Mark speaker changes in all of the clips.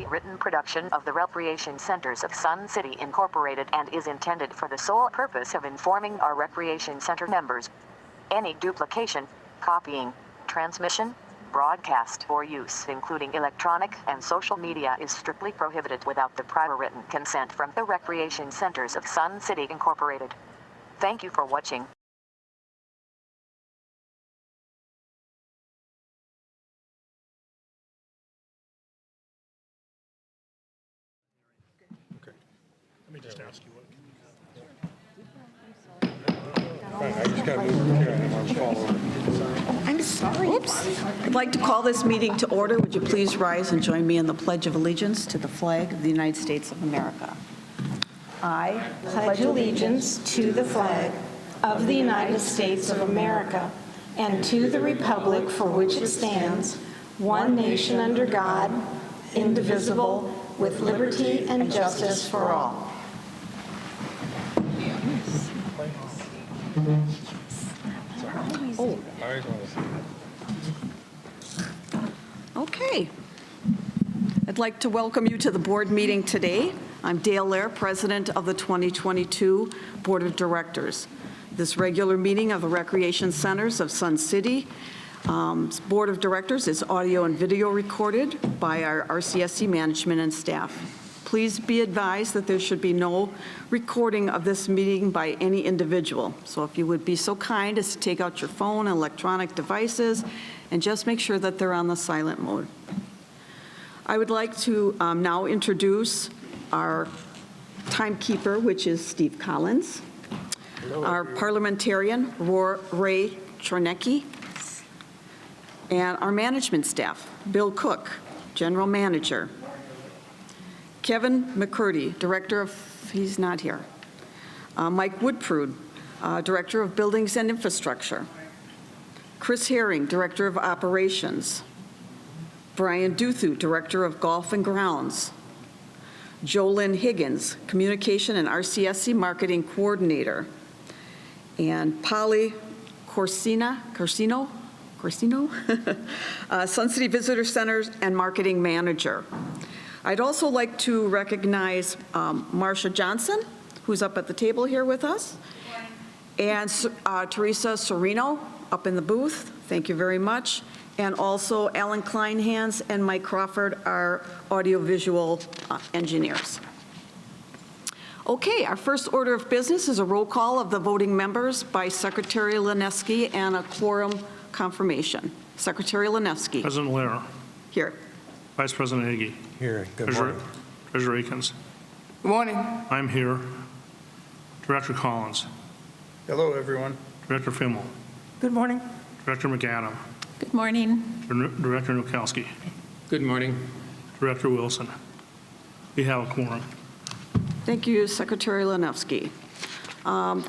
Speaker 1: a written production of the Recreation Centers of Sun City Incorporated and is intended for the sole purpose of informing our Recreation Center members. Any duplication, copying, transmission, broadcast, or use, including electronic and social media, is strictly prohibited without the prior written consent from the Recreation Centers of Sun City Incorporated. Thank you for watching.
Speaker 2: Let me just ask you what.
Speaker 3: I just got to move the chair and I'm following.
Speaker 4: I'm sorry. Oops. I'd like to call this meeting to order. Would you please rise and join me in the Pledge of Allegiance to the flag of the United States of America? I
Speaker 5: pledge allegiance to the flag of the United States of America and to the republic for which it stands, one nation under God, indivisible, with liberty and justice for all.
Speaker 4: Oh. Okay. I'd like to welcome you to the board meeting today. I'm Dale Lair, President of the 2022 Board of Directors. This regular meeting of the Recreation Centers of Sun City Board of Directors is audio and video recorded by our RCSC management and staff. Please be advised that there should be no recording of this meeting by any individual. So if you would be so kind as to take out your phone and electronic devices and just make sure that they're on the silent mode. I would like to now introduce our timekeeper, which is Steve Collins, our parliamentarian, Ray Chornecki, and our management staff, Bill Cook, General Manager, Kevin McCurdy, Director of, he's not here, Mike Woodprude, Director of Buildings and Infrastructure, Chris Herring, Director of Operations, Brian Duthu, Director of Golf and Grounds, Jolynn Higgins, Communication and RCSC Marketing Coordinator, and Polly Corsino, Sun City Visitor Centers and Marketing Manager. I'd also like to recognize Marcia Johnson, who's up at the table here with us, and Teresa Serino up in the booth. Thank you very much. And also Alan Kleinhans and Mike Crawford, our audiovisual engineers. Okay, our first order of business is a roll call of the voting members by Secretary Lineski and a quorum confirmation. Secretary Lineski.
Speaker 2: President Lair.
Speaker 4: Here.
Speaker 2: Vice President Agee.
Speaker 3: Here. Good morning.
Speaker 2: Treasurer Akins.
Speaker 6: Good morning.
Speaker 2: I'm here. Director Collins.
Speaker 6: Hello, everyone.
Speaker 2: Director Fimmel.
Speaker 6: Good morning.
Speaker 2: Director McAdam.
Speaker 7: Good morning.
Speaker 2: Director Nukowski.
Speaker 6: Good morning.
Speaker 2: Director Wilson. We have a quorum.
Speaker 4: Thank you, Secretary Lineski.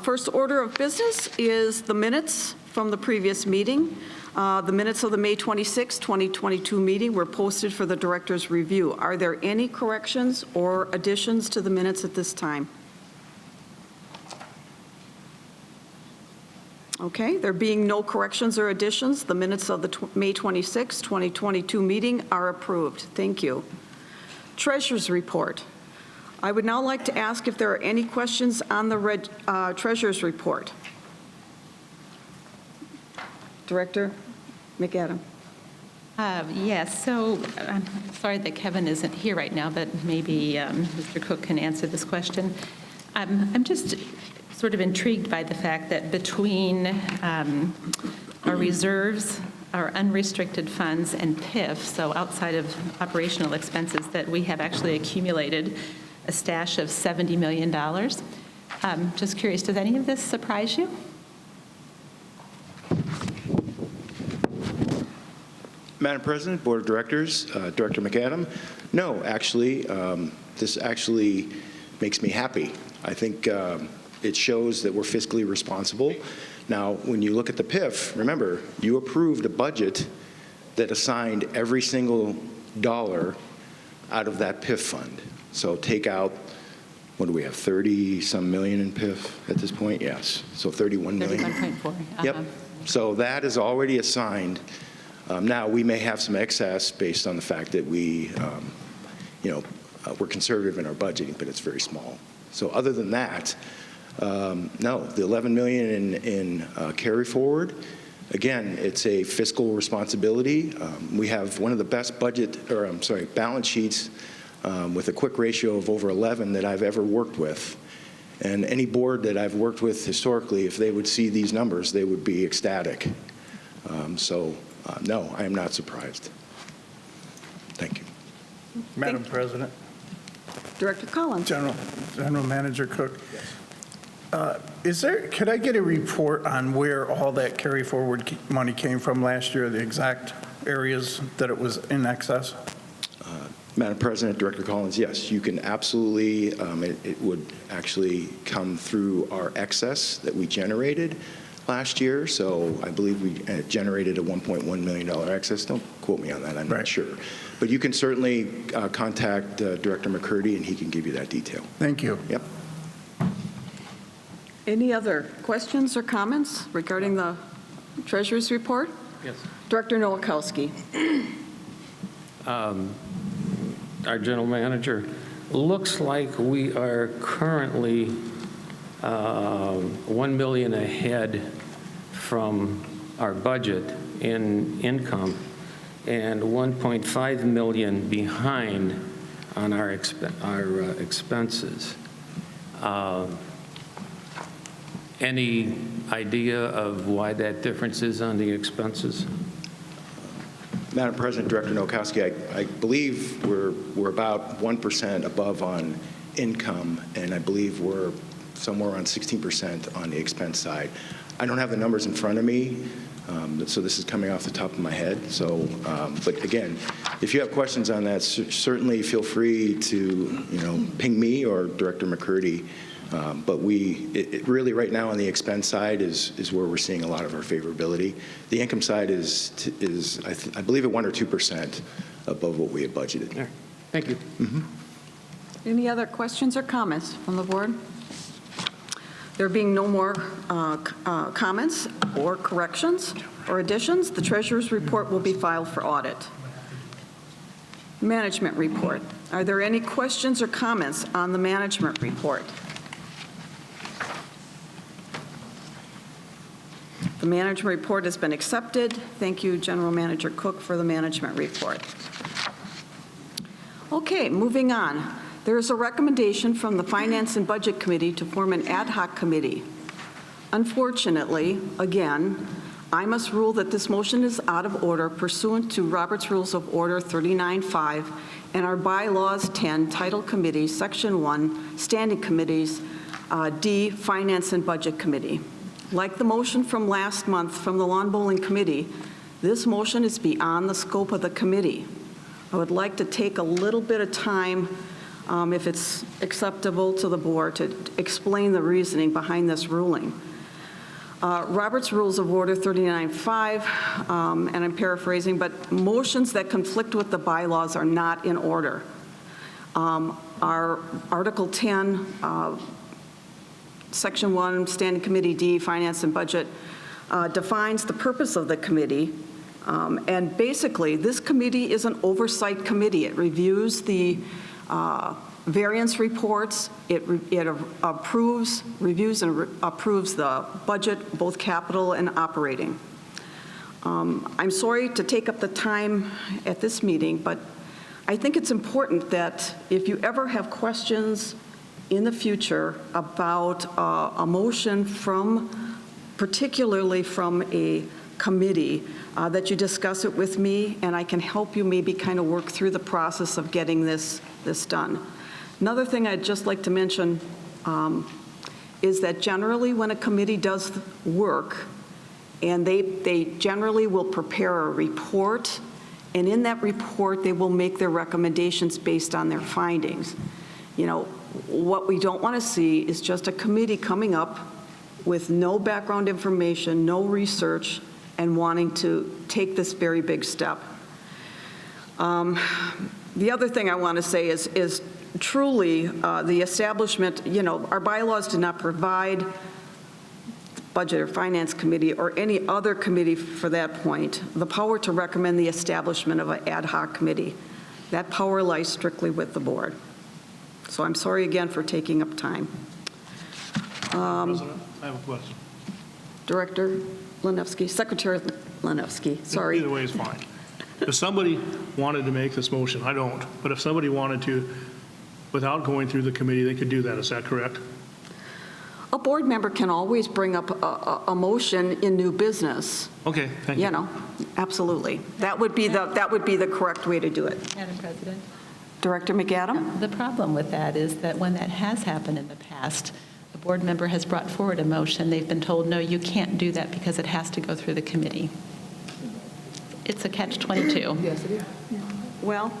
Speaker 4: First order of business is the minutes from the previous meeting. The minutes of the May 26, 2022 meeting were posted for the director's review. Are there any corrections or additions to the minutes at this time? Okay, there being no corrections or additions, the minutes of the May 26, 2022 meeting are approved. Thank you. Treasurer's report. I would now like to ask if there are any questions on the Treasurer's report. Director McAdam.
Speaker 7: Yes, so I'm sorry that Kevin isn't here right now, but maybe Mr. Cook can answer this question. I'm just sort of intrigued by the fact that between our reserves, our unrestricted funds, and PIF, so outside of operational expenses, that we have actually accumulated a stash of $70 million. Just curious, does any of this surprise you?
Speaker 8: Madam President, Board of Directors, Director McAdam, no, actually, this actually makes me happy. I think it shows that we're fiscally responsible. Now, when you look at the PIF, remember, you approved a budget that assigned every single dollar out of that PIF fund. So take out, what do we have, 30-some million in PIF at this point? Yes, so 31 million.
Speaker 7: 31.4.
Speaker 8: Yep, so that is already assigned. Now, we may have some excess based on the fact that we, we're conservative in our budgeting, but it's very small. So other than that, no, the $11 million in carry forward, again, it's a fiscal responsibility. We have one of the best balance sheets with a quick ratio of over 11 that I've ever worked with. And any board that I've worked with historically, if they would see these numbers, they would be ecstatic. No, I am not surprised. Thank you.
Speaker 6: Madam President,
Speaker 4: Director Collins.
Speaker 6: General Manager Cook. Could I get a report on where all that carry forward money came from last year, the exact areas that it was in excess?
Speaker 8: Madam President, Director Collins, yes, you can absolutely, it would actually come through our excess that we generated last year. So I believe we generated a $1.1 million excess. Don't quote me on that, I'm not sure. But you can certainly contact Director McCurdy and he can give you that detail.
Speaker 6: Thank you.
Speaker 8: Yep.
Speaker 4: Any other questions or comments regarding the Treasurer's report?
Speaker 9: Yes.
Speaker 4: Director Nowakowski.
Speaker 9: Our general manager, looks like we are currently $1 million ahead from our budget in income and $1.5 million behind on our expenses. Any idea of why that difference is on the expenses?
Speaker 8: Madam President, Director Nowakowski, I believe we're about 1% above on income, and I believe we're somewhere around 16% on the expense side. I don't have the numbers in front of me, so this is coming off the top of my head. So, but again, if you have questions on that, certainly feel free to ping me or Director McCurdy. But it really right now on the expense side is where we're seeing a lot of our favorability. The income side is I believe at 1 or 2% above what we had budgeted.
Speaker 9: Yeah. Thank you.
Speaker 8: Mm-hmm.
Speaker 4: Any other questions or comments from the board? There being no more comments or corrections or additions, the Treasurer's report will be filed for audit. Management report. Are there any questions or comments on the management report? The management report has been accepted. Thank you, General Manager Cook, for the management report. Okay, moving on. There is a recommendation from the Finance and Budget Committee to form an ad hoc committee. Unfortunately, again, I must rule that this motion is out of order pursuant to Robert's Rules of Order 39.5 and our bylaws 10, Title Committee, Section 1, Standing Committees, D, Finance and Budget Committee. Like the motion from last month from the Lawn Bowling Committee, this motion is beyond the scope of the committee. I would like to take a little bit of time, if it's acceptable to the board, to explain the reasoning behind this ruling. Robert's Rules of Order 39.5, and I'm paraphrasing, but motions that conflict with the bylaws are not in order. Our Article 10, Section 1, Standing Committee D, Finance and Budget, defines the purpose of the committee. And basically, this committee is an oversight committee. It reviews the variance reports. It reviews and approves the budget, both capital and operating. I'm sorry to take up the time at this meeting, but I think it's important that if you ever have questions in the future about a motion particularly from a committee, that you discuss it with me, and I can help you maybe kind of work through the process of getting this done. Another thing I'd just like to mention is that generally when a committee does work, and they generally will prepare a report, and in that report they will make their recommendations based on their findings. What we don't want to see is just a committee coming up with no background information, no research, and wanting to take this very big step. The other thing I want to say is truly the establishment, our bylaws do not provide Budget or Finance Committee or any other committee for that point the power to recommend the establishment of an ad hoc committee. That power lies strictly with the board. So I'm sorry again for taking up time.
Speaker 2: President, I have a question.
Speaker 4: Director Lanevsky, Secretary Lanevsky, sorry.
Speaker 2: Either way is fine. If somebody wanted to make this motion, I don't, but if somebody wanted to, without going through the committee, they could do that. Is that correct?
Speaker 4: A board member can always bring up a motion in new business.
Speaker 2: Okay, thank you.
Speaker 4: You know, absolutely. That would be the correct way to do it.
Speaker 7: Madam President?
Speaker 4: Director McAdam?
Speaker 7: The problem with that is that when that has happened in the past, a board member has brought forward a motion, they've been told, no, you can't do that because it has to go through the committee. It's a catch-22. Yes, it is.
Speaker 4: Well,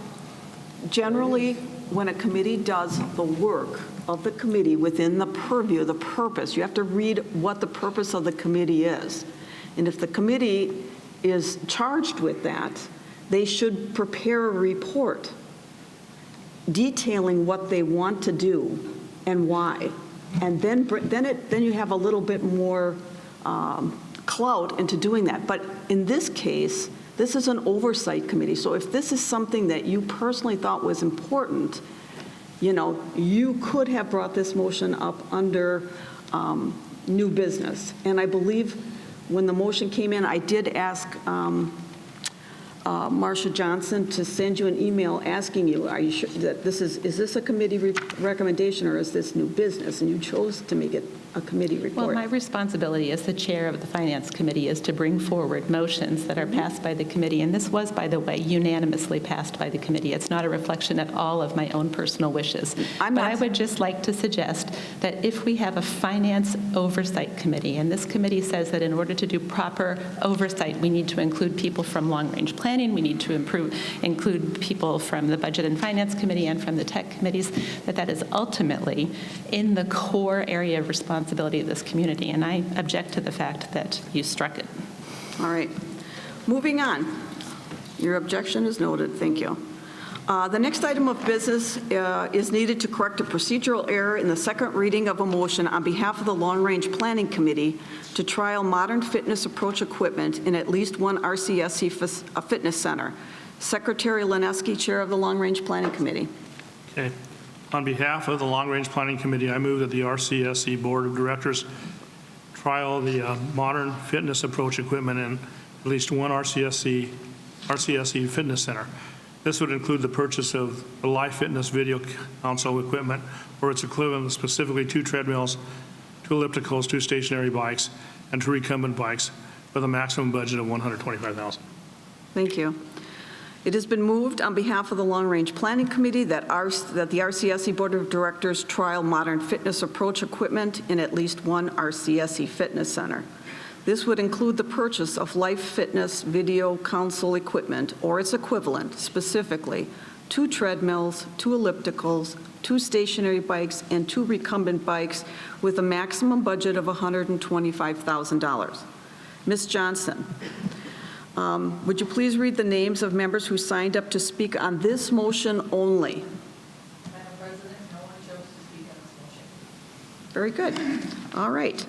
Speaker 4: generally, when a committee does the work of the committee within the purview, the purpose, you have to read what the purpose of the committee is. And if the committee is charged with that, they should prepare a report detailing what they want to do and why. And then you have a little bit more clout into doing that. But in this case, this is an oversight committee. So if this is something that you personally thought was important, you know, you could have brought this motion up under new business. And I believe when the motion came in, I did ask Marcia Johnson to send you an email asking you, are you sure that is this a committee recommendation or is this new business? And you chose to make it a committee report.
Speaker 7: Well, my responsibility as the chair of the Finance Committee is to bring forward motions that are passed by the committee. And this was, by the way, unanimously passed by the committee. It's not a reflection at all of my own personal wishes. But I would just like to suggest that if we have a Finance Oversight Committee, and this committee says that in order to do proper oversight, we need to include people from long-range planning, we need to include people from the Budget and Finance Committee and from the tech committees, that is ultimately in the core area of responsibility of this community, and I object to the fact that you struck it.
Speaker 4: All right. Moving on. Your objection is noted. Thank you. The next item of business is needed to correct a procedural error in the second reading of a motion on behalf of the Long Range Planning Committee to trial modern fitness approach equipment in at least one RCSC fitness center. Secretary Lanevsky, Chair of the Long Range Planning Committee.
Speaker 2: Okay. On behalf of the Long Range Planning Committee, I move that the RCSC Board of Directors trial the modern fitness approach equipment in at least one RCSC fitness center. This would include the purchase of the Live Fitness video console equipment or its equivalent, specifically 2 treadmills, 2 ellipticals, 2 stationary bikes, and 2 recumbent bikes with a maximum budget of $125,000.
Speaker 4: Thank you. It has been moved on behalf of the Long Range Planning Committee that the RCSC Board of Directors trial modern fitness approach equipment in at least one RCSC fitness center. This would include the purchase of Life Fitness video console equipment or its equivalent, specifically 2 treadmills, 2 ellipticals, 2 stationary bikes, and 2 recumbent bikes with a maximum budget of $125,000. Ms. Johnson, would you please read the names of members who signed up to speak on this motion only?
Speaker 10: Madam President, no one chose to speak on this motion.
Speaker 4: Very good. All right.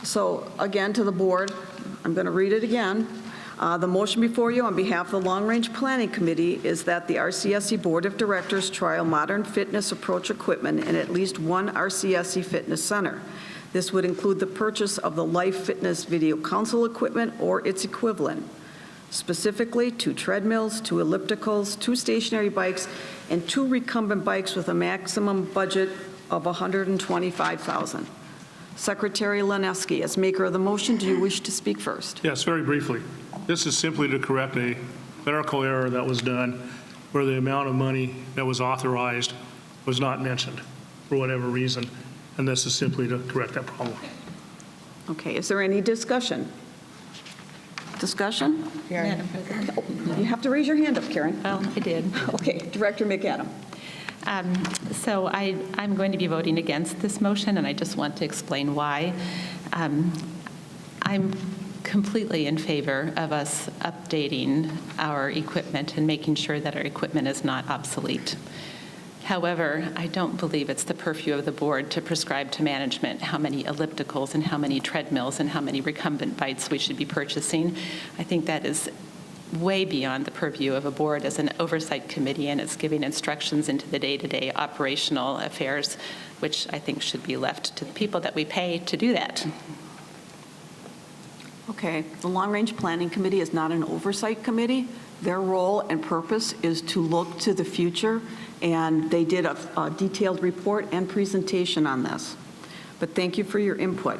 Speaker 4: So again, to the board, I'm going to read it again. The motion before you on behalf of the Long Range Planning Committee is that the RCSC Board of Directors trial modern fitness approach equipment in at least one RCSC fitness center. This would include the purchase of the Life Fitness video console equipment or its equivalent, specifically 2 treadmills, 2 ellipticals, 2 stationary bikes, and 2 recumbent bikes with a maximum budget of $125,000. Secretary Lanevsky, as maker of the motion, do you wish to speak first?
Speaker 2: Yes, very briefly. This is simply to correct a clerical error that was done where the amount of money that was authorized was not mentioned for whatever reason, and this is simply to correct that problem.
Speaker 4: Okay, is there any discussion? Discussion?
Speaker 7: Madam President.
Speaker 4: You have to raise your hand up, Karen.
Speaker 7: Well, I did.
Speaker 4: Okay, Director McAdam.
Speaker 7: So I'm going to be voting against this motion, and I just want to explain why. I'm completely in favor of us updating our equipment and making sure that our equipment is not obsolete. However, I don't believe it's the purview of the board to prescribe to management how many ellipticals and how many treadmills and how many recumbent bikes we should be purchasing. I think that is way beyond the purview of a board as an oversight committee, and it's giving instructions into the day-to-day operational affairs, which I think should be left to the people that we pay to do that.
Speaker 4: Okay, the Long Range Planning Committee is not an oversight committee. Their role and purpose is to look to the future, and they did a detailed report and presentation on this. But thank you for your input.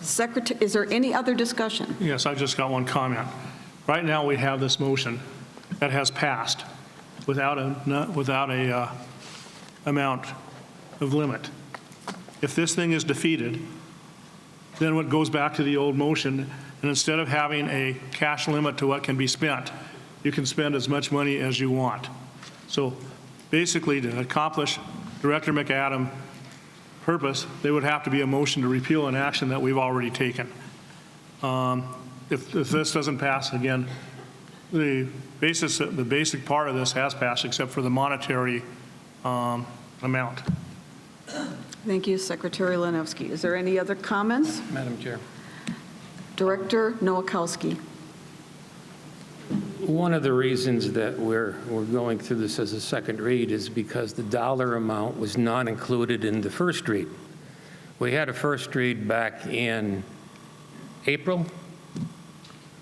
Speaker 4: Secretary, is there any other discussion?
Speaker 2: Yes, I just got one comment. Right now, we have this motion that has passed without a amount of limit. If this thing is defeated, then it goes back to the old motion, and instead of having a cash limit to what can be spent, you can spend as much money as you want. So basically, to accomplish Director McAdams' purpose, there would have to be a motion to repeal an action that we've already taken. If this doesn't pass, again, the basic part of this has passed except for the monetary amount.
Speaker 4: Thank you, Secretary Lanowski. Is there any other comments?
Speaker 9: Madam Chair.
Speaker 4: Director Nowakowski.
Speaker 9: One of the reasons that we're going through this as a second read is because the dollar amount was not included in the first read. We had a first read back in April,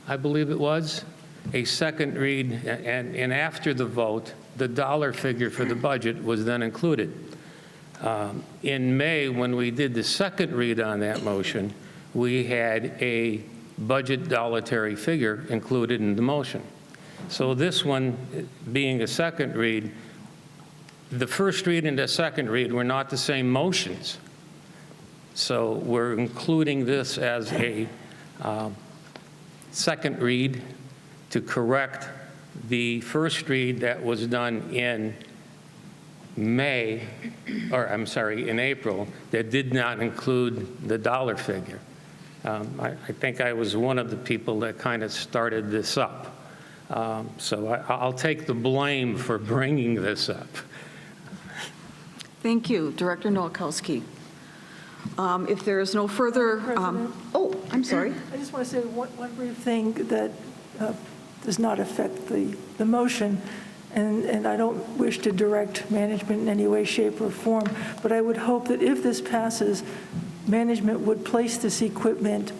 Speaker 9: I believe it was, a second read, and after the vote, the dollar figure for the budget was then included. In May, when we did the second read on that motion, we had a budget dollarary figure included in the motion. So this one being a second read, the first read and the second read were not the same motions. So we're including this as a second read to correct the first read that was done in May, or I'm sorry, in April, that did not include the dollar figure. I think I was one of the people that kind of started this up. So I'll take the blame for bringing this up.
Speaker 4: Thank you, Director Nowakowski. If there is no further, oh, I'm sorry.
Speaker 11: I just want to say one brief thing that does not affect the motion, and I don't wish to direct management in any way, shape, or form, but I would hope that if this passes, management would place this equipment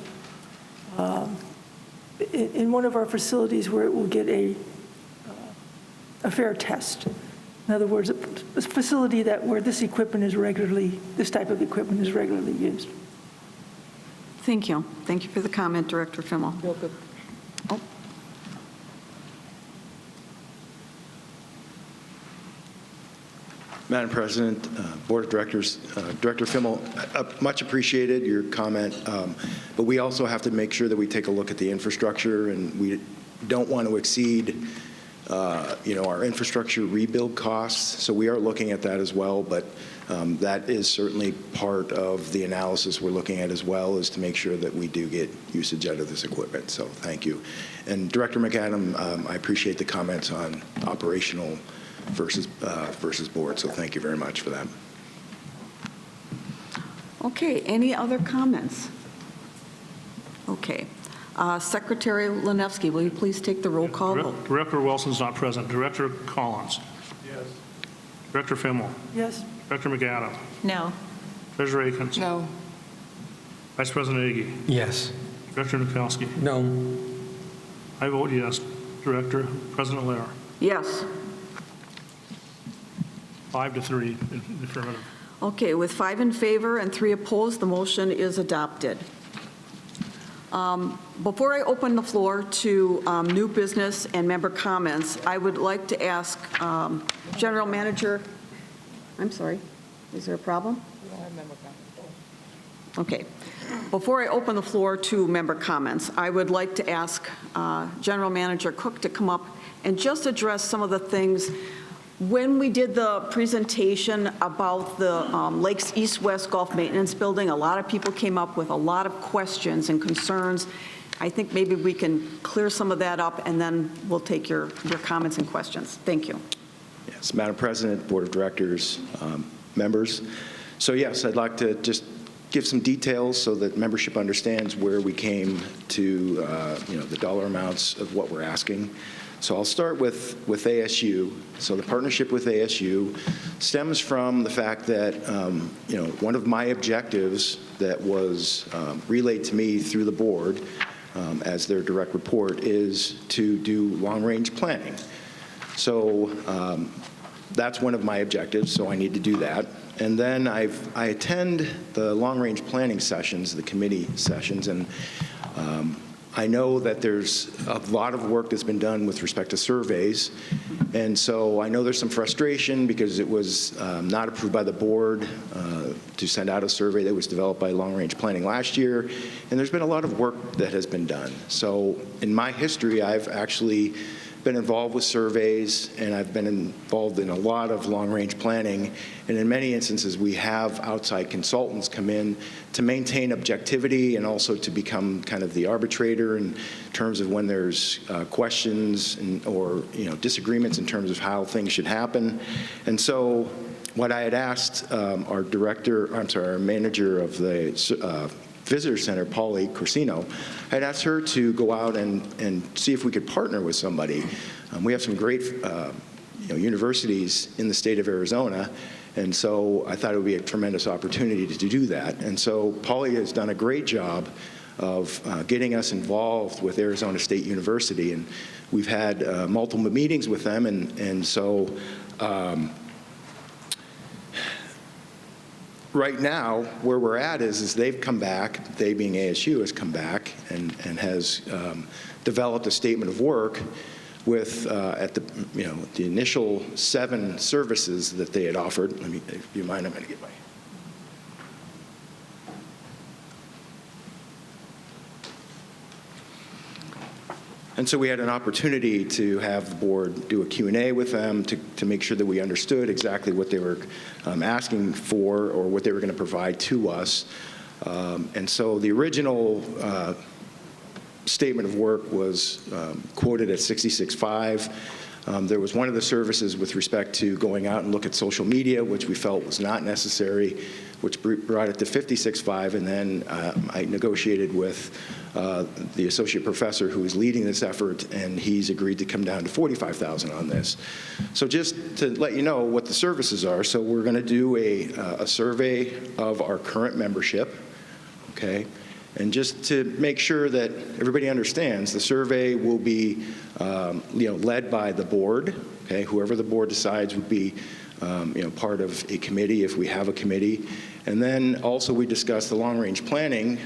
Speaker 11: in one of our facilities where it will get a fair test. In other words, a facility where this type of equipment is regularly used.
Speaker 4: Thank you. Thank you for the comment, Director Fimmel. Oh.
Speaker 8: Madam President, Board of Directors, Director Fimmel, much appreciated your comment, but we also have to make sure that we take a look at the infrastructure, and we don't want to exceed our infrastructure rebuild costs, so we are looking at that as well, but that is certainly part of the analysis we're looking at as well, is to make sure that we do get usage out of this equipment, so thank you. And Director McAdams, I appreciate the comments on operational versus board, so thank you very much for that.
Speaker 4: Okay, any other comments? Okay. Secretary Lanowski, will you please take the roll call vote?
Speaker 2: Director Wilson's not present. Director Collins?
Speaker 3: Yes.
Speaker 2: Director Fimmel?
Speaker 11: Yes.
Speaker 2: Director McAdams?
Speaker 7: No.
Speaker 2: Treasurer Akins?
Speaker 10: No.
Speaker 2: Vice President Agi?
Speaker 9: Yes.
Speaker 2: Director Nowakowski?
Speaker 9: No.
Speaker 2: I vote yes. Director, President Lair?
Speaker 4: Yes.
Speaker 2: 5-3 in affirmative.
Speaker 4: Okay, with 5 in favor and 3 opposed, the motion is adopted. Before I open the floor to new business and member comments, I would like to ask General Manager, I'm sorry, is there a problem?
Speaker 10: We don't have member comments.
Speaker 4: Okay. Before I open the floor to member comments, I would like to ask General Manager Cook to come up and just address some of the things. When we did the presentation about the Lakes East-West Golf Maintenance Building, a lot of people came up with a lot of questions and concerns. I think maybe we can clear some of that up, and then we'll take your comments and questions. Thank you.
Speaker 8: Yes, Madam President, Board of Directors, members. So yes, I'd like to just give some details so that membership understands where we came to, the dollar amounts of what we're asking. So I'll start with ASU. So the partnership with ASU stems from the fact that, one of my objectives that was relayed to me through the board as their direct report is to do long-range planning. So that's one of my objectives, so I need to do that. And then I attend the long-range planning sessions, the committee sessions, and I know that there's a lot of work that's been done with respect to surveys, and so I know there's some frustration because it was not approved by the board to send out a survey that was developed by long-range planning last year, and there's been a lot of work that has been done. So in my history, I've actually been involved with surveys, and I've been involved in a lot of long-range planning, and in many instances we have outside consultants come in to maintain objectivity and also to become kind of the arbitrator in terms of when there's questions or disagreements in terms of how things should happen. And so what I had asked our manager of the Visitor Center, Polly Corsino, I'd asked her to go out and see if we could partner with somebody. We have some great universities in the state of Arizona, and so I thought it would be a tremendous opportunity to do that. And so Polly has done a great job of getting us involved with Arizona State University, and we've had multiple meetings with them, and so right now, where we're at is they've come back, they being ASU has come back and has developed a statement of work with, at the initial 7 services that they had offered. If you mind, I'm going to get my. And so we had an opportunity to have the board do a Q&A with them to make sure that we understood exactly what they were asking for or what they were going to provide to us. And so the original statement of work was quoted at 66.5. There was one of the services with respect to going out and look at social media, which we felt was not necessary, which brought it to 56.5, and then I negotiated with the associate professor who is leading this effort, and he's agreed to come down to 45,000 on this. So just to let you know what the services are, so we're going to do a survey of our current membership, okay? And just to make sure that everybody understands, the survey will be led by the board, okay? Whoever the board decides would be part of a committee if we have a committee. And then also we discussed the long-range planning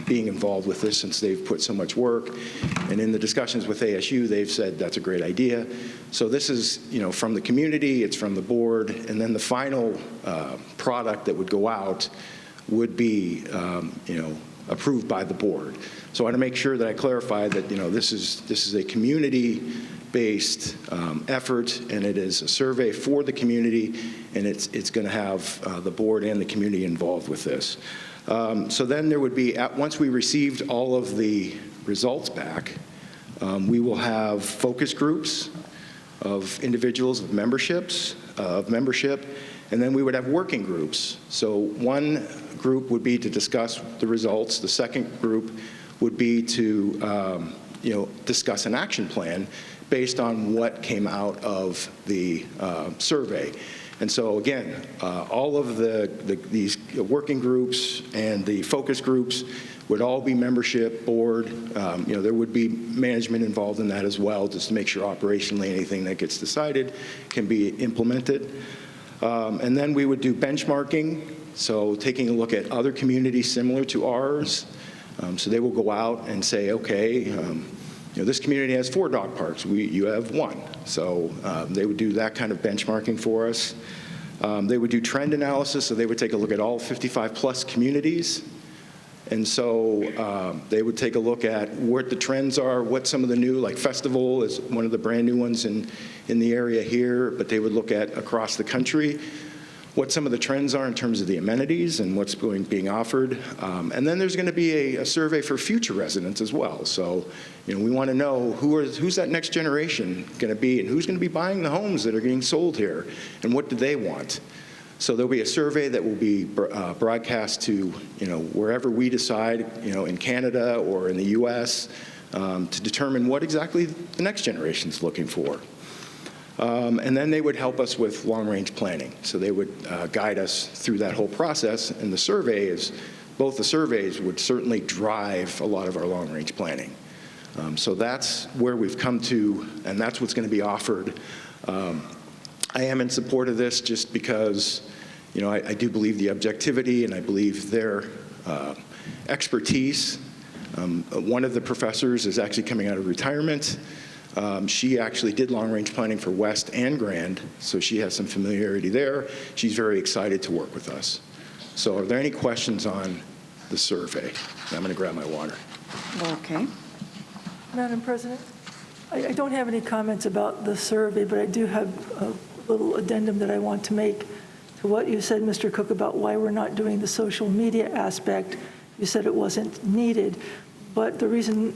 Speaker 8: being involved with this since they've put so much work. And in the discussions with ASU, they've said that's a great idea. So this is from the community, it's from the board, and then the final product that would go out would be approved by the board. So I want to make sure that I clarify that this is a community-based effort, and it is a survey for the community, and it's going to have the board and the community involved with this. So then there would be, once we received all of the results back, we will have focus groups of individuals of membership, and then we would have working groups. So one group would be to discuss the results. The second group would be to discuss an action plan based on what came out of the survey. And so again, all of these working groups and the focus groups would all be membership, board. There would be management involved in that as well, just to make sure operationally anything that gets decided can be implemented. And then we would do benchmarking, so taking a look at other communities similar to ours. So they will go out and say, okay, this community has 4 dog parks. You have 1. So they would do that kind of benchmarking for us. They would do trend analysis, so they would take a look at all 55-plus communities. And so they would take a look at what the trends are, what some of the new, like Festival is one of the brand new ones in the area here, but they would look at across the country what some of the trends are in terms of the amenities and what's being offered. And then there's going to be a survey for future residents as well. So, we want to know who's that next generation going to be and who's going to be buying the homes that are getting sold here and what do they want. So there'll be a survey that will be broadcast to, wherever we decide, in Canada or in the U.S., to determine what exactly the next generation is looking for. And then they would help us with long-range planning. So they would guide us through that whole process. And both the surveys would certainly drive a lot of our long-range planning. So that's where we've come to, and that's what's going to be offered. I am in support of this just because, I do believe the objectivity and I believe their expertise. One of the professors is actually coming out of retirement. She actually did long-range planning for West and Grand, so she has some familiarity there. She's very excited to work with us. So are there any questions on the survey? I'm going to grab my water.
Speaker 4: Okay.
Speaker 11: Madam President, I don't have any comments about the survey, but I do have a little addendum that I want to make to what you said, Mr. Cook, about why we're not doing the social media aspect. You said it wasn't needed, but the reason,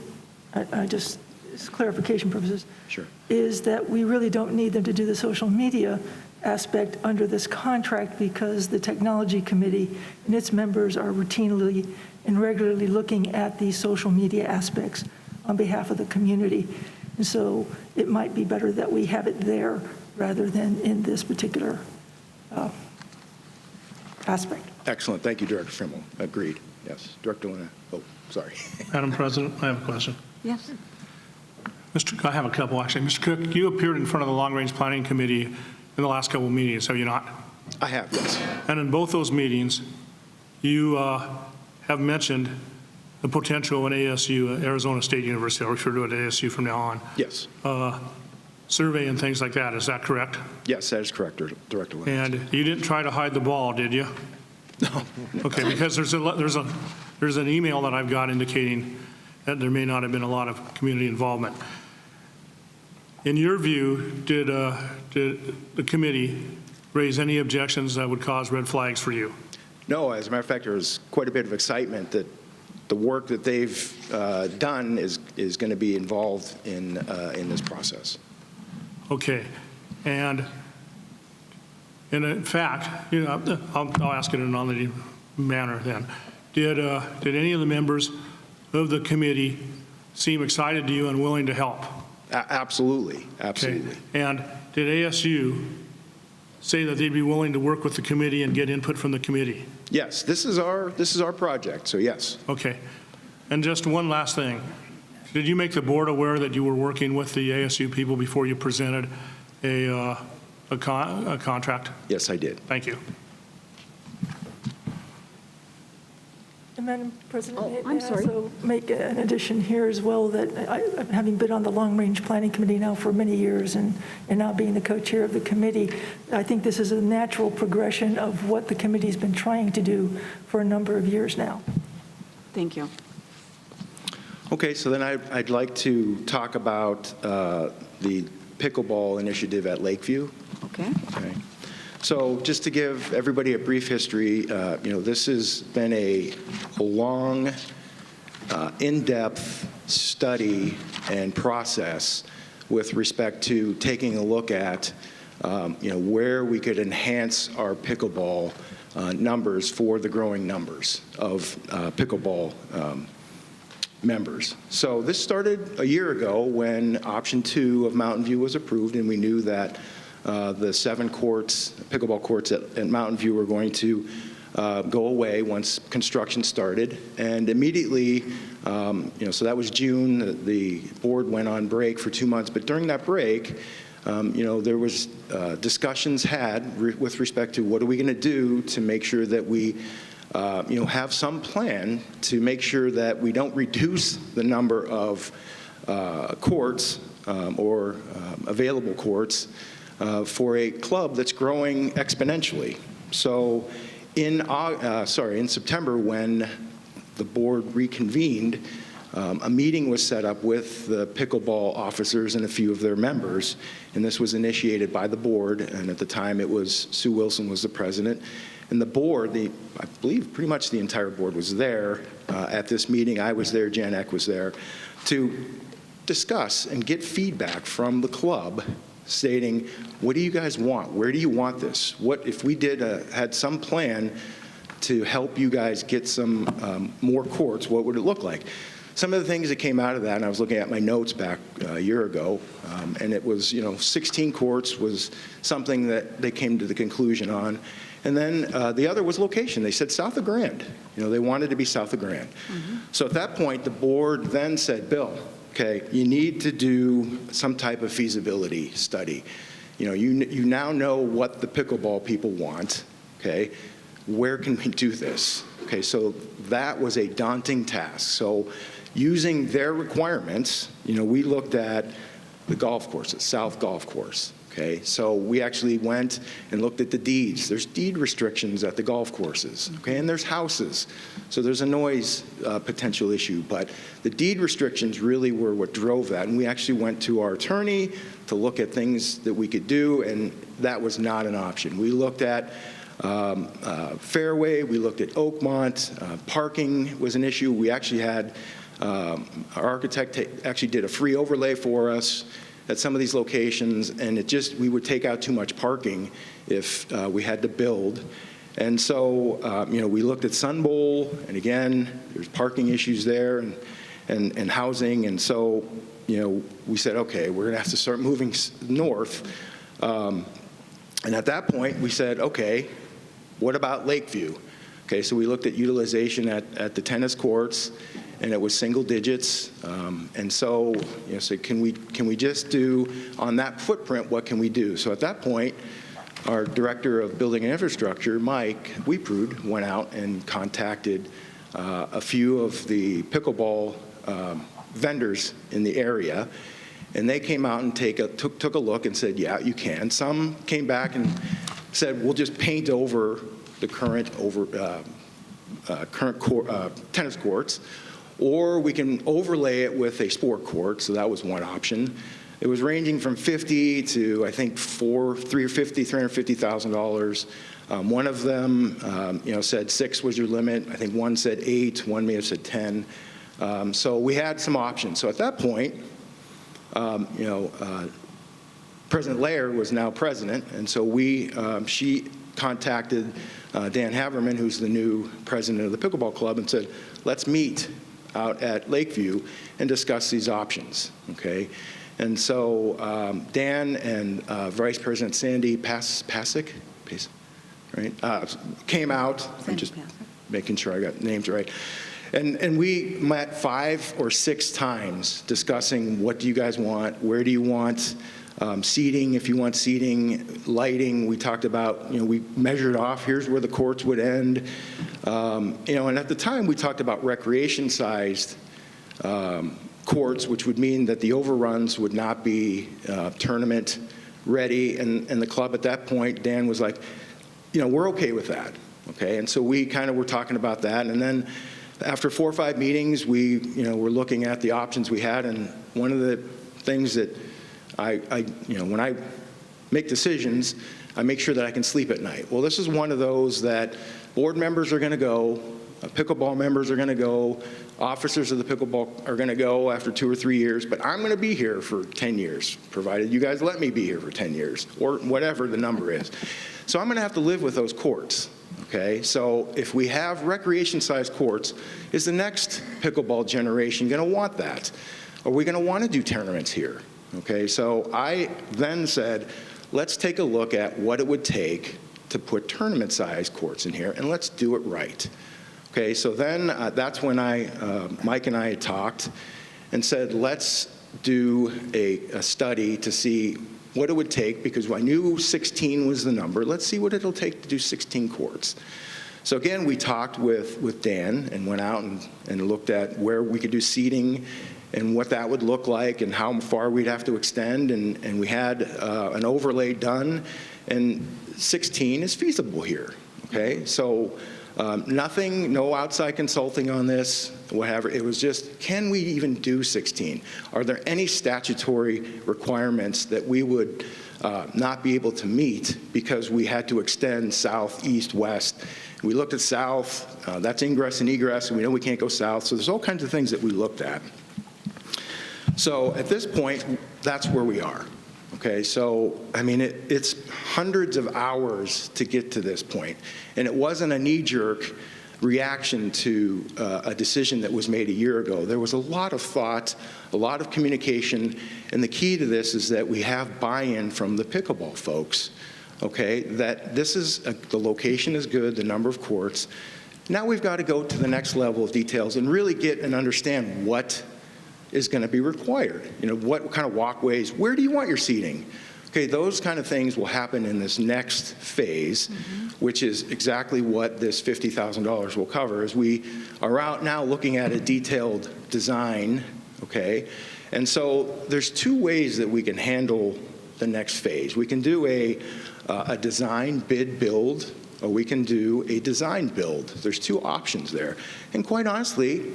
Speaker 11: just as clarification purposes,
Speaker 8: Sure.
Speaker 11: is that we really don't need them to do the social media aspect under this contract because the Technology Committee and its members are routinely and regularly looking at the social media aspects on behalf of the community. And so it might be better that we have it there rather than in this particular aspect.
Speaker 8: Excellent. Thank you, Director Frimmel. Agreed. Yes. Director Luna. Oh, sorry.
Speaker 2: Madam President, I have a question.
Speaker 4: Yes.
Speaker 2: I have a couple, actually. Mr. Cook, you appeared in front of the Long Range Planning Committee in the last couple of meetings, have you not?
Speaker 8: I have, yes.
Speaker 2: And in both those meetings, you have mentioned the potential of an ASU, Arizona State University, I'll refer to it as ASU from now on,
Speaker 8: Yes.
Speaker 2: survey and things like that. Is that correct?
Speaker 8: Yes, that is correct, Director Luna.
Speaker 2: And you didn't try to hide the ball, did you?
Speaker 8: No.
Speaker 2: Okay, because there's an email that I've got indicating that there may not have been a lot of community involvement. In your view, did the committee raise any objections that would cause red flags for you?
Speaker 8: No, as a matter of fact, there was quite a bit of excitement that the work that they've done is going to be involved in this process.
Speaker 2: Okay, and in fact, I'll ask it in another manner then. Did any of the members of the committee seem excited to you and willing to help?
Speaker 8: Absolutely, absolutely.
Speaker 2: Okay. And did ASU say that they'd be willing to work with the committee and get input from the committee?
Speaker 8: Yes, this is our project, so yes.
Speaker 2: Okay. And just one last thing. Did you make the board aware that you were working with the ASU people before you presented a contract?
Speaker 8: Yes, I did.
Speaker 2: Thank you.
Speaker 11: And Madam President,
Speaker 4: Oh,
Speaker 11: may
Speaker 4: I'm
Speaker 11: I
Speaker 4: sorry.
Speaker 11: also make an addition here as well that having been on the Long Range Planning Committee now for many years and now being the co-chair of the committee, I think this is a natural progression of what the committee's been trying to do for a number of years now.
Speaker 4: Thank you.
Speaker 8: Okay, so then I'd like to talk about the pickleball initiative at Lakeview.
Speaker 4: Okay.
Speaker 8: Okay. So just to give everybody a brief history, this has been a long, in-depth study and process with respect to taking a look at, where we could enhance our pickleball numbers for the growing numbers of pickleball members. So this started a year ago when option 2 of Mountain View was approved, and we knew that the 7 pickleball courts at Mountain View were going to go away once construction started. And immediately, so that was June, the board went on break for 2 months. But during that break, there was discussions had with respect to what are we going to do to make sure that we have some plan to make sure that we don't reduce the number of courts or available courts for a club that's growing exponentially. So in September, when the board reconvened, a meeting was set up with the pickleball officers and a few of their members, and this was initiated by the board, and at the time it was Sue Wilson was the president. And the board, I believe pretty much the entire board was there at this meeting. I was there, Jan Eck was there, to discuss and get feedback from the club stating, what do you guys want? Where do you want this? What if we had some plan to help you guys get some more courts, what would it look like? Some of the things that came out of that, and I was looking at my notes back a year ago, and it was, 16 courts was something that they came to the conclusion on. And then the other was location. They said south of Grand. They wanted to be south of Grand. So at that point, the board then said, Bill, okay, you need to do some type of feasibility study. You now know what the pickleball people want, okay? Where can we do this? Okay, so that was a daunting task. So using their requirements, we looked at the golf courses, South Golf Course. Okay, so we actually went and looked at the deeds. There's deed restrictions at the golf courses, okay, and there's houses. So there's a noise potential issue, but the deed restrictions really were what drove that. And we actually went to our attorney to look at things that we could do, and that was not an option. We looked at Fairway, we looked at Oakmont, parking was an issue. We actually had, our architect actually did a free overlay for us at some of these locations, and we would take out too much parking if we had to build. And so, we looked at Sun Bowl, and again, there's parking issues there and housing, and so, we said, okay, we're gonna have to start moving north. And at that point, we said, okay, what about Lakeview? Okay, so we looked at utilization at the tennis courts, and it was single digits. And so, so can we just do, on that footprint, what can we do? So at that point, our Director of Building and Infrastructure, Mike Weeprud, went out and contacted a few of the pickleball vendors in the area, and they came out and took a look and said, yeah, you can. Some came back and said, we'll just paint over the current tennis courts, or we can overlay it with a sport court. So that was one option. It was ranging from $50,000 to, I think, $350,000. One of them, said 6 was your limit. I think one said 8. One may have said 10. So we had some options. So at that point, President Lair was now president, and so she contacted Dan Haverman, who's the new president of the pickleball club, and said, let's meet out at Lakeview and discuss these options, okay? And so Dan and Vice President Sandy Pasick, right, came out. I'm just making sure I got names right. And we met 5 or 6 times discussing what do you guys want, where do you want seating, if you want seating, lighting. We talked about, we measured off, here's where the courts would end. And at the time we talked about recreation-sized courts, which would mean that the overruns would not be tournament ready. And the club at that point, Dan was like, we're okay with that, okay? And so we kind of were talking about that. And then after 4 or 5 meetings, we, were looking at the options we had. And one of the things that when I make decisions, I make sure that I can sleep at night. Well, this is one of those that board members are going to go, pickleball members are going to go, officers of the pickleball are going to go after 2 or 3 years, but I'm going to be here for 10 years, provided you guys let me be here for 10 years, or whatever the number is. So I'm going to have to live with those courts, okay? So if we have recreation-sized courts, is the next pickleball generation going to want that? Are we going to want to do tournaments here? Okay, so I then said, let's take a look at what it would take to put tournament-sized courts in here, and let's do it right. Okay, so then that's when Mike and I had talked and said, let's do a study to see what it would take, because I knew 16 was the number. Let's see what it'll take to do 16 courts. So again, we talked with Dan and went out and looked at where we could do seating and what that would look like and how far we'd have to extend. And we had an overlay done, and 16 is feasible here, okay? So no outside consulting on this, whatever. It was just, can we even do 16? Are there any statutory requirements that we would not be able to meet because we had to extend south, east, west? We looked at south, that's ingress and egress, and we know we can't go south. So there's all kinds of things that we looked at. So at this point, that's where we are. Okay, so, I mean, it's hundreds of hours to get to this point. And it wasn't a knee-jerk reaction to a decision that was made a year ago. There was a lot of thought, a lot of communication, and the key to this is that we have buy-in from the pickleball folks, okay, that this is, the location is good, the number of courts. Now we've got to go to the next level of details and really get and understand what is going to be required. You know, what kind of walkways, where do you want your seating? Okay, those kind of things will happen in this next phase, which is exactly what this $50,000 will cover, as we are out now looking at a detailed design, okay? And so there's two ways that we can handle the next phase. We can do a design, bid, build, or we can do a design build. There's two options there. And quite honestly,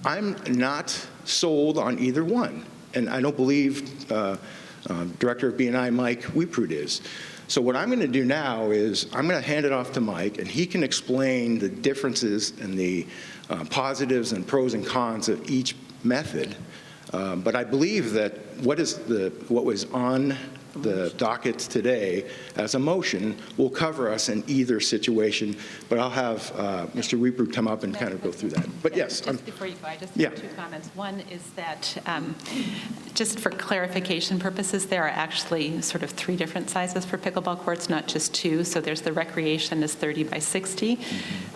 Speaker 8: I'm not sold on either one. And I don't believe Director of B&I, Mike Weeprut, is. So what I'm going to do now is I'm going to hand it off to Mike, and he can explain the differences and the positives and pros and cons of each method. But I believe that what was on the docket today as a motion will cover us in either situation. But I'll have Mr. Weeprut come up and kind of go through that. But yes.
Speaker 7: Just before you go, I just have two comments. One is that just for clarification purposes, there are actually sort of 3 different sizes for pickleball courts, not just 2. So there's the recreation is 30 by 60.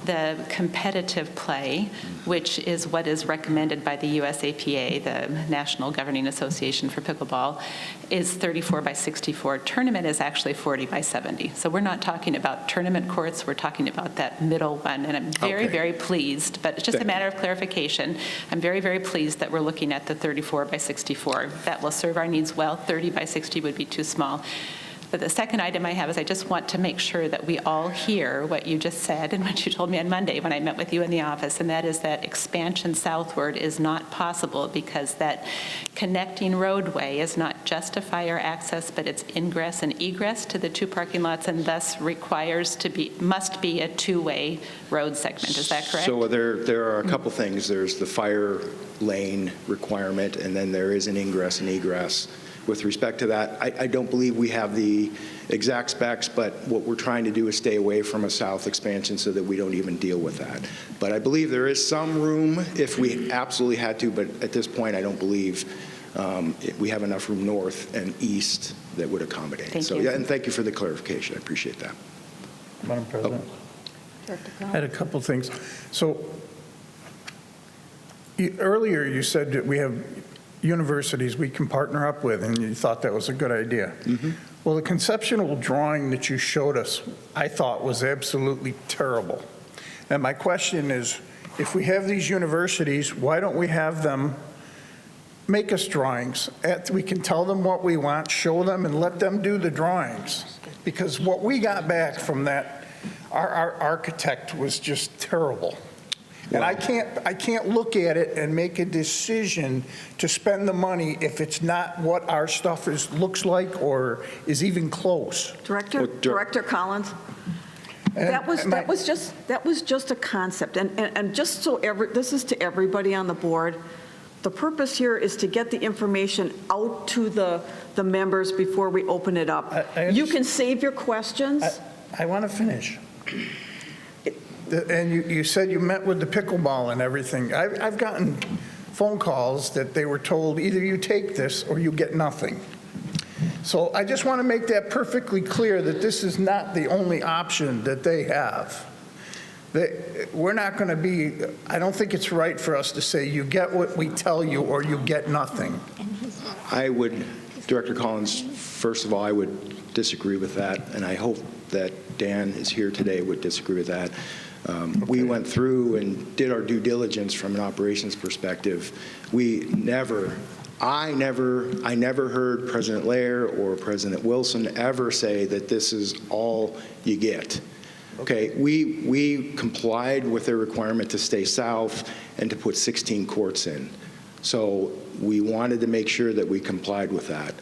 Speaker 7: The competitive play, which is what is recommended by the USAPA, the National Governing Association for Pickleball, is 34 by 64. Tournament is actually 40 by 70. So we're not talking about tournament courts, we're talking about that middle one. And I'm very, very pleased, but it's just a matter of clarification. I'm very, very pleased that we're looking at the 34 by 64. That will serve our needs well. 30 by 60 would be too small. But the second item I have is I just want to make sure that we all hear what you just said and what you told me on Monday when I met with you in the office, and that is that expansion southward is not possible because that connecting roadway is not just a fire access, but it's ingress and egress to the 2 parking lots, and thus must be a 2-way road segment. Is that correct?
Speaker 8: So there are a couple things. There's the fire lane requirement, and then there is an ingress and egress. With respect to that, I don't believe we have the exact specs, but what we're trying to do is stay away from a south expansion so that we don't even deal with that. But I believe there is some room if we absolutely had to, but at this point, I don't believe we have enough room north and east that would accommodate.
Speaker 7: Thank you.
Speaker 8: Yeah, and thank you for the clarification. I appreciate that.
Speaker 6: Madam President. I had a couple things. So earlier you said that we have universities we can partner up with, and you thought that was a good idea. Well, the conceptual drawing that you showed us, I thought was absolutely terrible. And my question is, if we have these universities, why don't we have them make us drawings? We can tell them what we want, show them, and let them do the drawings. Because what we got back from that, our architect was just terrible. And I can't look at it and make a decision to spend the money if it's not what our stuff looks like or is even close.
Speaker 4: Director Collins, that was just a concept. And just so this is to everybody on the board, the purpose here is to get the information out to the members before we open it up. You can save your questions.
Speaker 6: I want to finish. And you said you met with the pickleball and everything. I've gotten phone calls that they were told either you take this or you get nothing. So I just want to make that perfectly clear that this is not the only option that they have. We're not going to be, I don't think it's right for us to say you get what we tell you or you get nothing.
Speaker 8: I would, Director Collins, first of all, I would disagree with that, and I hope that Dan is here today would disagree with that. We went through and did our due diligence from an operations perspective. I never heard President Lair or President Wilson ever say that this is all you get. Okay, we complied with their requirement to stay south and to put 16 courts in. So we wanted to make sure that we complied with that.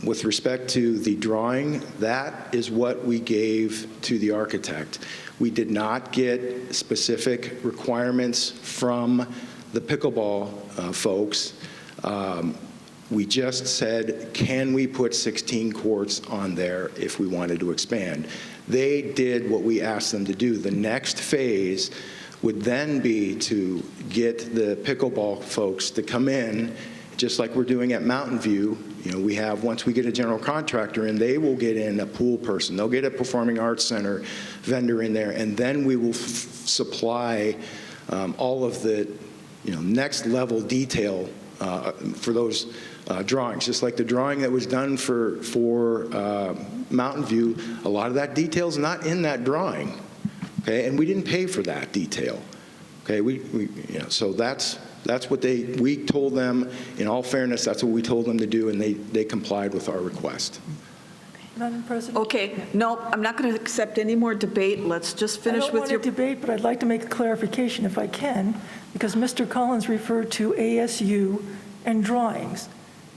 Speaker 8: With respect to the drawing, that is what we gave to the architect. We did not get specific requirements from the pickleball folks. We just said, can we put 16 courts on there if we wanted to expand? They did what we asked them to do. The next phase would then be to get the pickleball folks to come in, just like we're doing at Mountain View. You know, we have, once we get a general contractor in, they will get in a pool person. They'll get a performing arts center vendor in there, and then we will supply all of the, you know, next level detail for those drawings. Just like the drawing that was done for Mountain View, a lot of that detail is not in that drawing, okay? And we didn't pay for that detail, okay? You know, so that's what we told them. In all fairness, that's what we told them to do, and they complied with our request.
Speaker 11: Madam President?
Speaker 4: Okay, no, I'm not going to accept any more debate. Let's just finish with your...
Speaker 11: I don't want to debate, but I'd like to make a clarification if I can, because Mr. Collins referred to ASU and drawings.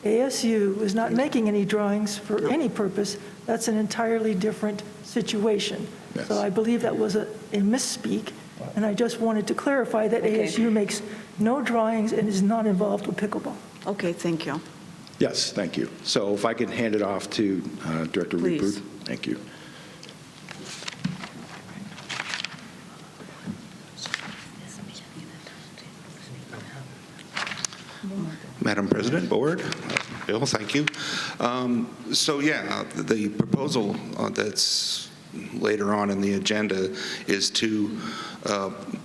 Speaker 11: ASU is not making any drawings for any purpose. That's an entirely different situation.
Speaker 8: Yes.
Speaker 11: So I believe that was a misspeak, and I just wanted to clarify that
Speaker 4: Okay.
Speaker 11: ASU makes no drawings and is not involved with pickleball.
Speaker 4: Okay, thank you.
Speaker 8: Yes, thank you. So if I could hand it off to Director
Speaker 4: Please.
Speaker 8: Reprut. Thank you.
Speaker 12: Madam President, Board, Bill, thank you. So yeah, the proposal that's later on in the agenda is to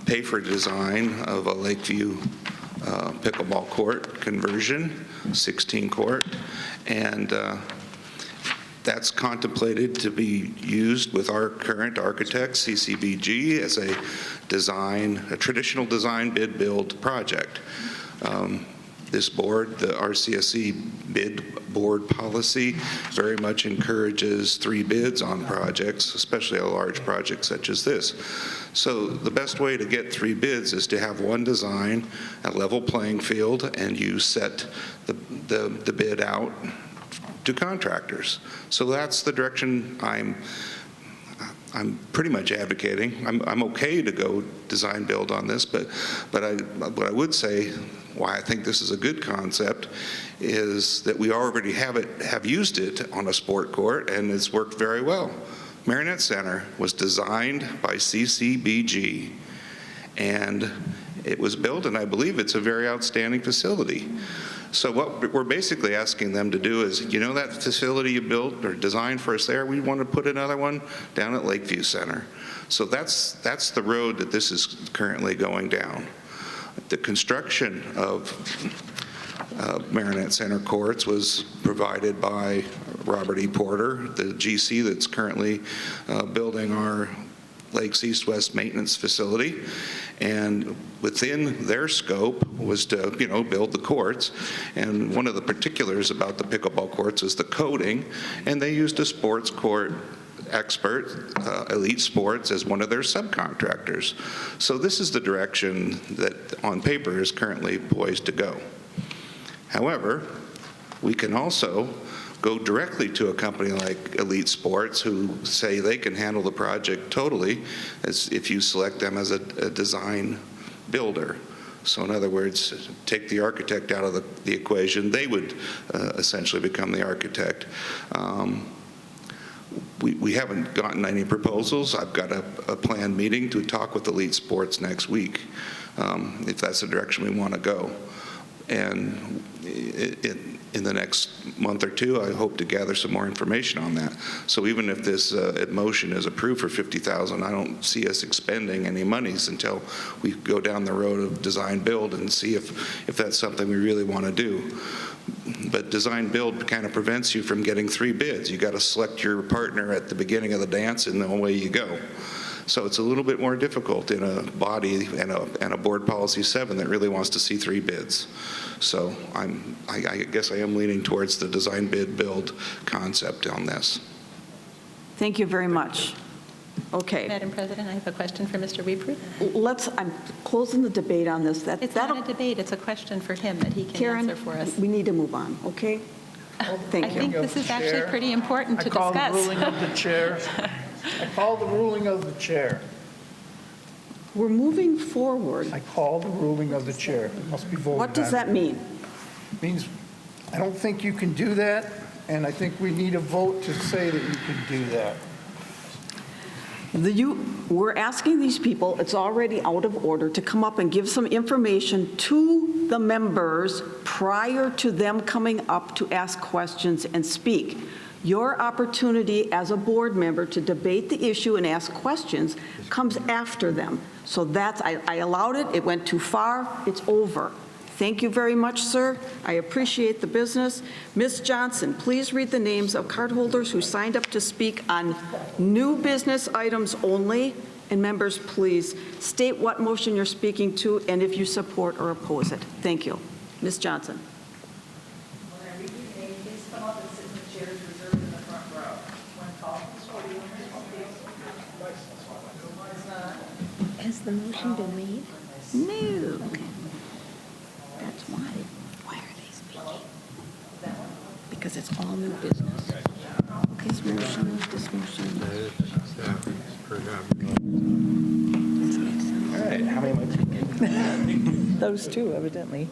Speaker 12: pay for design of a Lakeview pickleball court conversion, 16 court, and that's contemplated to be used with our current architect, CCBG, as a traditional design bid build project. This board, the RCSC bid board policy, very much encourages 3 bids on projects, especially a large project such as this. So the best way to get 3 bids is to have one design, a level playing field, and you set the bid out to contractors. So that's the direction I'm pretty much advocating. I'm okay to go design build on this, but what I would say, why I think this is a good concept, is that we already have used it on a sport court, and it's worked very well. Marionette Center was designed by CCBG, and it was built, and I believe it's a very outstanding facility. So what we're basically asking them to do is, you know, that facility you built or designed for us there, we want to put another one down at Lakeview Center. So that's the road that this is currently going down. The construction of Marionette Center courts was provided by Robert E. Porter, the GC that's currently building our Lakes East-West maintenance facility, and within their scope was to, you know, build the courts. And one of the particulars about the pickleball courts is the coating, and they used a sports court expert, Elite Sports, as one of their subcontractors. So this is the direction that on paper is currently poised to go. However, we can also go directly to a company like Elite Sports, who say they can handle the project totally, as if you select them as a design builder. So in other words, take the architect out of the equation, they would essentially become the architect. We haven't gotten any proposals. I've got a planned meeting to talk with Elite Sports next week, if that's the direction we want to go. And in the next month or two, I hope to gather some more information on that. So even if this motion is approved for $50,000, I don't see us expending any monies until we go down the road of design build and see if that's something we really want to do. But design build kind of prevents you from getting 3 bids. You got to select your partner at the beginning of the dance, and then away you go. So it's a little bit more difficult in a body and a board policy 7 that really wants to see 3 bids. So I guess I am leaning towards the design bid build concept on this.
Speaker 4: Thank you very much. Okay.
Speaker 7: Madam President, I have a question for Mr. Reprut.
Speaker 4: I'm closing the debate on this.
Speaker 7: It's not a debate, it's a question for him that he can
Speaker 4: Karen,
Speaker 7: answer for us.
Speaker 4: we need to move on, okay? Thank
Speaker 7: I
Speaker 4: you.
Speaker 7: think this is actually pretty important to
Speaker 6: I
Speaker 7: discuss.
Speaker 6: call the ruling of the chair. I call the ruling of the chair.
Speaker 4: We're moving forward.
Speaker 6: I call the ruling of the chair. It must be voted on.
Speaker 4: What does that mean?
Speaker 6: Means I don't think you can do that, and I think we need a vote to say that you can do that.
Speaker 4: We're asking these people, it's already out of order, to come up and give some information to the members prior to them coming up to ask questions and speak. Your opportunity as a board member to debate the issue and ask questions comes after them. So that's, I allowed it, it went too far, it's over. Thank you very much, sir. I appreciate the business. Ms. Johnson, please read the names of cardholders who signed up to speak on new business items only. And members, please state what motion you're speaking to and if you support or oppose it. Thank you. Ms. Johnson.
Speaker 10: When I read your name, please come up and sit in the chairs reserved in the front row. When called to the podium, please.
Speaker 5: Has the motion been made?
Speaker 4: No.
Speaker 5: Okay. That's why. Why are they speaking?
Speaker 4: Because it's all new business.
Speaker 5: This motion, this motion.
Speaker 13: All right, how many am I taking? Those two, evidently.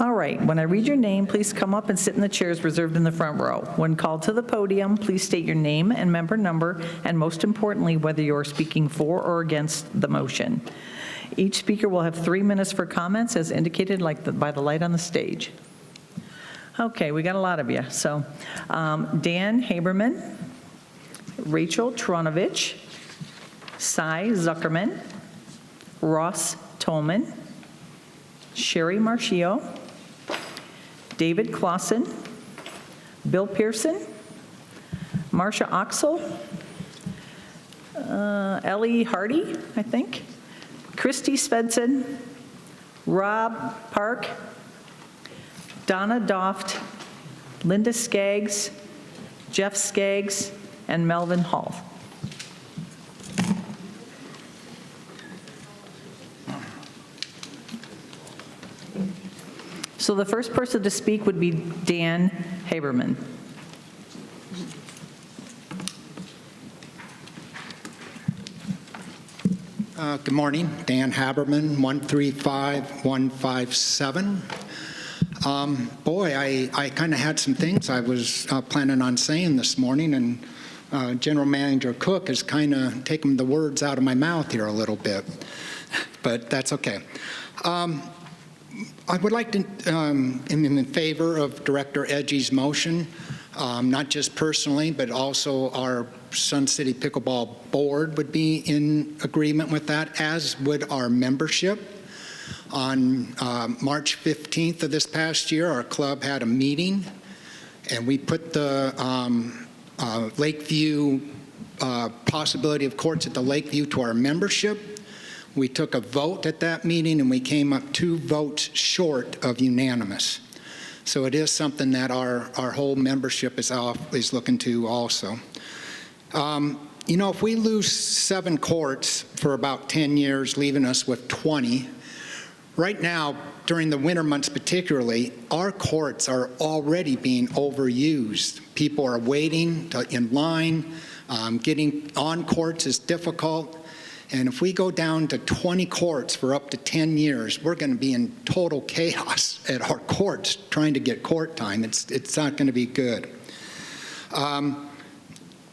Speaker 13: All right, when I read your name, please come up and sit in the chairs reserved in the front row. When called to the podium, please state your name and member number, and most importantly, whether you're speaking for or against the motion. Each speaker will have 3 minutes for comments as indicated by the light on the stage. Okay, we got a lot of you. So Dan Haberman, Rachel Tronovich, Cy Zuckerman, Ross Tolman, Sherry Marchio, David Clausen, Bill Pearson, Marcia Oxel, Ellie Hardy, I think, Christy Svensson, Rob Park, Donna Doft, Linda Skaggs, Jeff Skaggs, and Melvin Hall. So the first person to speak would be Dan Haberman.
Speaker 14: Good morning, Dan Haberman, 135157. Boy, I kind of had some things I was planning on saying this morning, and General Manager Cook has kind of taken the words out of my mouth here a little bit, but that's okay. I would like to, am in favor of Director Edgey's motion, not just personally, but also our Sun City Pickleball Board would be in agreement with that, as would our membership. On March 15th of this past year, our club had a meeting, and we put the Lakeview possibility of courts at the Lakeview to our membership. We took a vote at that meeting, and we came up 2 votes short of unanimous. So it is something that our whole membership is looking to also. You know, if we lose 7 courts for about 10 years, leaving us with 20, right now, during the winter months particularly, our courts are already being overused. People are waiting in line. Getting on courts is difficult. And if we go down to 20 courts for up to 10 years, we're going to be in total chaos at our courts trying to get court time. It's not going to be good.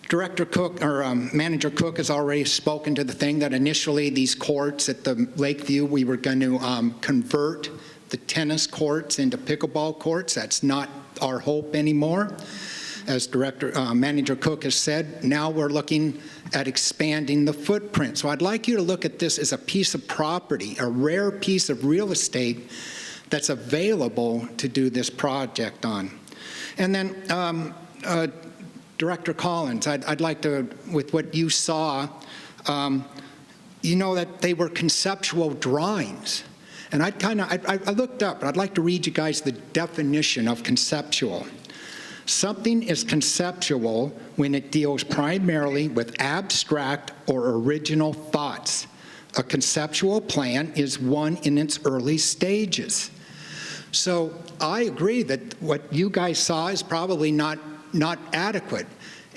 Speaker 14: Director Cook, or Manager Cook, has already spoken to the thing that initially these courts at the Lakeview, we were going to convert the tennis courts into pickleball courts. That's not our hope anymore. As Manager Cook has said, now we're looking at expanding the footprint. So I'd like you to look at this as a piece of property, a rare piece of real estate that's available to do this project on. And then Director Collins, I'd like to, with what you saw, you know that they were conceptual drawings. And I looked up, and I'd like to read you guys the definition of conceptual. Something is conceptual when it deals primarily with abstract or original thoughts. A conceptual plan is one in its early stages. So I agree that what you guys saw is probably not adequate.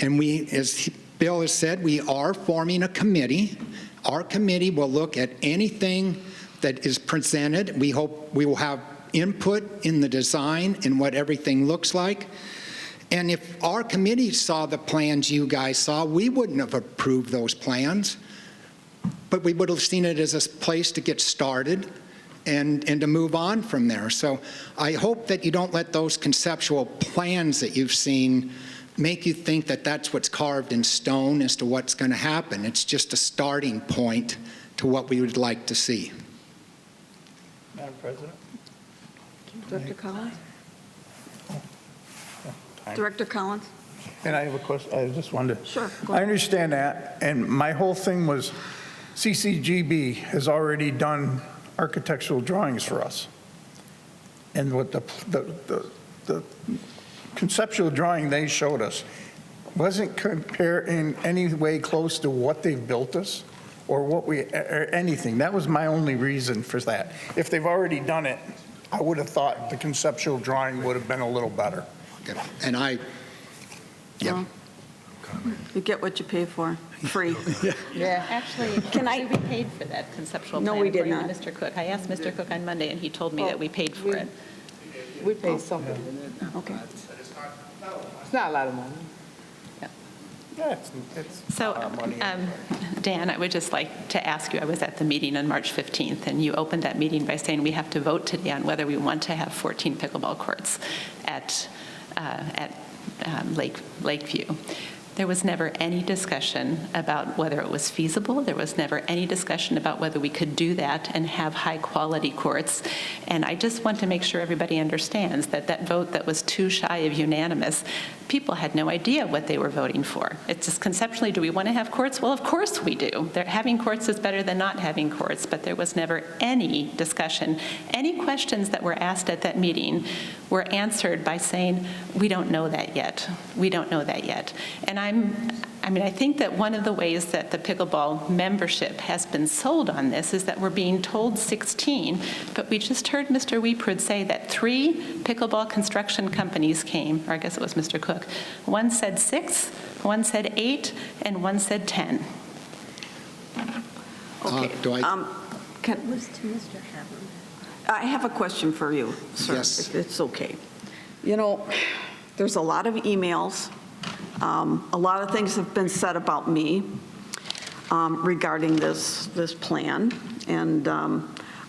Speaker 14: And we, as Bill has said, we are forming a committee. Our committee will look at anything that is presented. We hope we will have input in the design and what everything looks like. And if our committee saw the plans you guys saw, we wouldn't have approved those plans, but we would have seen it as a place to get started and to move on from there. So I hope that you don't let those conceptual plans that you've seen make you think that that's what's carved in stone as to what's going to happen. It's just a starting point to what we would like to see.
Speaker 6: Madam President?
Speaker 4: Director Collins? Director Collins?
Speaker 6: And I have a question. I just wanted to.
Speaker 4: Sure. Go
Speaker 6: I
Speaker 4: ahead.
Speaker 6: understand that, and my whole thing was CCGB has already done architectural drawings for us. And what the conceptual drawing they showed us wasn't compared in any way close to what they've built us or what or anything. That was my only reason for that. If they've already done it, I would have thought the conceptual drawing would have been a little better.
Speaker 14: And yeah.
Speaker 4: You get what you pay for, free.
Speaker 7: Yeah, actually, we paid for that conceptual plan.
Speaker 4: No, we did
Speaker 7: according to
Speaker 4: not.
Speaker 7: Mr. Cook. I asked Mr. Cook on Monday, and he told me that we paid for it.
Speaker 11: We pay something.
Speaker 4: Okay.
Speaker 11: It's not a lot of money.
Speaker 6: Yeah, it's
Speaker 7: So,
Speaker 6: our money.
Speaker 7: Dan, I would just like to ask you, I was at the meeting on March 15th, and you opened that meeting by saying we have to vote today on whether we want to have 14 pickleball courts at Lakeview. There was never any discussion about whether it was feasible. There was never any discussion about whether we could do that and have high-quality courts. And I just want to make sure everybody understands that that vote that was too shy of unanimous, people had no idea what they were voting for. It's just conceptually, do we want to have courts? Well, of course we do. Having courts is better than not having courts, but there was never any discussion. Any questions that were asked at that meeting were answered by saying, we don't know that yet. We don't know that yet. And I think that one of the ways that the pickleball membership has been sold on this is that we're being told 16, but we just heard Mr. Weeprud say that 3 pickleball construction companies came, or I guess it was Mr. Cook. One said 6, one said 8, and one said 10.
Speaker 4: Okay. I have a question for you, sir,
Speaker 14: Yes.
Speaker 4: if it's okay. You know, there's a lot of emails. A lot of things have been said about me regarding this plan, and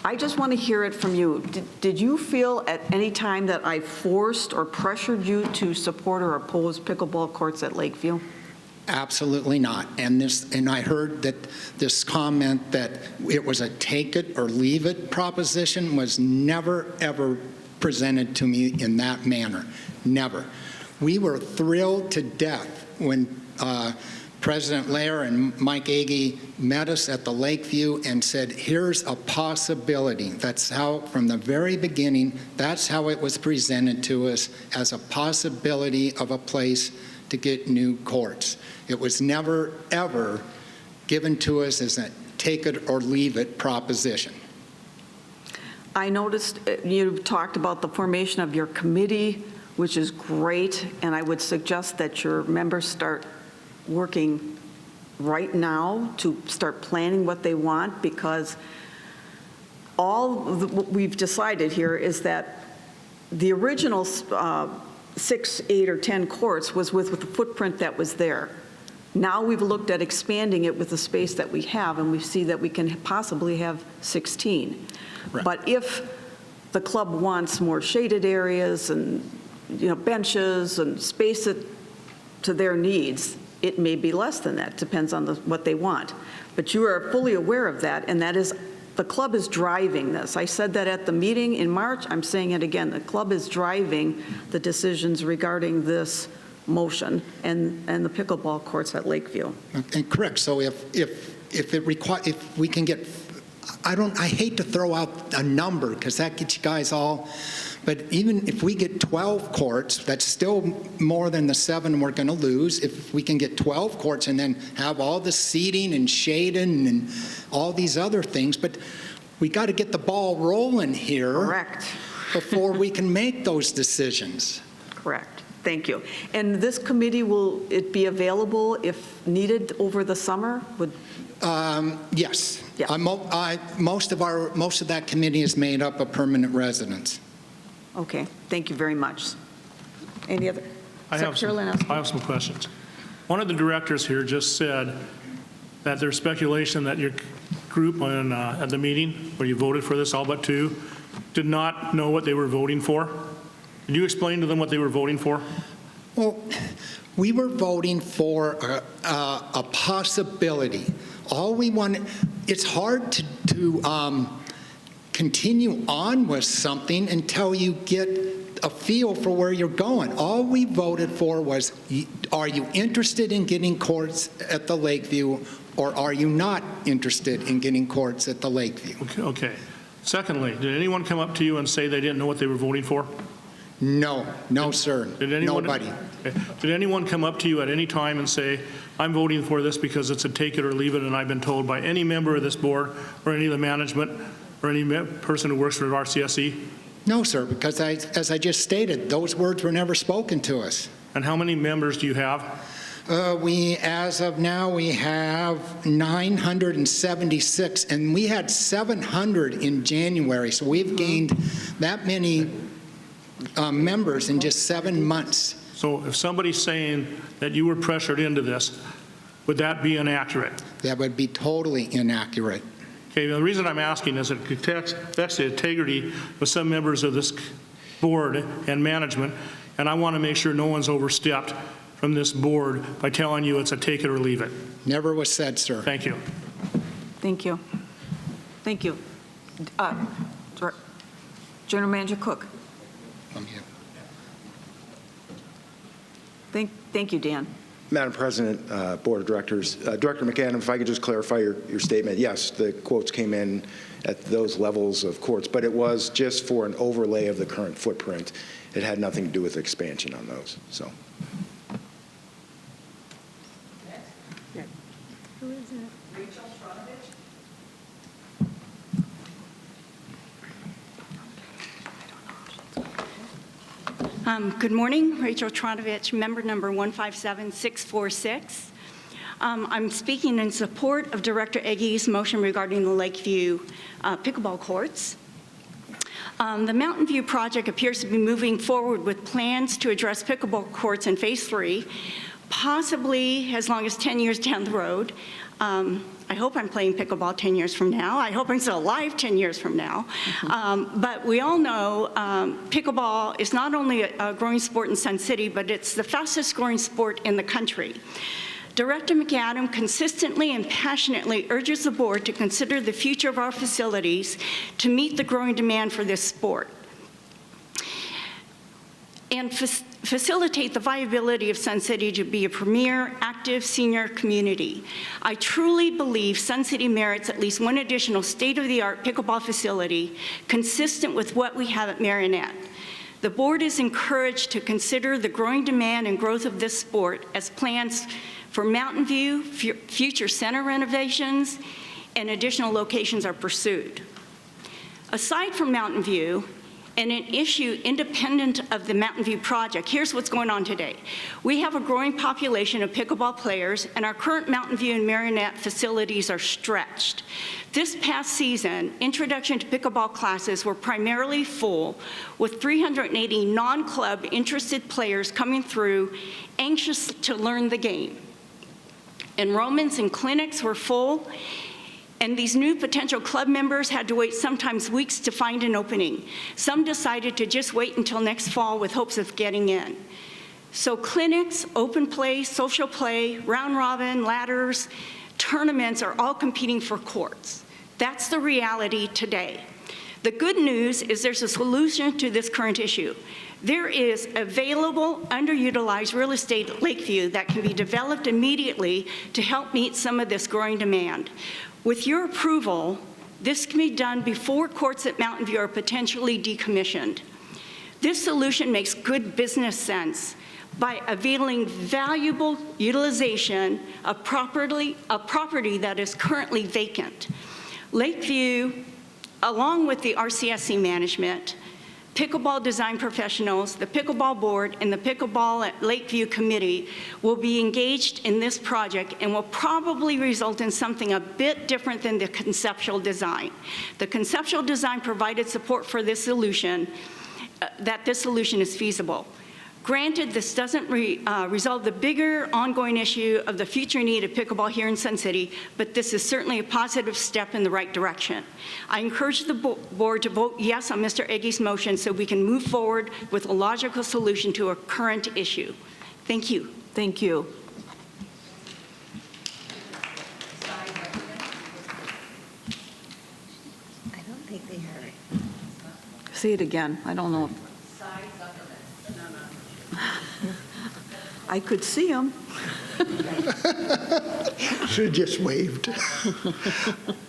Speaker 4: I just want to hear it from you. Did you feel at any time that I forced or pressured you to support or oppose pickleball courts at Lakeview?
Speaker 14: Absolutely not. And I heard that this comment that it was a take it or leave it proposition was never, ever presented to me in that manner. Never. We were thrilled to death when President Lair and Mike Agee met us at the Lakeview and said, here's a possibility. That's how, from the very beginning, that's how it was presented to us, as a possibility of a place to get new courts. It was never, ever given to us as a take it or leave it proposition.
Speaker 4: I noticed you talked about the formation of your committee, which is great, and I would suggest that your members start working right now to start planning what they want, because what we've decided here is that the original 6, 8, or 10 courts was with the footprint that was there. Now we've looked at expanding it with the space that we have, and we see that we can possibly have 16.
Speaker 14: Right.
Speaker 4: But if the club wants more shaded areas and benches and space it to their needs, it may be less than that. Depends on what they want. But you are fully aware of that, and that is, the club is driving this. I said that at the meeting in March. I'm saying it again. The club is driving the decisions regarding this motion and the pickleball courts at Lakeview.
Speaker 14: And correct. So if we can get, I hate to throw out a number because that gets you guys all, but even if we get 12 courts, that's still more than the 7 we're going to lose. If we can get 12 courts and then have all the seating and shading and all these other things, but we got to get the ball rolling here.
Speaker 4: Correct.
Speaker 14: Before we can make those decisions.
Speaker 4: Correct. Thank you. And this committee, will it be available if needed over the summer?
Speaker 14: Yes.
Speaker 4: Yeah.
Speaker 14: Most of that committee is made up of permanent residents.
Speaker 4: Okay, thank you very much. Any other?
Speaker 2: I have
Speaker 4: Secretary Lanowski.
Speaker 2: some questions. One of the directors here just said that there's speculation that your group at the meeting where you voted for this, all but two, did not know what they were voting for. Did you explain to them what they were voting for?
Speaker 14: Well, we were voting for a possibility. All we want, it's hard to continue on with something until you get a feel for where you're going. All we voted for was, are you interested in getting courts at the Lakeview, or are you not interested in getting courts at the Lakeview?
Speaker 2: Okay. Secondly, did anyone come up to you and say they didn't know what they were voting for?
Speaker 14: No, sir. Nobody.
Speaker 2: Okay. Did anyone come up to you at any time and say, I'm voting for this because it's a take it or leave it, and I've been told by any member of this board or any of the management or any person who works for RCSC?
Speaker 14: No, sir, because as I just stated, those words were never spoken to us.
Speaker 2: And how many members do you have?
Speaker 14: As of now, we have 976, and we had 700 in January, so we've gained that many members in just 7 months.
Speaker 2: So if somebody's saying that you were pressured into this, would that be inaccurate?
Speaker 14: That would be totally inaccurate.
Speaker 2: Okay, the reason I'm asking is it affects the integrity of some members of this board and management, and I want to make sure no one's overstepped from this board by telling you it's a take it or leave it.
Speaker 14: Never was said, sir.
Speaker 2: Thank you.
Speaker 4: Thank you. Thank you. General Manager Cook.
Speaker 14: I'm here.
Speaker 4: Thank you, Dan.
Speaker 8: Madam President, Board of Directors, Director McAdam, if I could just clarify your statement. Yes, the quotes came in at those levels of courts, but it was just for an overlay of the current footprint. It had nothing to do with expansion on those. So.
Speaker 5: Who is it?
Speaker 10: Rachel Tronovich.
Speaker 15: Good morning, Rachel Tronovich, member number 157646. I'm speaking in support of Director Egge's motion regarding the Lakeview pickleball courts. The Mountain View project appears to be moving forward with plans to address pickleball courts in Phase 3, possibly as long as 10 years down the road. I hope I'm playing pickleball 10 years from now. I hope I'm still alive 10 years from now. But we all know pickleball is not only a growing sport in Sun City, but it's the fastest growing sport in the country. Director McAdam consistently and passionately urges the board to consider the future of our facilities to meet the growing demand for this sport and facilitate the viability of Sun City to be a premier, active senior community. I truly believe Sun City merits at least one additional state-of-the-art pickleball facility consistent with what we have at Marionette. The board is encouraged to consider the growing demand and growth of this sport as plans for Mountain View, future center renovations, and additional locations are pursued. Aside from Mountain View, and an issue independent of the Mountain View project, here's what's going on today. We have a growing population of pickleball players, and our current Mountain View and Marionette facilities are stretched. This past season, introduction to pickleball classes were primarily full, with 380 non-club interested players coming through, anxious to learn the game. Enrollments in clinics were full, and these new potential club members had to wait sometimes weeks to find an opening. Some decided to just wait until next fall with hopes of getting in. So clinics, open play, social play, round robin, ladders, tournaments are all competing for courts. That's the reality today. The good news is there's a solution to this current issue. There is available, underutilized real estate at Lakeview that can be developed immediately to help meet some of this growing demand. With your approval, this can be done before courts at Mountain View are potentially decommissioned. This solution makes good business sense by availing valuable utilization of property that is currently vacant. Lakeview, along with the RCSC management, pickleball design professionals, the pickleball board, and the pickleball at Lakeview committee will be engaged in this project and will probably result in something a bit different than the conceptual design. The conceptual design provided support for this solution, that this solution is feasible. Granted, this doesn't resolve the bigger ongoing issue of the future need of pickleball here in Sun City, but this is certainly a positive step in the right direction. I encourage the board to vote yes on Mr. Eggy's motion so we can move forward with a logical solution to a current issue. Thank you.
Speaker 4: Thank you.
Speaker 5: I don't think they heard.
Speaker 4: Say it again. I don't know. I could see him.
Speaker 16: Should have just waved.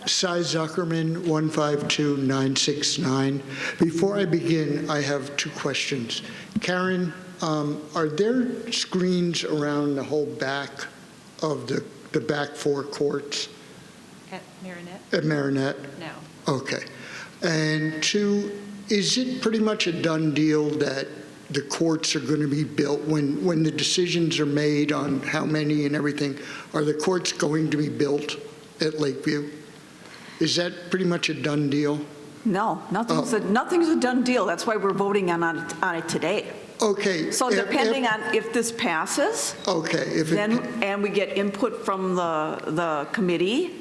Speaker 16: Cy Zuckerman, 152969. Before I begin, I have two questions. Karen, are there screens around the whole back of the back four courts?
Speaker 7: At Marinette?
Speaker 16: At Marinette?
Speaker 7: No.
Speaker 16: Okay. And two, is it pretty much a done deal that the courts are going to be built when the decisions are made on how many and everything? Are the courts going to be built at Lakeview? Is that pretty much a done deal?
Speaker 4: No, nothing's a done deal. That's why we're voting on it today.
Speaker 16: Okay.
Speaker 4: So depending on if this passes,
Speaker 16: okay,
Speaker 4: and we get input from the committee,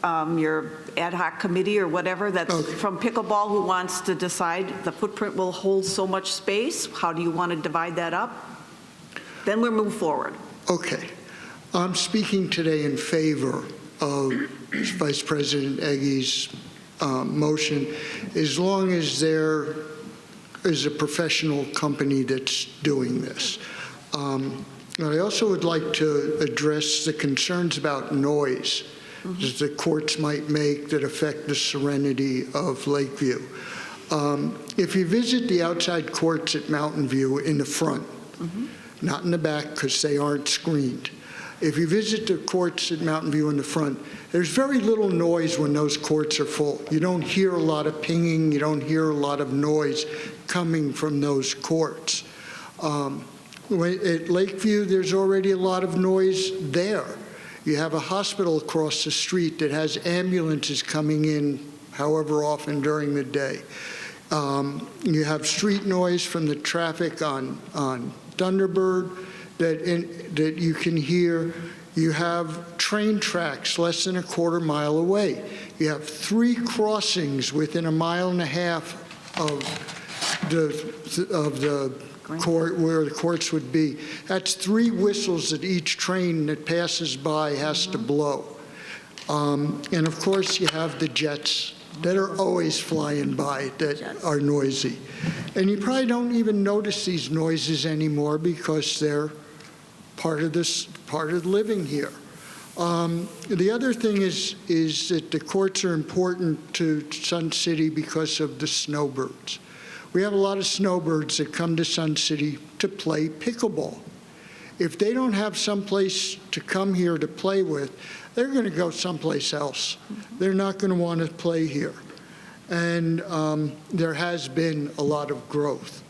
Speaker 4: your ad hoc committee or whatever that's from pickleball who wants to decide the footprint will hold so much space, how do you want to divide that up? Then we'll move forward.
Speaker 16: Okay. I'm speaking today in favor of Vice President Eggy's motion, as long as there is a professional company that's doing this. I also would like to address the concerns about noise that the courts might make that affect the serenity of Lakeview. If you visit the outside courts at Mountain View in the front, not in the back because they aren't screened, if you visit the courts at Mountain View in the front, there's very little noise when those courts are full. You don't hear a lot of pinging, you don't hear a lot of noise coming from those courts. At Lakeview, there's already a lot of noise there. You have a hospital across the street that has ambulances coming in however often during the day. You have street noise from the traffic on Thunderbird that you can hear. You have train tracks less than a quarter mile away. You have 3 crossings within 1.5 miles of the court where the courts would be. That's 3 whistles that each train that passes by has to blow. And of course, you have the jets that are always flying by that are noisy. And you probably don't even notice these noises anymore because they're part of living here. The other thing is that the courts are important to Sun City because of the snowbirds. We have a lot of snowbirds that come to Sun City to play pickleball. If they don't have someplace to come here to play with, they're going to go someplace else. They're not going to want to play here. And there has been a lot of growth.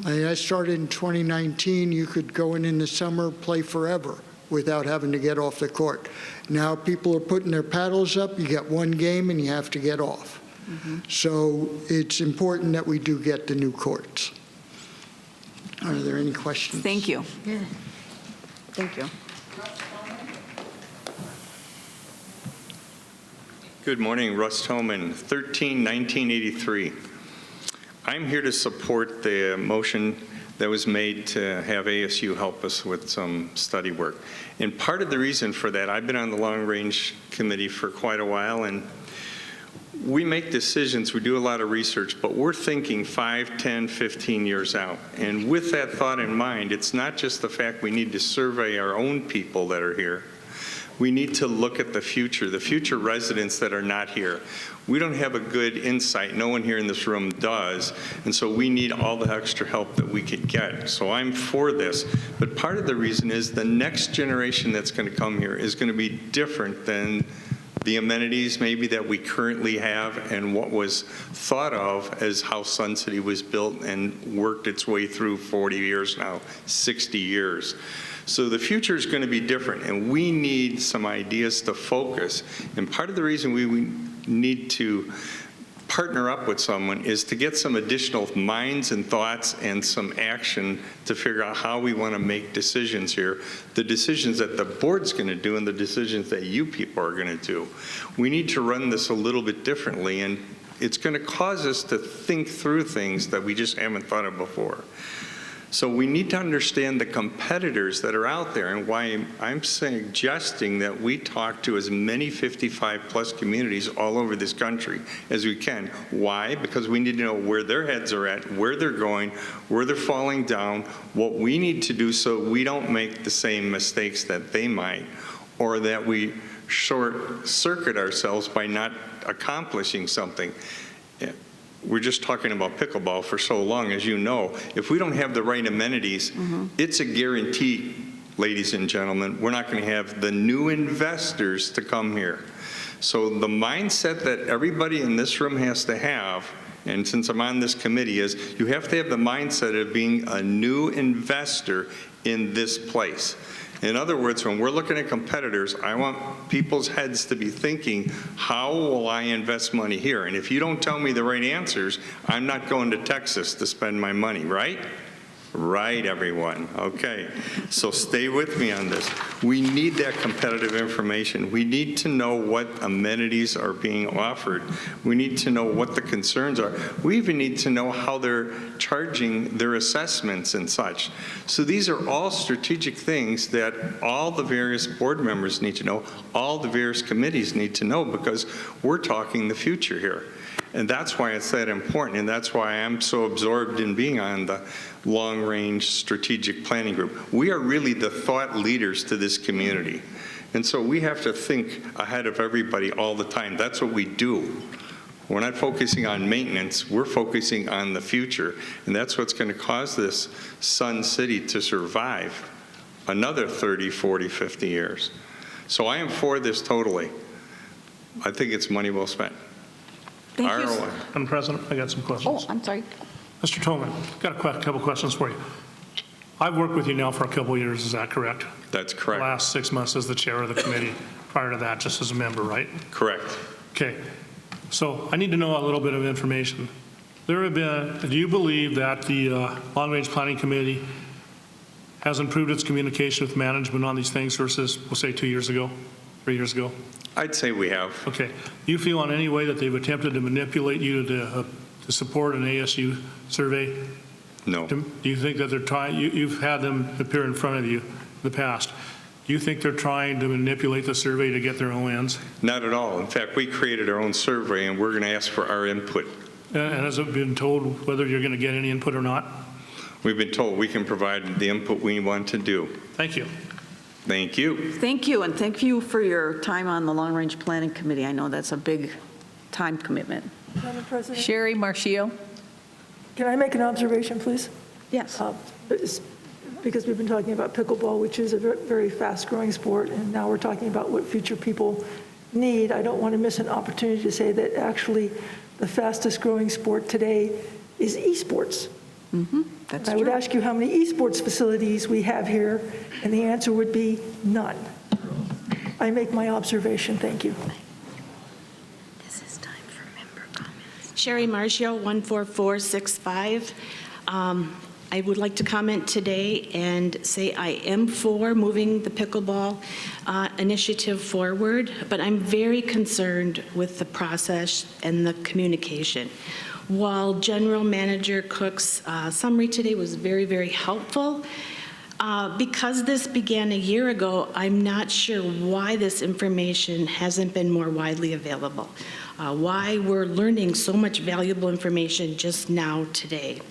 Speaker 16: I started in 2019. You could go in the summer, play forever without having to get off the court. Now people are putting their paddles up. You get 1 game and you have to get off. So it's important that we do get the new courts. Are there any questions?
Speaker 4: Thank you. Thank you.
Speaker 17: Good morning, Russ Toman, 13-1983. I'm here to support the motion that was made to have ASU help us with some study work. And part of the reason for that, I've been on the Long Range Committee for quite a while, and we make decisions, we do a lot of research, but we're thinking 5, 10, 15 years out. And with that thought in mind, it's not just the fact we need to survey our own people that are here. We need to look at the future residents that are not here. We don't have a good insight. No one here in this room does. And so we need all the extra help that we could get. So I'm for this. But part of the reason is the next generation that's going to come here is going to be different than the amenities maybe that we currently have and what was thought of as how Sun City was built and worked its way through 40 years now, 60 years. So the future is going to be different, and we need some ideas to focus. And part of the reason we need to partner up with someone is to get some additional minds and thoughts and some action to figure out how we want to make decisions here, the decisions that the board's going to do and the decisions that you people are going to do. We need to run this a little bit differently, and it's going to cause us to think through things that we just haven't thought of before. So we need to understand the competitors that are out there, and why I'm suggesting that we talk to as many 55-plus communities all over this country as we can. Why? Because we need to know where their heads are at, where they're going, where they're falling down, what we need to do so we don't make the same mistakes that they might, or that we short-circuit ourselves by not accomplishing something. We're just talking about pickleball for so long, as you know. If we don't have the right amenities, it's a guarantee, ladies and gentlemen, we're not going to have the new investors to come here. So the mindset that everybody in this room has to have, and since I'm on this committee, is you have to have the mindset of being a new investor in this place. In other words, when we're looking at competitors, I want people's heads to be thinking, how will I invest money here? And if you don't tell me the right answers, I'm not going to Texas to spend my money, right? Right, everyone. Okay. So stay with me on this. We need that competitive information. We need to know what amenities are being offered. We need to know what the concerns are. We even need to know how they're charging their assessments and such. So these are all strategic things that all the various board members need to know, all the various committees need to know, because we're talking the future here. And that's why it's that important, and that's why I'm so absorbed in being on the long-range strategic planning group. We are really the thought leaders to this community. And so we have to think ahead of everybody all the time. That's what we do. We're not focusing on maintenance, we're focusing on the future. And that's what's going to cause this Sun City to survive another 30, 40, 50 years. So I am for this totally. I think it's money well spent.
Speaker 4: Thank you.
Speaker 2: Madam President, I got some questions.
Speaker 4: Oh, I'm sorry.
Speaker 2: Mr. Tolman, got a couple questions for you. I've worked with you now for a couple of years, is that correct?
Speaker 17: That's correct.
Speaker 2: The last 6 months as the chair of the committee, prior to that, just as a member, right?
Speaker 17: Correct.
Speaker 2: Okay. So I need to know a little bit of information. Do you believe that the Long-Range Planning Committee has improved its communication with management on these things versus, we'll say, 2 years ago, 3 years ago?
Speaker 17: I'd say we have.
Speaker 2: Okay. Do you feel in any way that they've attempted to manipulate you to support an ASU survey?
Speaker 17: No.
Speaker 2: Do you think that they're trying, you've had them appear in front of you in the past. Do you think they're trying to manipulate the survey to get their own ends?
Speaker 17: Not at all. In fact, we created our own survey, and we're going to ask for our input.
Speaker 2: And has it been told whether you're going to get any input or not?
Speaker 17: We've been told we can provide the input we want to do.
Speaker 2: Thank you.
Speaker 17: Thank you.
Speaker 4: Thank you, and thank you for your time on the Long Range Planning Committee. I know that's a big time commitment.
Speaker 11: Madam President?
Speaker 13: Sherry Marcio.
Speaker 11: Can I make an observation, please?
Speaker 4: Yes.
Speaker 11: Because we've been talking about pickleball, which is a very fast-growing sport, and now we're talking about what future people need. I don't want to miss an opportunity to say that actually the fastest-growing sport today is esports.
Speaker 4: That's
Speaker 11: I would
Speaker 4: true.
Speaker 11: ask you how many esports facilities we have here, and the answer would be none. I make my observation. Thank you.
Speaker 15: This is time for member comments. Sherry Marcio, 14465. I would like to comment today and say I am for moving the pickleball initiative forward, but I'm very concerned with the process and the communication. While General Manager Cook's summary today was very, very helpful, because this began a year ago, I'm not sure why this information hasn't been more widely available, why we're learning so much valuable information just now today.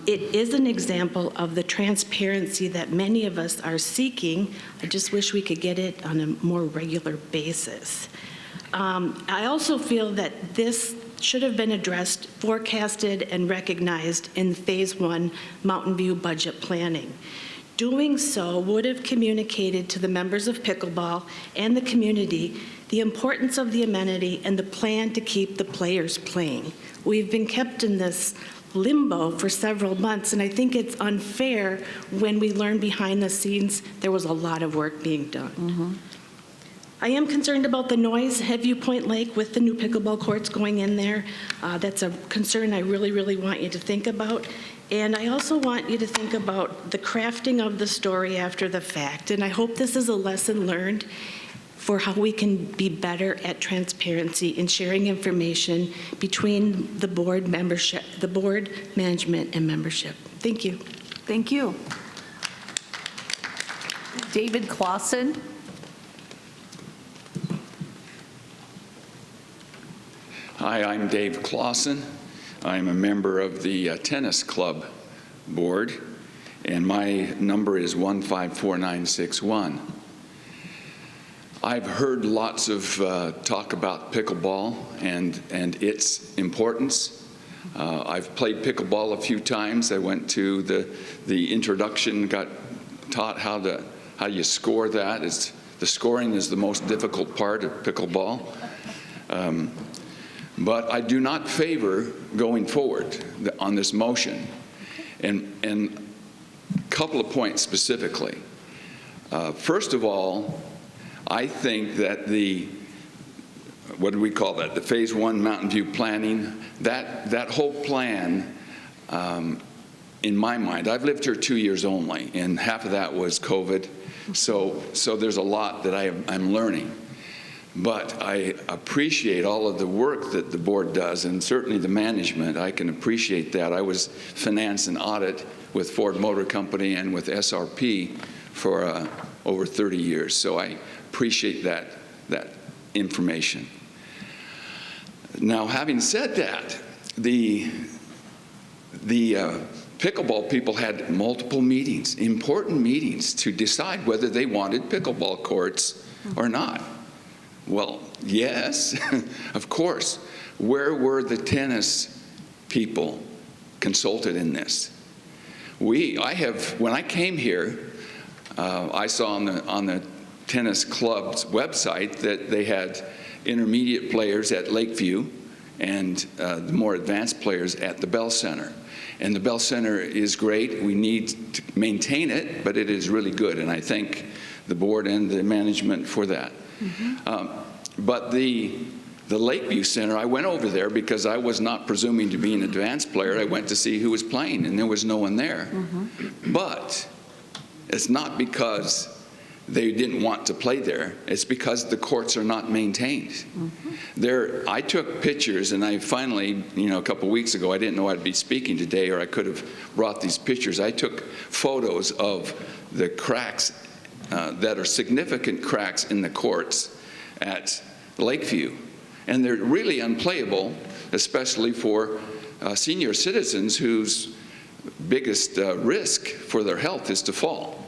Speaker 15: It is an example of the transparency that many of us are seeking. I just wish we could get it on a more regular basis. I also feel that this should have been addressed, forecasted, and recognized in Phase 1 Mountain View budget planning. Doing so would have communicated to the members of pickleball and the community the importance of the amenity and the plan to keep the players playing. We've been kept in this limbo for several months, and I think it's unfair when we learn behind the scenes there was a lot of work being done.
Speaker 18: I am concerned about the noise at Viewpoint Lake with the new pickleball courts going in there. That's a concern I really, really want you to think about. And I also want you to think about the crafting of the story after the fact. And I hope this is a lesson learned for how we can be better at transparency and sharing information between the board membership, the board, management, and membership. Thank you.
Speaker 4: Thank you.
Speaker 13: David Clausen.
Speaker 19: Hi, I'm Dave Clausen. I'm a member of the tennis club board, and my number is 154961. I've heard lots of talk about pickleball and its importance. I've played pickleball a few times. I went to the introduction, got taught how you score that. The scoring is the most difficult part of pickleball. But I do not favor going forward on this motion. And a couple of points specifically. First of all, I think that what do we call that? The Phase 1 Mountain View planning, that whole plan, in my mind, I've lived here 2 years only, and half of that was COVID. So there's a lot that I'm learning. But I appreciate all of the work that the board does, and certainly the management. I can appreciate that. I was finance and audit with Ford Motor Company and with SRP for over 30 years. So I appreciate that information. Now, having said that, the pickleball people had multiple meetings, important meetings, to decide whether they wanted pickleball courts or not. Well, yes, of course. Where were the tennis people consulted in this? When I came here, I saw on the tennis club's website that they had intermediate players at Lakeview and the more advanced players at the Bell Center. And the Bell Center is great. We need to maintain it, but it is really good, and I thank the board and the management for that. But the Lakeview Center, I went over there because I was not presuming to be an advanced player. I went to see who was playing, and there was no one there. But it's not because they didn't want to play there. It's because the courts are not maintained. I took pictures, and I finally, a couple weeks ago, I didn't know I'd be speaking today, or I could have brought these pictures. I took photos of the cracks that are significant cracks in the courts at Lakeview. And they're really unplayable, especially for senior citizens whose biggest risk for their health is to fall.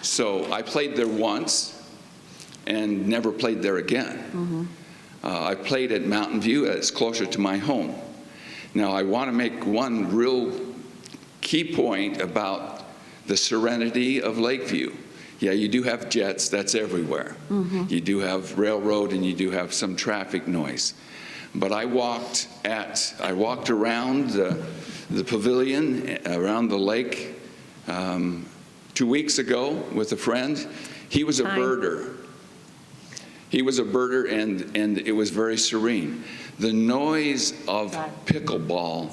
Speaker 19: So I played there once and never played there again. I played at Mountain View. It's closer to my home. Now, I want to make one real key point about the serenity of Lakeview. Yeah, you do have jets, that's everywhere. You do have railroad, and you do have some traffic noise. But I walked around the pavilion, around the lake 2 weeks ago with a friend. He was a birder. He was a birder, and it was very serene. The noise of pickleball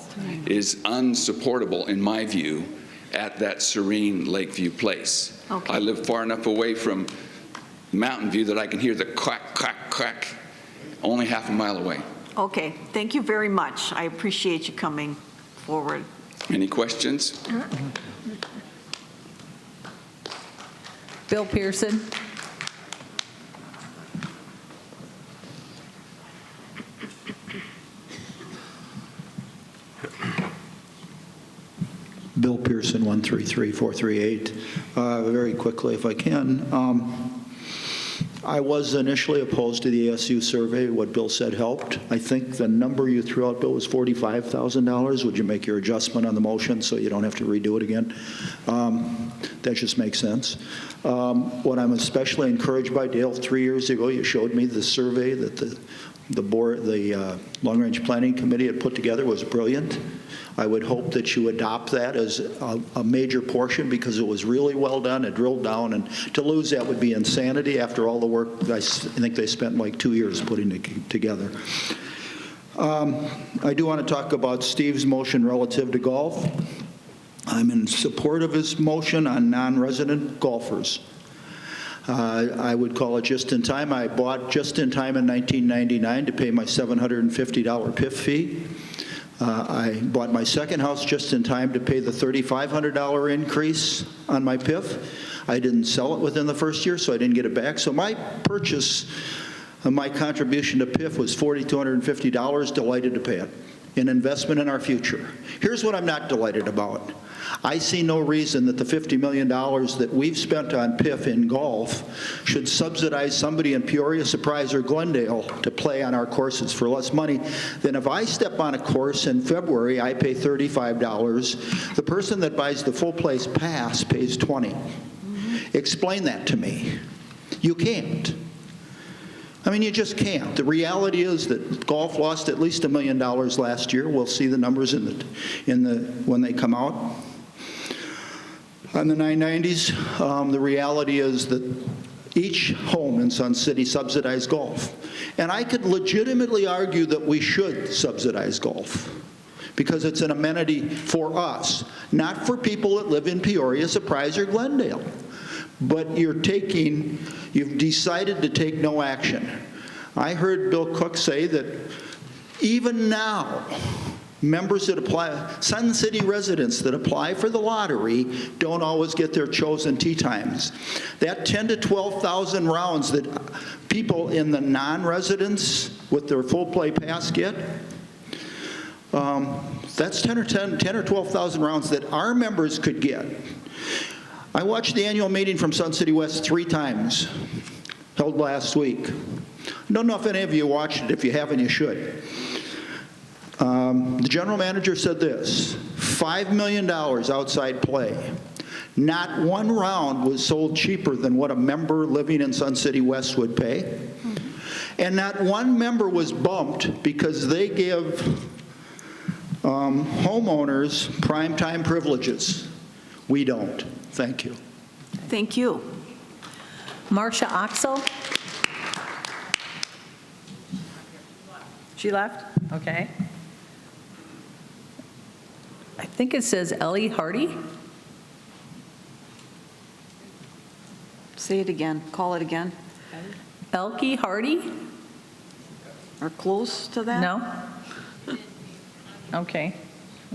Speaker 19: is unsupportable, in my view, at that serene Lakeview place. I live far enough away from Mountain View that I can hear the crack, crack, crack, only half a mile away.
Speaker 4: Okay, thank you very much. I appreciate you coming forward.
Speaker 19: Any questions?
Speaker 13: Bill Pearson.
Speaker 20: Bill Pearson, 133438. Very quickly, if I can. I was initially opposed to the ASU survey. What Bill said helped. I think the number you threw out, Bill, was $45,000. Would you make your adjustment on the motion so you don't have to redo it again? That just makes sense. What I'm especially encouraged by, Dale, 3 years ago, you showed me the survey that the board, the Long Range Planning Committee had put together was brilliant. I would hope that you adopt that as a major portion because it was really well done. It drilled down, and to lose that would be insanity after all the work I think they spent like 2 years putting it together. I do want to talk about Steve's motion relative to golf. I'm in support of his motion on non-resident golfers. I would call it just in time. I bought just in time in 1999 to pay my $750 PIF fee. I bought my second house just in time to pay the $3,500 increase on my PIF. I didn't sell it within the first year, so I didn't get it back. So my purchase, my contribution to PIF was $4,250, delighted to pay it. An investment in our future. Here's what I'm not delighted about. I see no reason that the $50 million that we've spent on PIF in golf should subsidize somebody in Peoria, Surprise, or Glendale to play on our courses for less money than if I step on a course in February, I pay $35. The person that buys the full place pass pays $20. Explain that to me. You can't. I mean, you just can't. The reality is that golf lost at least $1 million last year. We'll see the numbers when they come out. On the 990s, the reality is that each home in Sun City subsidized golf. And I could legitimately argue that we should subsidize golf because it's an amenity for us, not for people that live in Peoria, Surprise, or Glendale. But you've decided to take no action. I heard Bill Cook say that even now, members that apply, Sun City residents that apply for the lottery don't always get their chosen tee times. That 10 to 12,000 rounds that people in the non-residents with their full play pass get, that's 10 or 12,000 rounds that our members could get. I watched the annual meeting from Sun City West 3 times, held last week. I don't know if any of you watched it. If you haven't, you should. The general manager said this, $5 million outside play. Not one round was sold cheaper than what a member living in Sun City West would pay. And not one member was bumped because they give homeowners primetime privileges. We don't. Thank you.
Speaker 4: Thank you.
Speaker 13: Marcia Oxel? She left? Okay. I think it says Ellie Hardy.
Speaker 4: Say it again. Call it again.
Speaker 13: Elkie Hardy?
Speaker 4: Or close to that?
Speaker 13: No? Okay.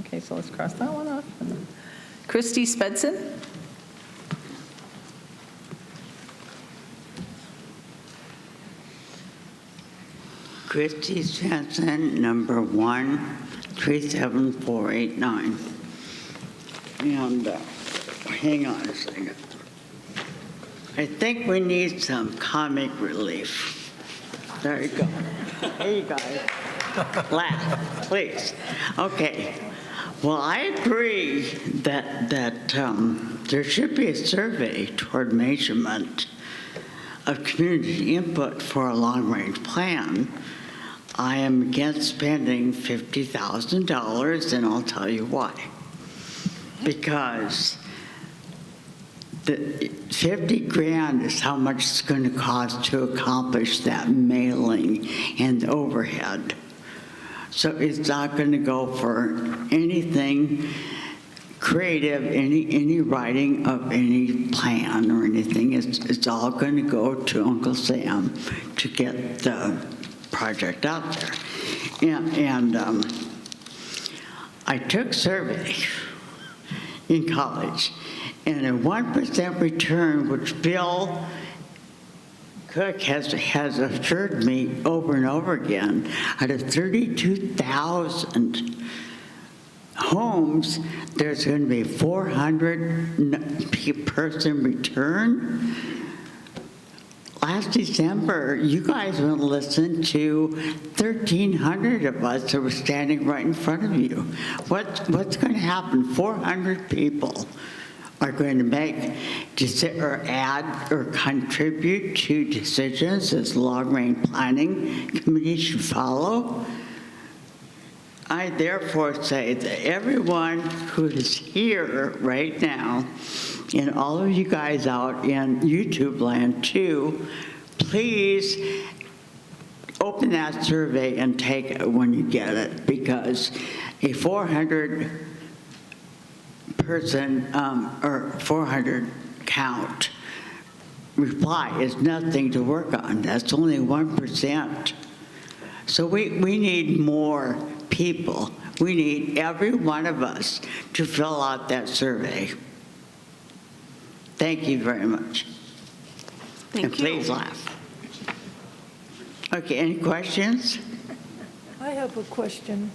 Speaker 13: Okay, so let's cross that one off. Christy Spedson?
Speaker 21: Christy Svensson, number 1, 37489. And hang on a second. I think we need some comic relief. There you go. There you go. Laugh, please. Okay. Well, I agree that there should be a survey toward measurement of community input for a long-range plan. I am against spending $50,000, and I'll tell you why. Because the $50,000 is how much it's going to cost to accomplish that mailing and overhead. So it's not going to go for anything creative, any writing of any plan or anything. It's all going to go to Uncle Sam to get the project out there. And I took survey in college, and a 1% return, which Bill Cook has assured me over and over again, out of 32,000 homes, there's going to be 400 person return. Last December, you guys went to listen to 1,300 of us that were standing right in front of you. What's going to happen? 400 people are going to make or add or contribute to decisions as long-range planning committee should follow. I therefore say that everyone who is here right now, and all of you guys out in YouTube land too, please open that survey and take it when you get it, because a 400-person or 400 count reply is nothing to work on. That's only 1%. So we need more people. We need every one of us to fill out that survey. Thank you very much. And please laugh. Okay, any questions?
Speaker 11: I have a question.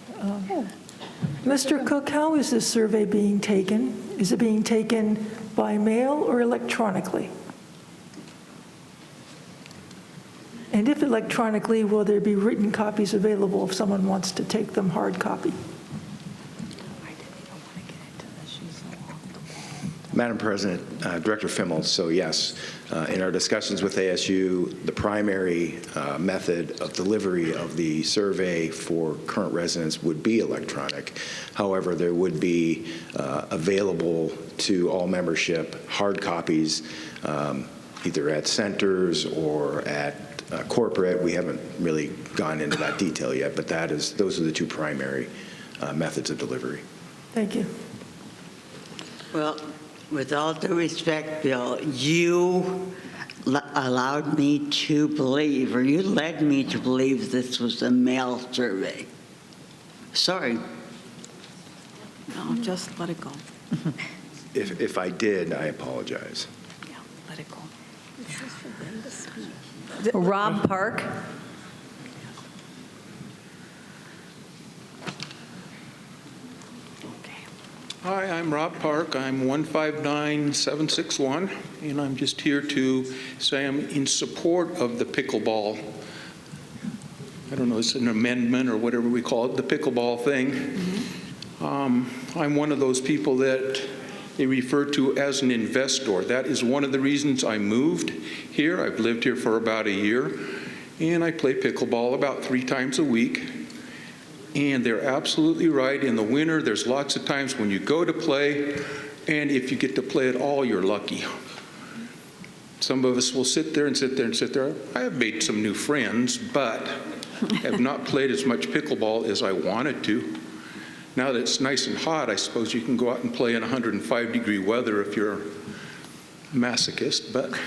Speaker 11: Mr. Cook, how is this survey being taken? Is it being taken by mail or electronically? And if electronically, will there be written copies available if someone wants to take them hard copy?
Speaker 8: Madam President, Director Fimmel, so yes, in our discussions with ASU, the primary method of delivery of the survey for current residents would be electronic. However, there would be available to all membership hard copies, either at centers or at corporate. We haven't really gone into that detail yet, but those are the two primary methods of delivery.
Speaker 11: Thank you.
Speaker 21: Well, with all due respect, Bill, you allowed me to believe, or you led me to believe this was a mail survey. Sorry.
Speaker 4: No, just let it go.
Speaker 8: If I did, I apologize.
Speaker 4: Yeah, let it go.
Speaker 13: Rob Park.
Speaker 1: Hi, I'm Rob Park. I'm 159761, and I'm just here to say I'm in support of the pickleball. I don't know, it's an amendment or whatever we call it, the pickleball thing. I'm one of those people that they refer to as an investor. That is one of the reasons I moved here. I've lived here for about a year, and I play pickleball about 3 times a week. And they're absolutely right. In the winter, there's lots of times when you go to play, and if you get to play at all, you're lucky. Some of us will sit there and sit there and sit there. I have made some new friends, but have not played as much pickleball as I wanted to. Now that it's nice and hot, I suppose you can go out and play in 105-degree weather if you're a masochist. But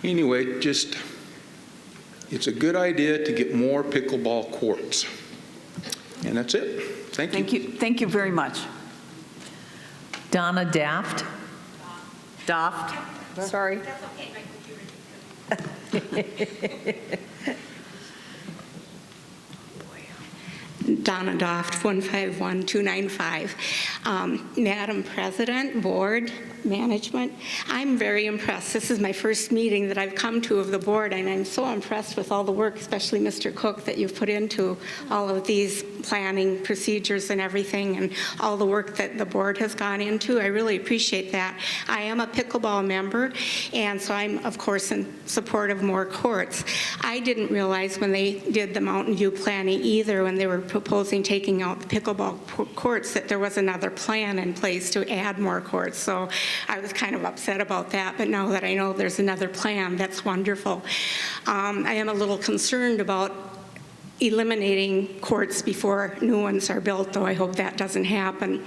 Speaker 1: anyway, it's a good idea to get more pickleball courts. And that's it. Thank you.
Speaker 4: Thank you very much.
Speaker 13: Donna Daft.
Speaker 4: Daft. Sorry.
Speaker 22: Donna Doft, 151295. Madam President, Board, Management, I'm very impressed. This is my first meeting that I've come to of the board, and I'm so impressed with all the work, especially Mr. Cook, that you've put into all of these planning procedures and everything, and all the work that the board has gone into. I really appreciate that. I am a pickleball member, and so I'm, of course, in support of more courts. I didn't realize when they did the Mountain View planning either, when they were proposing taking out the pickleball courts, that there was another plan in place to add more courts. So I was kind of upset about that, but now that I know there's another plan, that's wonderful. I am a little concerned about eliminating courts before new ones are built, though I hope that doesn't happen.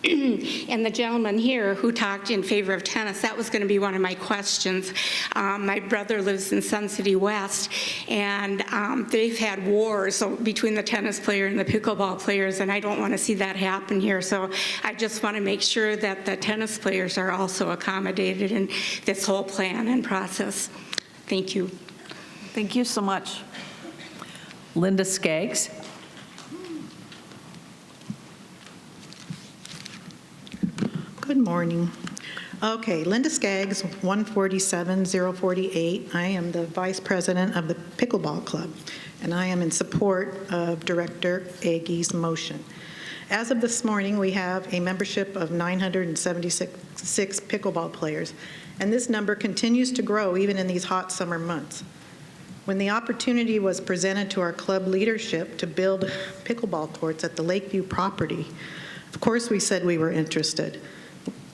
Speaker 22: And the gentleman here who talked in favor of tennis, that was going to be one of my questions. My brother lives in Sun City West, and they've had wars between the tennis player and the pickleball players, and I don't want to see that happen here. So I just want to make sure that the tennis players are also accommodated in this whole plan and process. Thank you.
Speaker 4: Thank you so much.
Speaker 13: Linda Skaggs.
Speaker 23: Good morning. Okay, Linda Skaggs, 147048. I am the Vice President of the Pickleball Club, and I am in support of Director Agee's motion. As of this morning, we have a membership of 976 pickleball players, and this number continues to grow even in these hot summer months. When the opportunity was presented to our club leadership to build pickleball courts at the Lakeview property, of course we said we were interested.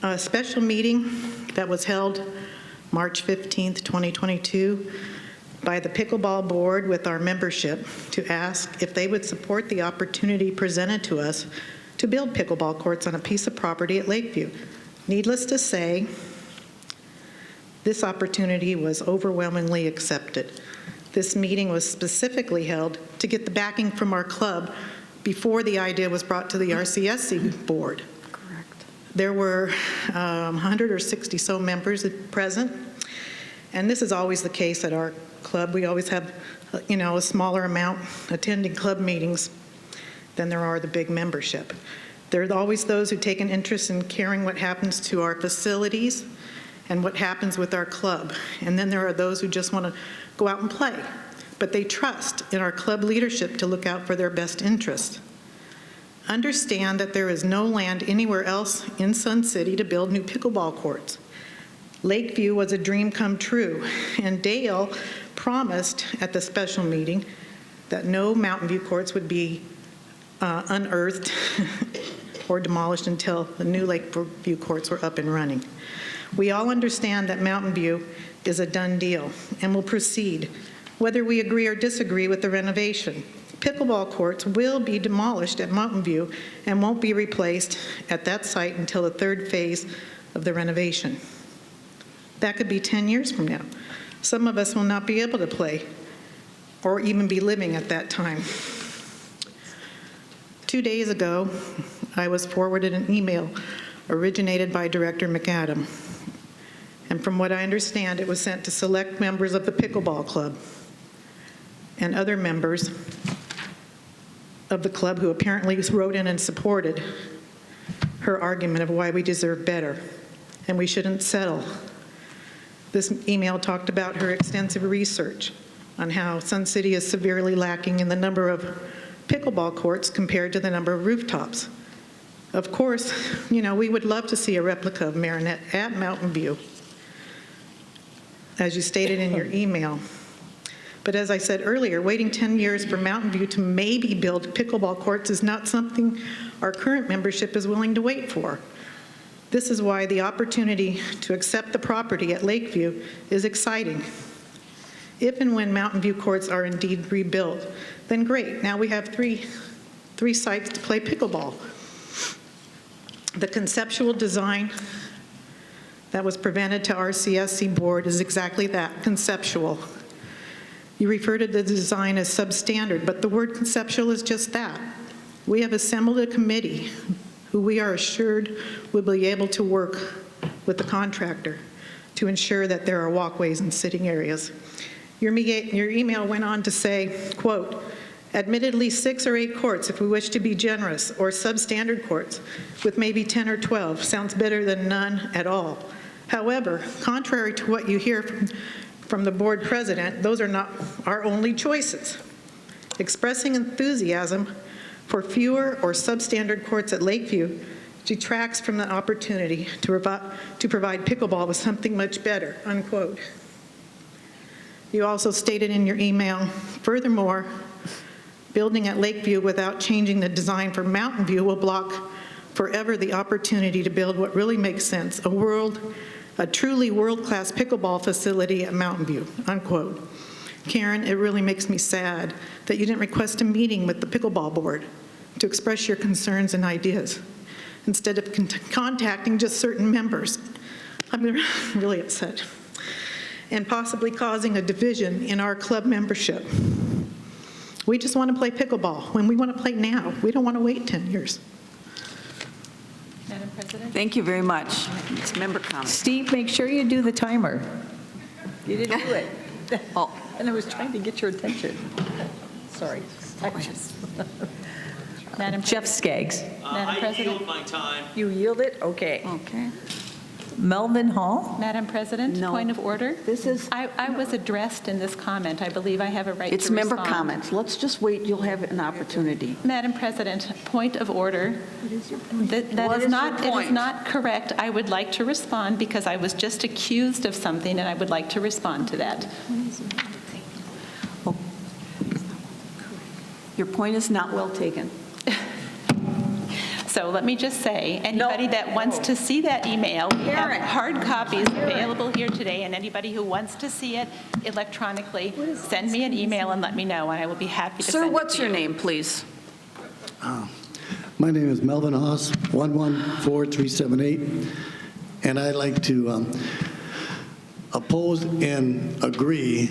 Speaker 23: A special meeting that was held March 15th, 2022, by the pickleball board with our membership to ask if they would support the opportunity presented to us to build pickleball courts on a piece of property at Lakeview. Needless to say, this opportunity was overwhelmingly accepted. This meeting was specifically held to get the backing from our club before the idea was brought to the RCSC board.
Speaker 4: Correct.
Speaker 23: There were 100 or 60 so members present, and this is always the case at our club. We always have, a smaller amount attending club meetings than there are the big membership. There are always those who take an interest in caring what happens to our facilities and what happens with our club. And then there are those who just want to go out and play, but they trust in our club leadership to look out for their best interests. Understand that there is no land anywhere else in Sun City to build new pickleball courts. Lakeview was a dream come true, and Dale promised at the special meeting that no Mountain View courts would be unearthed or demolished until the new Lakeview courts were up and running. We all understand that Mountain View is a done deal and will proceed, whether we agree or disagree with the renovation. Pickleball courts will be demolished at Mountain View and won't be replaced at that site until the third phase of the renovation. That could be 10 years from now. Some of us will not be able to play or even be living at that time. 2 days ago, I was forwarded an email originated by Director McAdam. And from what I understand, it was sent to select members of the pickleball club and other members of the club who apparently wrote in and supported her argument of why we deserve better and we shouldn't settle. This email talked about her extensive research on how Sun City is severely lacking in the number of pickleball courts compared to the number of rooftops. Of course, we would love to see a replica of Marinette at Mountain View, as you stated in your email. But as I said earlier, waiting 10 years for Mountain View to maybe build pickleball courts is not something our current membership is willing to wait for. This is why the opportunity to accept the property at Lakeview is exciting. If and when Mountain View courts are indeed rebuilt, then great. Now we have three sites to play pickleball. The conceptual design that was presented to RCSC board is exactly that, conceptual. You refer to the design as substandard, but the word conceptual is just that. We have assembled a committee who we are assured will be able to work with the contractor to ensure that there are walkways and sitting areas. Your email went on to say, quote, admittedly 6 or 8 courts if we wish to be generous, or substandard courts with maybe 10 or 12 sounds better than none at all. However, contrary to what you hear from the board president, those are not our only choices. Expressing enthusiasm for fewer or substandard courts at Lakeview detracts from the opportunity to provide pickleball with something much better, unquote. You also stated in your email, furthermore, building at Lakeview without changing the design for Mountain View will block forever the opportunity to build what really makes sense, a truly world-class pickleball facility at Mountain View, unquote. Karen, it really makes me sad that you didn't request a meeting with the pickleball board to express your concerns and ideas instead of contacting just certain members. I'm really upset. And possibly causing a division in our club membership. We just want to play pickleball when we want to play now. We don't want to wait 10 years.
Speaker 7: Madam President?
Speaker 4: Thank you very much. It's member comments.
Speaker 13: Steve, make sure you do the timer.
Speaker 4: You didn't do it. Oh.
Speaker 13: And I was trying to get your attention. Sorry.
Speaker 7: Madam
Speaker 13: Jeff Skaggs.
Speaker 7: Madam President?
Speaker 3: I yield my time.
Speaker 13: You yield it? Okay.
Speaker 4: Okay.
Speaker 13: Melvin Hall?
Speaker 7: Madam President,
Speaker 4: No.
Speaker 7: point of order.
Speaker 4: This is...
Speaker 7: I was addressed in this comment. I believe I have a right to
Speaker 4: It's
Speaker 7: respond.
Speaker 4: member comments. Let's just wait. You'll have an opportunity.
Speaker 7: Madam President, point of order.
Speaker 4: What is your point?
Speaker 7: That
Speaker 4: What
Speaker 7: is
Speaker 4: is
Speaker 7: not,
Speaker 4: your
Speaker 7: it
Speaker 4: point?
Speaker 7: is not correct. I would like to respond because I was just accused of something and I would like to respond to that.
Speaker 4: Your point is not well taken.
Speaker 7: So let me just say, anybody that wants to see that email, we have hard copies available here today, and anybody who wants to see it electronically, send me an email and let me know, and I will be happy to send it to you.
Speaker 4: Sir, what's your name, please?
Speaker 3: My name is Melvin Haas, 114378, and I'd like to oppose and agree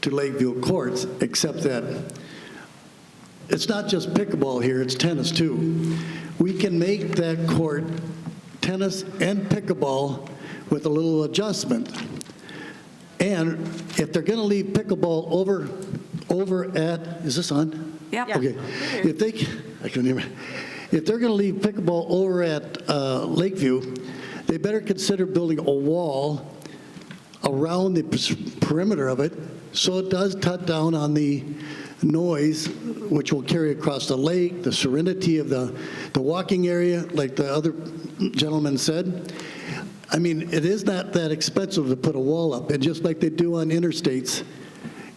Speaker 3: to Lakeview Courts, except that it's not just pickleball here, it's tennis too. We can make that court tennis and pickleball with a little adjustment. And if they're going to leave pickleball over at, is this on?
Speaker 4: Yeah.
Speaker 3: Okay. If they, I couldn't hear. If they're going to leave pickleball over at Lakeview, they better consider building a wall around the perimeter of it so it does cut down on the noise which will carry across the lake, the serenity of the walking area, like the other gentleman said. I mean, it is not that expensive to put a wall up, and just like they do on interstates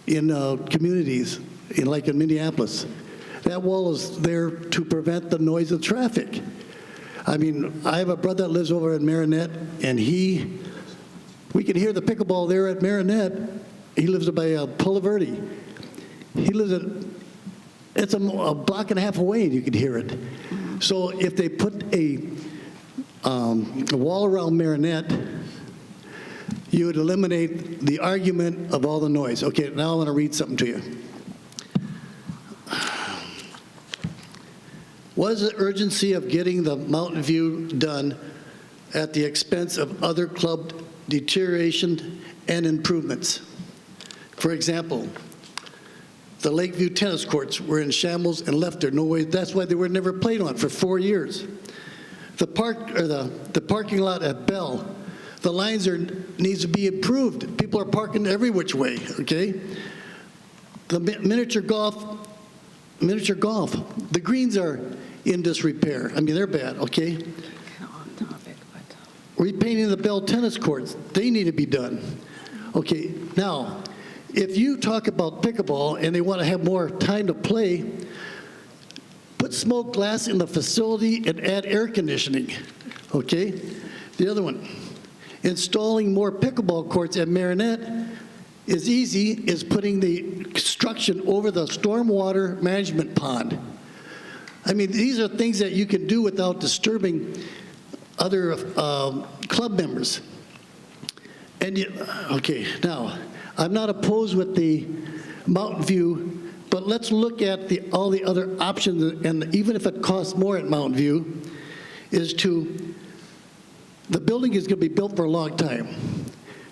Speaker 3: in communities, like in Minneapolis. That wall is there to prevent the noise of traffic. I mean, I have a brother that lives over at Marinette, and we can hear the pickleball there at Marinette. He lives by Pulla Verde. He lives it's a block and a half away, and you could hear it. So if they put a wall around Marinette, you would eliminate the argument of all the noise. Okay, now I want to read something to you. What is the urgency of getting the Mountain View done at the expense of other club deterioration and improvements? For example, the Lakeview tennis courts were in shambles and left there. No way. That's why they were never played on for 4 years. The parking lot at Bell, the lines needs to be improved. People are parking every which way. Okay. The miniature golf, the greens are in disrepair. I mean, they're bad. Okay. Repainting the Bell tennis courts, they need to be done. Okay. Now, if you talk about pickleball and they want to have more time to play, put smoked glass in the facility and add air conditioning, okay? The other one, installing more pickleball courts at Marinette is easy, is putting the construction over the stormwater management pond. I mean, these are things that you can do without disturbing other club members. And okay, now, I'm not opposed with the Mountain View, but let's look at all the other options, and even if it costs more at Mountain View, the building is going to be built for a long time.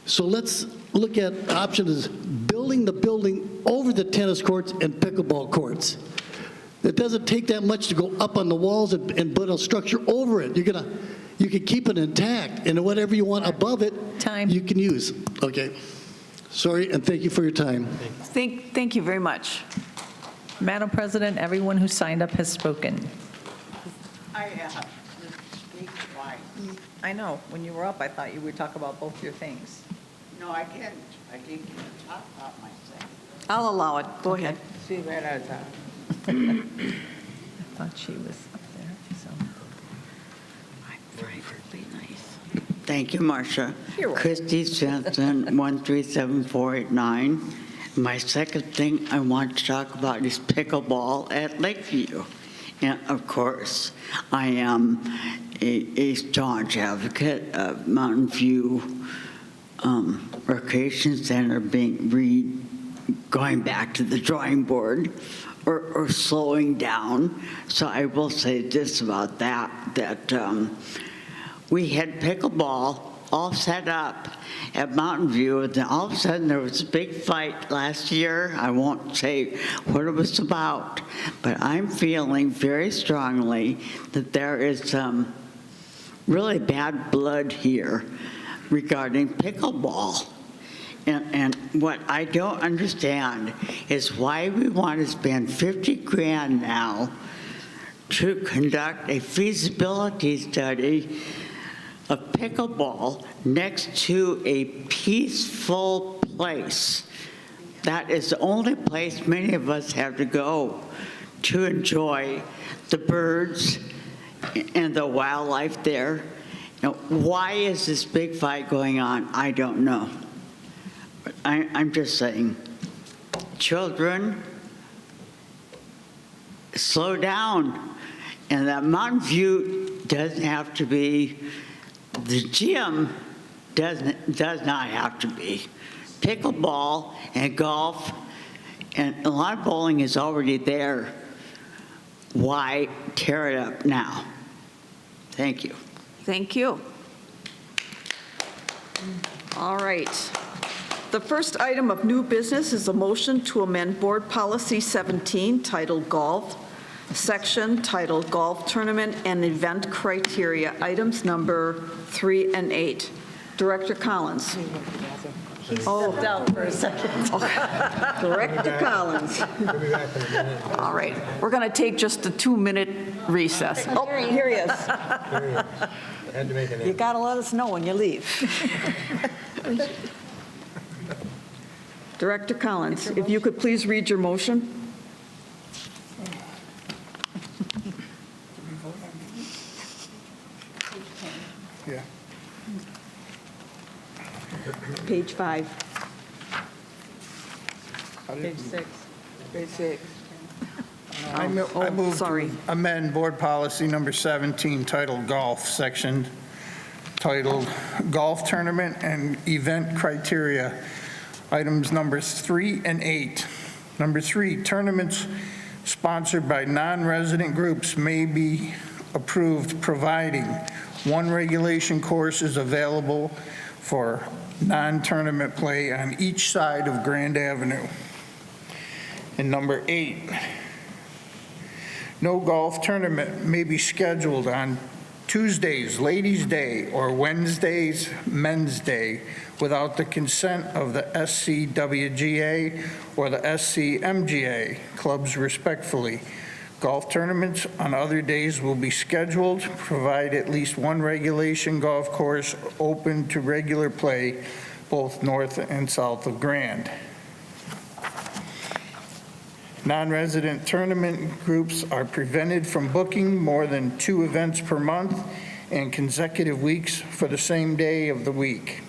Speaker 3: So let's look at options, building the building over the tennis courts and pickleball courts. It doesn't take that much to go up on the walls and put a structure over it. You can keep it intact, and whatever you want above it, you can use. Okay. Sorry, and thank you for your time.
Speaker 4: Thank you very much.
Speaker 13: Madam President, everyone who signed up has spoken.
Speaker 21: I speak twice.
Speaker 13: I know. When you were up, I thought you would talk about both your things.
Speaker 21: No, I didn't. I didn't talk about myself.
Speaker 4: I'll allow it. Go ahead.
Speaker 21: See where I was at.
Speaker 13: I thought she was up there, so.
Speaker 21: Thank you, Marcia.
Speaker 13: You're welcome.
Speaker 21: Christy Jensen, 137-489. My second thing I want to talk about is pickleball at Lakeview. And of course, I am a staunch advocate of Mountain View Recreation Center going back to the drawing board or slowing down. So I will say this about that we had pickleball all set up at Mountain View, and then all of a sudden there was a big fight last year. I won't say what it was about, but I'm feeling very strongly that there is some really bad blood here regarding pickleball. And what I don't understand is why we want to spend 50 grand now to conduct a feasibility study of pickleball next to a peaceful place. that is the only place many of us have to go to enjoy the birds and the wildlife there. You know, why is this big fight going on? I don't know. But I'm just saying, children, slow down. And that Mountain View doesn't have to be, the gym does not have to be. Pickleball and golf and a lot of bowling is already there. Why tear it up now? Thank you.
Speaker 4: Thank you. All right. The first item of new business is a motion to amend Board Policy 17 titled Golf, section titled Golf Tournament and Event Criteria, items number 3 and 8. Director Collins. Oh, down for a second. Director Collins. All right, we're going to take just a 2-minute recess. Oh, here he is. You got to let us know when you leave. Director Collins, if you could please read your motion.
Speaker 1: Yeah.
Speaker 4: Page 5.
Speaker 6: Page 6.
Speaker 4: Page 6.
Speaker 6: I move to amend Board Policy Number 17 titled Golf, section titled Golf Tournament and Event Criteria, items numbers 3 and 8. Number 3, tournaments sponsored by non-resident groups may be approved providing one regulation course is available for non-tournament play on each side of Grand Avenue. And number 8, no golf tournament may be scheduled on Tuesdays, Ladies' Day, or Wednesdays, Men's Day, without the consent of the SCWGA or the SCMGA clubs respectfully. Golf tournaments on other days will be scheduled, provide at least one regulation golf course open to regular play, both north and south of Grand. Non-resident tournament groups are prevented from booking more than 2 events per month and consecutive weeks for the same day of the week.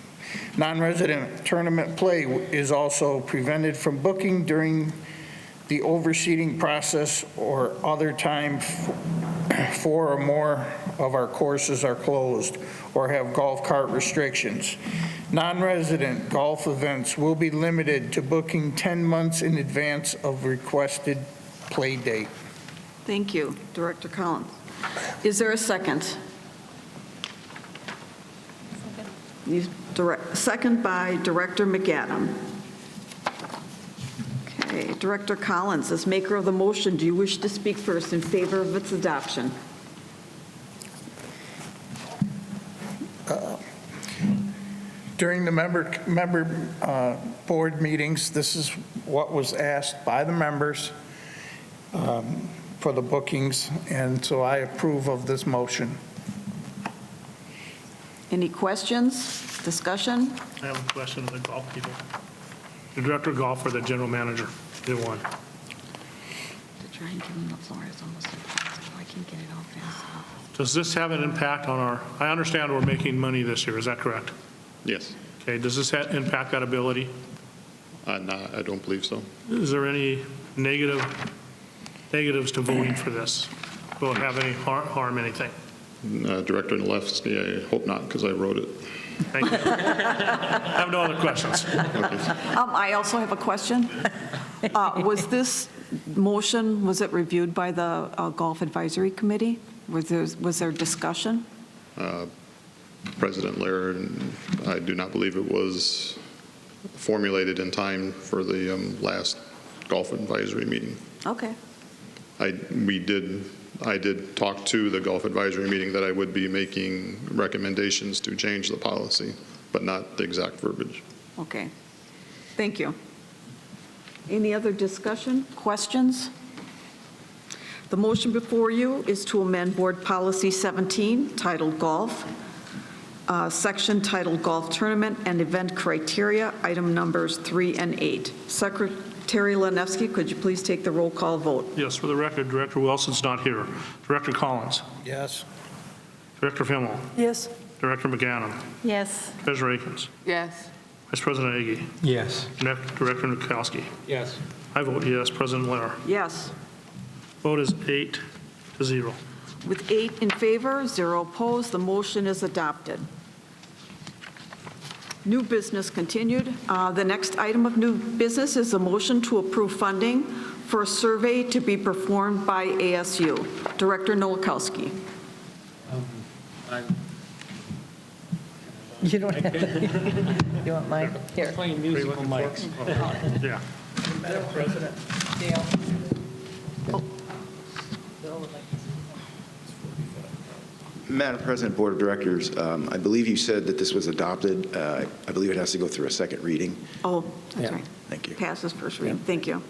Speaker 6: Non-resident tournament play is also prevented from booking during the overseeding process or other time 4 or more of our courses are closed or have golf cart restrictions. Non-resident golf events will be limited to booking 10 months in advance of requested play date.
Speaker 4: Thank you, Director Collins. Is there a second? Second by Director McAdam. Okay, Director Collins, as maker of the motion, do you wish to speak first in favor of its adoption?
Speaker 6: During the member board meetings, this is what was asked by the members for the bookings, and so I approve of this motion.
Speaker 4: Any questions, discussion?
Speaker 2: I have a question of the golf people. The director of golf or the general manager, either one.
Speaker 4: To try and give him the floor is almost impossible. I can't get it all fast enough.
Speaker 2: Does this have an impact on our, I understand we're making money this year, is that correct?
Speaker 9: Yes.
Speaker 2: Okay, does this impact that ability?
Speaker 9: No, I don't believe so.
Speaker 2: Is there any negatives to voting for this? Will it have any harm anything?
Speaker 9: Director on the left, yeah, I hope not, because I wrote it.
Speaker 2: Thank you. I have no other questions.
Speaker 4: I also have a question. Was this motion, was it reviewed by the Golf Advisory Committee? Was there discussion?
Speaker 9: President Laird, I do not believe it was formulated in time for the last Golf Advisory meeting.
Speaker 4: Okay.
Speaker 9: I did talk to the Golf Advisory meeting that I would be making recommendations to change the policy, but not the exact verbiage.
Speaker 4: Okay. Thank you. Any other discussion, questions? The motion before you is to amend Board Policy 17, titled Golf, section titled Golf Tournament and Event Criteria, item numbers 3 and 8. Secretary Lanevsky, could you please take the roll call vote?
Speaker 2: Yes, for the record, Director Wilson's not here. Director Collins.
Speaker 6: Yes.
Speaker 2: Director Fimmel.
Speaker 11: Yes.
Speaker 2: Director McAdam.
Speaker 7: Yes.
Speaker 2: Treasurer Akins.
Speaker 10: Yes.
Speaker 2: Vice President Agi.
Speaker 10: Yes.
Speaker 2: Director Nukowski.
Speaker 10: Yes.
Speaker 2: I vote yes. President Lair.
Speaker 4: Yes.
Speaker 2: Vote is 8-0.
Speaker 4: With 8 in favor, 0 opposed, the motion is adopted. New business continued. The next item of new business is a motion to approve funding for a survey to be performed by ASU. Director Nowakowski.
Speaker 13: You don't have to. You want mine? Here.
Speaker 10: Playing musical mics.
Speaker 2: Yeah.
Speaker 6: Madam President.
Speaker 13: Dale.
Speaker 8: Madam President, Board of Directors, I believe you said that this was adopted. I believe it has to go through a second reading.
Speaker 4: Oh, that's right.
Speaker 8: Thank you.
Speaker 4: Passes first reading. Thank you.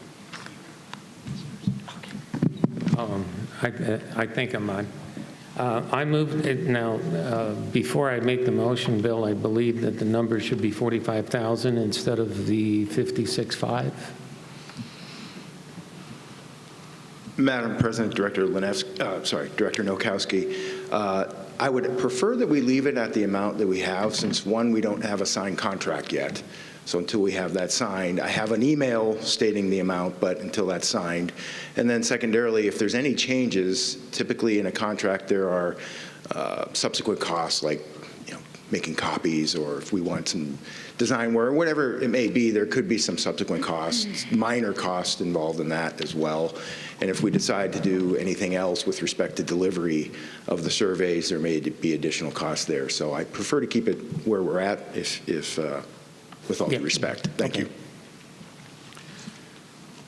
Speaker 10: I think I'm on. I moved it now, before I make the motion, Bill, I believe that the number should be 45,000 instead of the 56.5.
Speaker 8: Madam President, Director Director Nowakowski, I would prefer that we leave it at the amount that we have, since one, we don't have a signed contract yet. So until we have that signed, I have an email stating the amount, but until that's signed. And then secondarily, if there's any changes, typically in a contract, there are subsequent costs, like making copies, or if we want some design work, whatever it may be, there could be some subsequent costs, minor costs involved in that as well. And if we decide to do anything else with respect to delivery of the surveys, there may be additional costs there. So I prefer to keep it where we're at, if with all due respect. Thank you.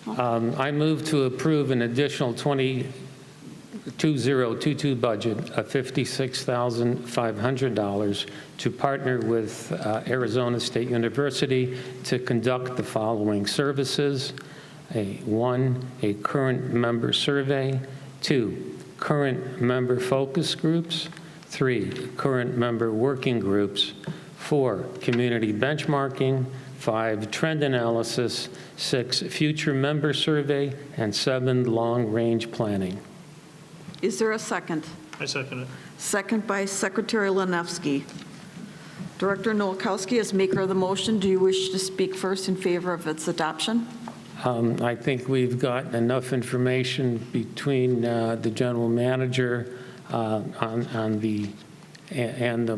Speaker 10: I move to approve an additional 2022 budget of $56,500 to partner with Arizona State University to conduct the following services. 1, a current member survey. 2, current member focus groups. 3, current member working groups. 4, community benchmarking. 5, trend analysis. 6, future member survey. And 7, long-range planning.
Speaker 4: Is there a second?
Speaker 2: I second it.
Speaker 4: Second by Secretary Lanevsky. Director Nowakowski, as maker of the motion, do you wish to speak first in favor of its adoption?
Speaker 10: I think we've got enough information between the general manager on the and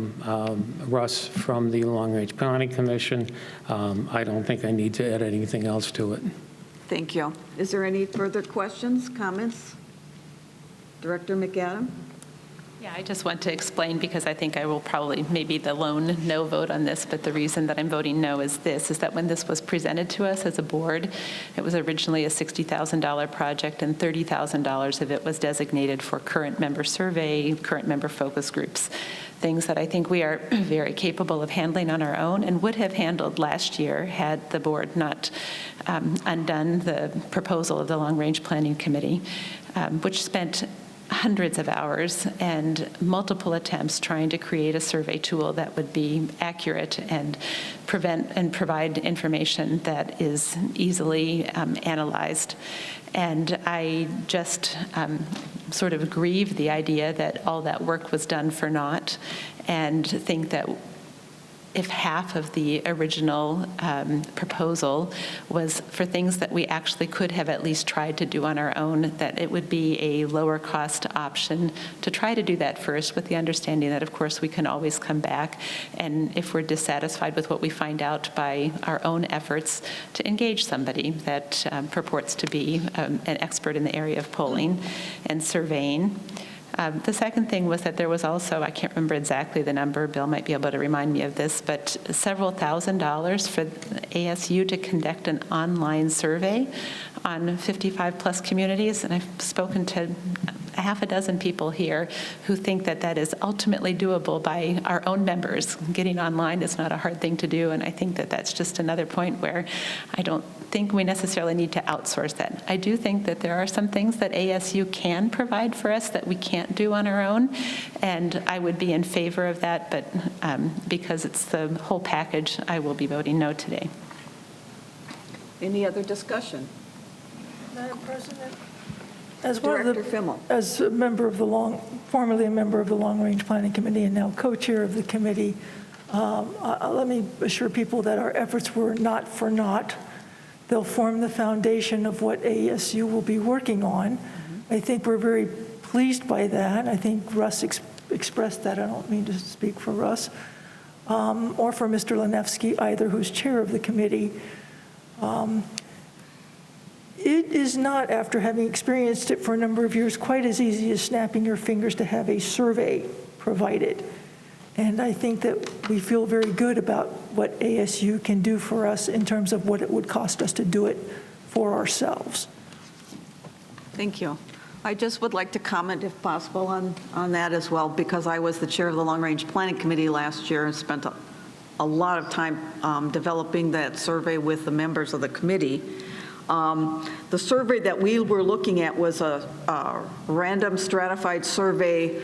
Speaker 10: Russ from the Long Range Planning Commission. I don't think I need to add anything else to it.
Speaker 4: Thank you. Is there any further questions, comments? Director McAdam?
Speaker 7: Yeah, I just want to explain, because I think I will probably maybe the lone no vote on this, but the reason that I'm voting no is that when this was presented to us as a board, it was originally a $60,000 project, and $30,000 of it was designated for current member survey, current member focus groups, things that I think we are very capable of handling on our own and would have handled last year had the board not undone the proposal of the Long Range Planning Committee, which spent hundreds of hours and multiple attempts trying to create a survey tool that would be accurate and provide information that is easily analyzed. And I just sort of grieve the idea that all that work was done for naught, and think that if half of the original proposal was for things that we actually could have at least tried to do on our own, that it would be a lower cost option to try to do that first, with the understanding that, of course, we can always come back, and if we're dissatisfied with what we find out by our own efforts, to engage somebody that purports to be an expert in the area of polling and surveying. The second thing was that there was also, I can't remember exactly the number, Bill might be able to remind me of this, but several $1,000s for ASU to conduct an online survey on 55-plus communities. And I've spoken to a half a dozen people here who think that that is ultimately doable by our own members. Getting online is not a hard thing to do, and I think that that's just another point where I don't think we necessarily need to outsource that. I do think that there are some things that ASU can provide for us that we can't do on our own, and I would be in favor of that, but because it's the whole package, I will be voting no today.
Speaker 4: Any other discussion?
Speaker 11: Madam President, as
Speaker 4: Director Fimmel.
Speaker 11: as a member of formerly a member of the Long Range Planning Committee and now co-chair of the committee, let me assure people that our efforts were not for naught. They'll form the foundation of what ASU will be working on. I think we're very pleased by that. I think Russ expressed that. I don't mean to speak for Russ or for Mr. Lenevsky either, who's chair of the committee. It is not, after having experienced it for a number of years, quite as easy as snapping your fingers to have a survey provided. And I think that we feel very good about what ASU can do for us in terms of what it would cost us to do it for ourselves.
Speaker 4: Thank you. I just would like to comment, if possible, on that as well, because I was the chair of the Long Range Planning Committee last year and spent a lot of time developing that survey with the members of the committee. The survey that we were looking at was a random stratified survey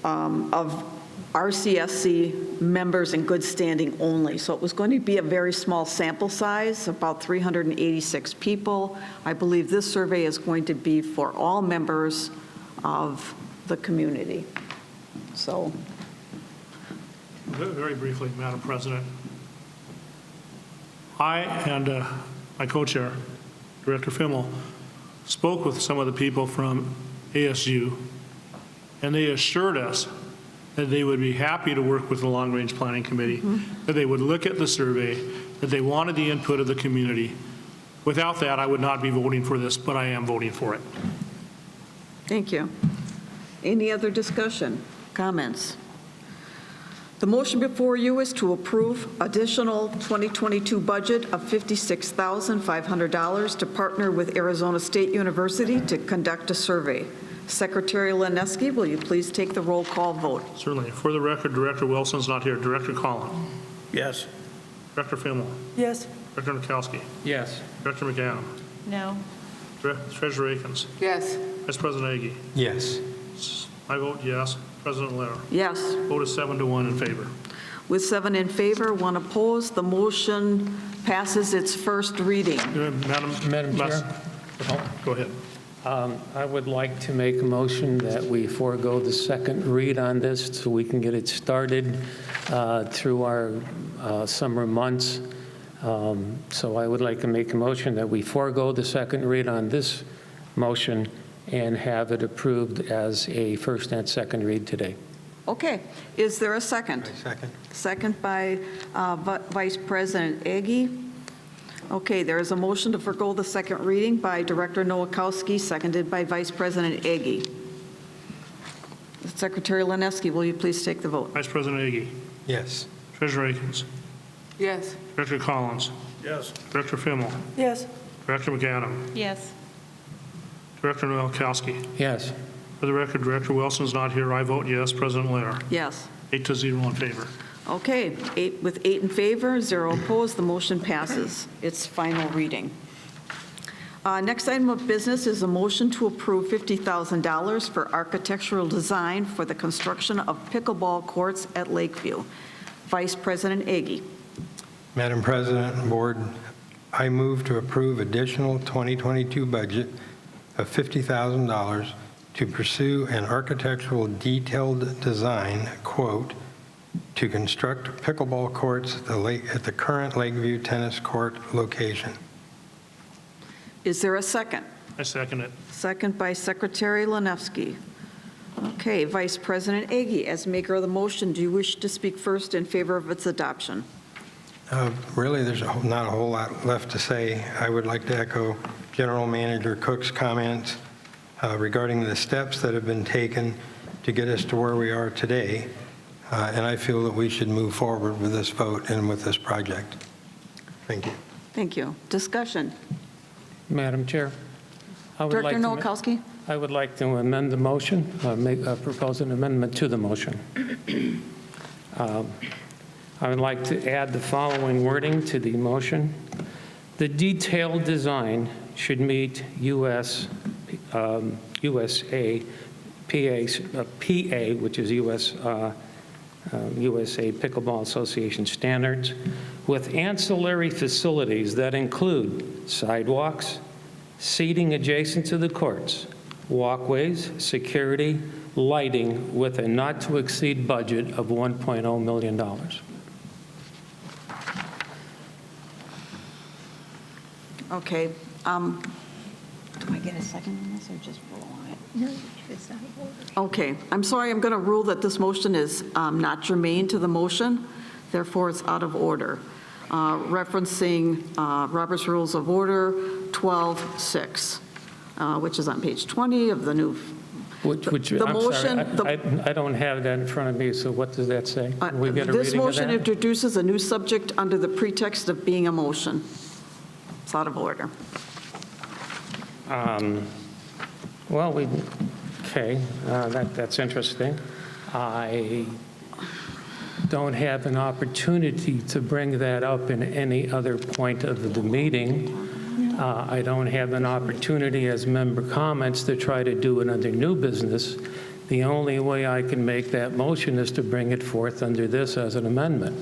Speaker 4: of RCSC members in good standing only. So it was going to be a very small sample size, about 386 people. I believe this survey is going to be for all members of the community. So.
Speaker 2: Very briefly, Madam President. I and my co-chair, Director Fimmel, spoke with some of the people from ASU, and they assured us that they would be happy to work with the Long Range Planning Committee, that they would look at the survey, that they wanted the input of the community. Without that, I would not be voting for this, but I am voting for it.
Speaker 4: Thank you. Any other discussion, comments? The motion before you is to approve additional 2022 budget of $56,500 to partner with Arizona State University to conduct a survey. Secretary Lenevsky, will you please take the roll call vote?
Speaker 2: Certainly. For the record, Director Wilson's not here. Director Collins?
Speaker 6: Yes.
Speaker 2: Director Fimmel?
Speaker 11: Yes.
Speaker 2: Director Mikowski?
Speaker 10: Yes.
Speaker 2: Director McAdam?
Speaker 7: No.
Speaker 2: Treasurer Akins?
Speaker 4: Yes.
Speaker 2: Vice President Agee?
Speaker 20: Yes.
Speaker 2: I vote yes. President Lair?
Speaker 4: Yes.
Speaker 2: Vote is 7-1 in favor.
Speaker 4: With 7 in favor, 1 opposed, the motion passes its first reading.
Speaker 2: Madam
Speaker 10: Chair?
Speaker 2: Go ahead.
Speaker 10: I would like to make a motion that we forego the second read on this so we can get it started through our summer months. So I would like to make a motion that we forego the second read on this motion and have it approved as a first and second read today.
Speaker 4: Okay. Is there a second?
Speaker 20: Second.
Speaker 4: Second by Vice President Agee. Okay, there is a motion to forego the second reading by Director Nowakowski, seconded by Vice President Agee. Secretary Lenevsky, will you please take the vote?
Speaker 2: Vice President Agee?
Speaker 20: Yes.
Speaker 2: Treasurer Akins?
Speaker 4: Yes.
Speaker 2: Director Collins?
Speaker 6: Yes.
Speaker 2: Director Fimmel?
Speaker 11: Yes.
Speaker 2: Director McAdam?
Speaker 7: Yes.
Speaker 2: Director Nowakowski?
Speaker 10: Yes.
Speaker 2: For the record, Director Wilson's not here. I vote yes. President Lair?
Speaker 4: Yes.
Speaker 2: 8-0 in favor.
Speaker 4: Okay, with 8 in favor, 0 opposed, the motion passes its final reading. Next item of business is a motion to approve $50,000 for architectural design for the construction of pickleball courts at Lakeview. Vice President Agee.
Speaker 5: Madam President and Board, I move to approve additional 2022 budget of $50,000 to pursue an architectural detailed design, quote, to construct pickleball courts at the current Lakeview tennis court location.
Speaker 4: Is there a second?
Speaker 2: I second it.
Speaker 4: Second by Secretary Lenevsky. Okay, Vice President Agee, as maker of the motion, do you wish to speak first in favor of its adoption?
Speaker 5: Really, there's not a whole lot left to say. I would like to echo General Manager Cook's comments regarding the steps that have been taken to get us to where we are today. And I feel that we should move forward with this vote and with this project. Thank you.
Speaker 4: Thank you. Discussion.
Speaker 10: Madam Chair, I would
Speaker 4: Director
Speaker 10: like to
Speaker 4: Nowakowski?
Speaker 10: I would like to amend the motion, propose an amendment to the motion. I would like to add the following wording to the motion. The detailed design should meet USA PA, which is USA Pickleball Association standards, with ancillary facilities that include sidewalks, seating adjacent to the courts, walkways, security, lighting, with a not-to-exceed budget of $1.0 million.
Speaker 4: Okay. Do I get a second on this or just roll on it?
Speaker 12: No, it's out of order.
Speaker 4: Okay. I'm sorry. I'm going to rule that this motion is not germane to the motion. Therefore, it's out of order. Referencing Robert's Rules of Order 12-6, which is on page 20 of the new.
Speaker 10: The
Speaker 4: I'm motion.
Speaker 10: Sorry, I don't have that in front of me, so what does that say? We get a
Speaker 4: This
Speaker 10: reading of
Speaker 4: motion
Speaker 10: that?
Speaker 4: introduces a new subject under the pretext of being a motion. It's out of order.
Speaker 10: Okay, that's interesting. I don't have an opportunity to bring that up in any other point of the meeting. I don't have an opportunity as member comments to try to do it under new business. The only way I can make that motion is to bring it forth under this as an amendment.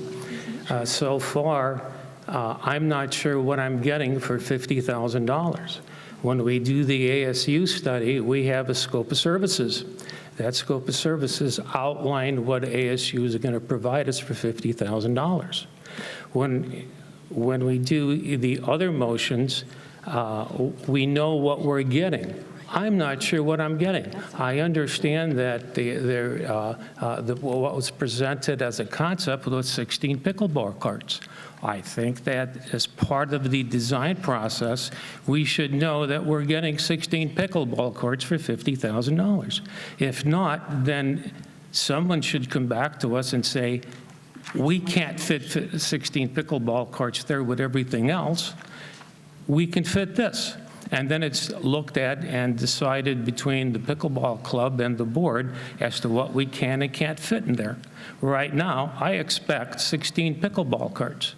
Speaker 10: So far, I'm not sure what I'm getting for $50,000. When we do the ASU study, we have a scope of services. That scope of services outlined what ASU is going to provide us for $50,000. When we do the other motions, we know what we're getting. I'm not sure what I'm getting. I understand that what was presented as a concept was 16 pickleball courts. I think that as part of the design process, we should know that we're getting 16 pickleball courts for $50,000. If not, then someone should come back to us and say, we can't fit 16 pickleball courts there with everything else. We can fit this. And then it's looked at and decided between the pickleball club and the board as to what we can and can't fit in there. Right now, I expect 16 pickleball courts.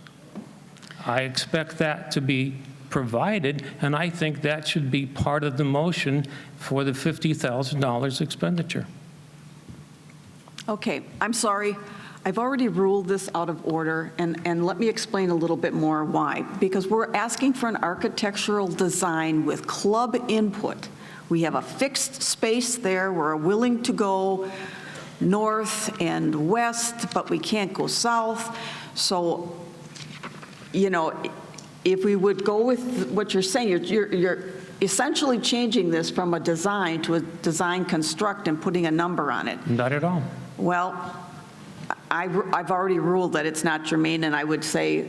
Speaker 10: I expect that to be provided, and I think that should be part of the motion for the $50,000 expenditure.
Speaker 4: Okay, I'm sorry. I've already ruled this out of order, and let me explain a little bit more why. Because we're asking for an architectural design with club input. We have a fixed space there. We're willing to go north and west, but we can't go south. So, you know, if we would go with what you're saying, you're essentially changing this from a design to a design construct and putting a number on it.
Speaker 10: Not at all.
Speaker 4: Well, I've already ruled that it's not germane, and I would say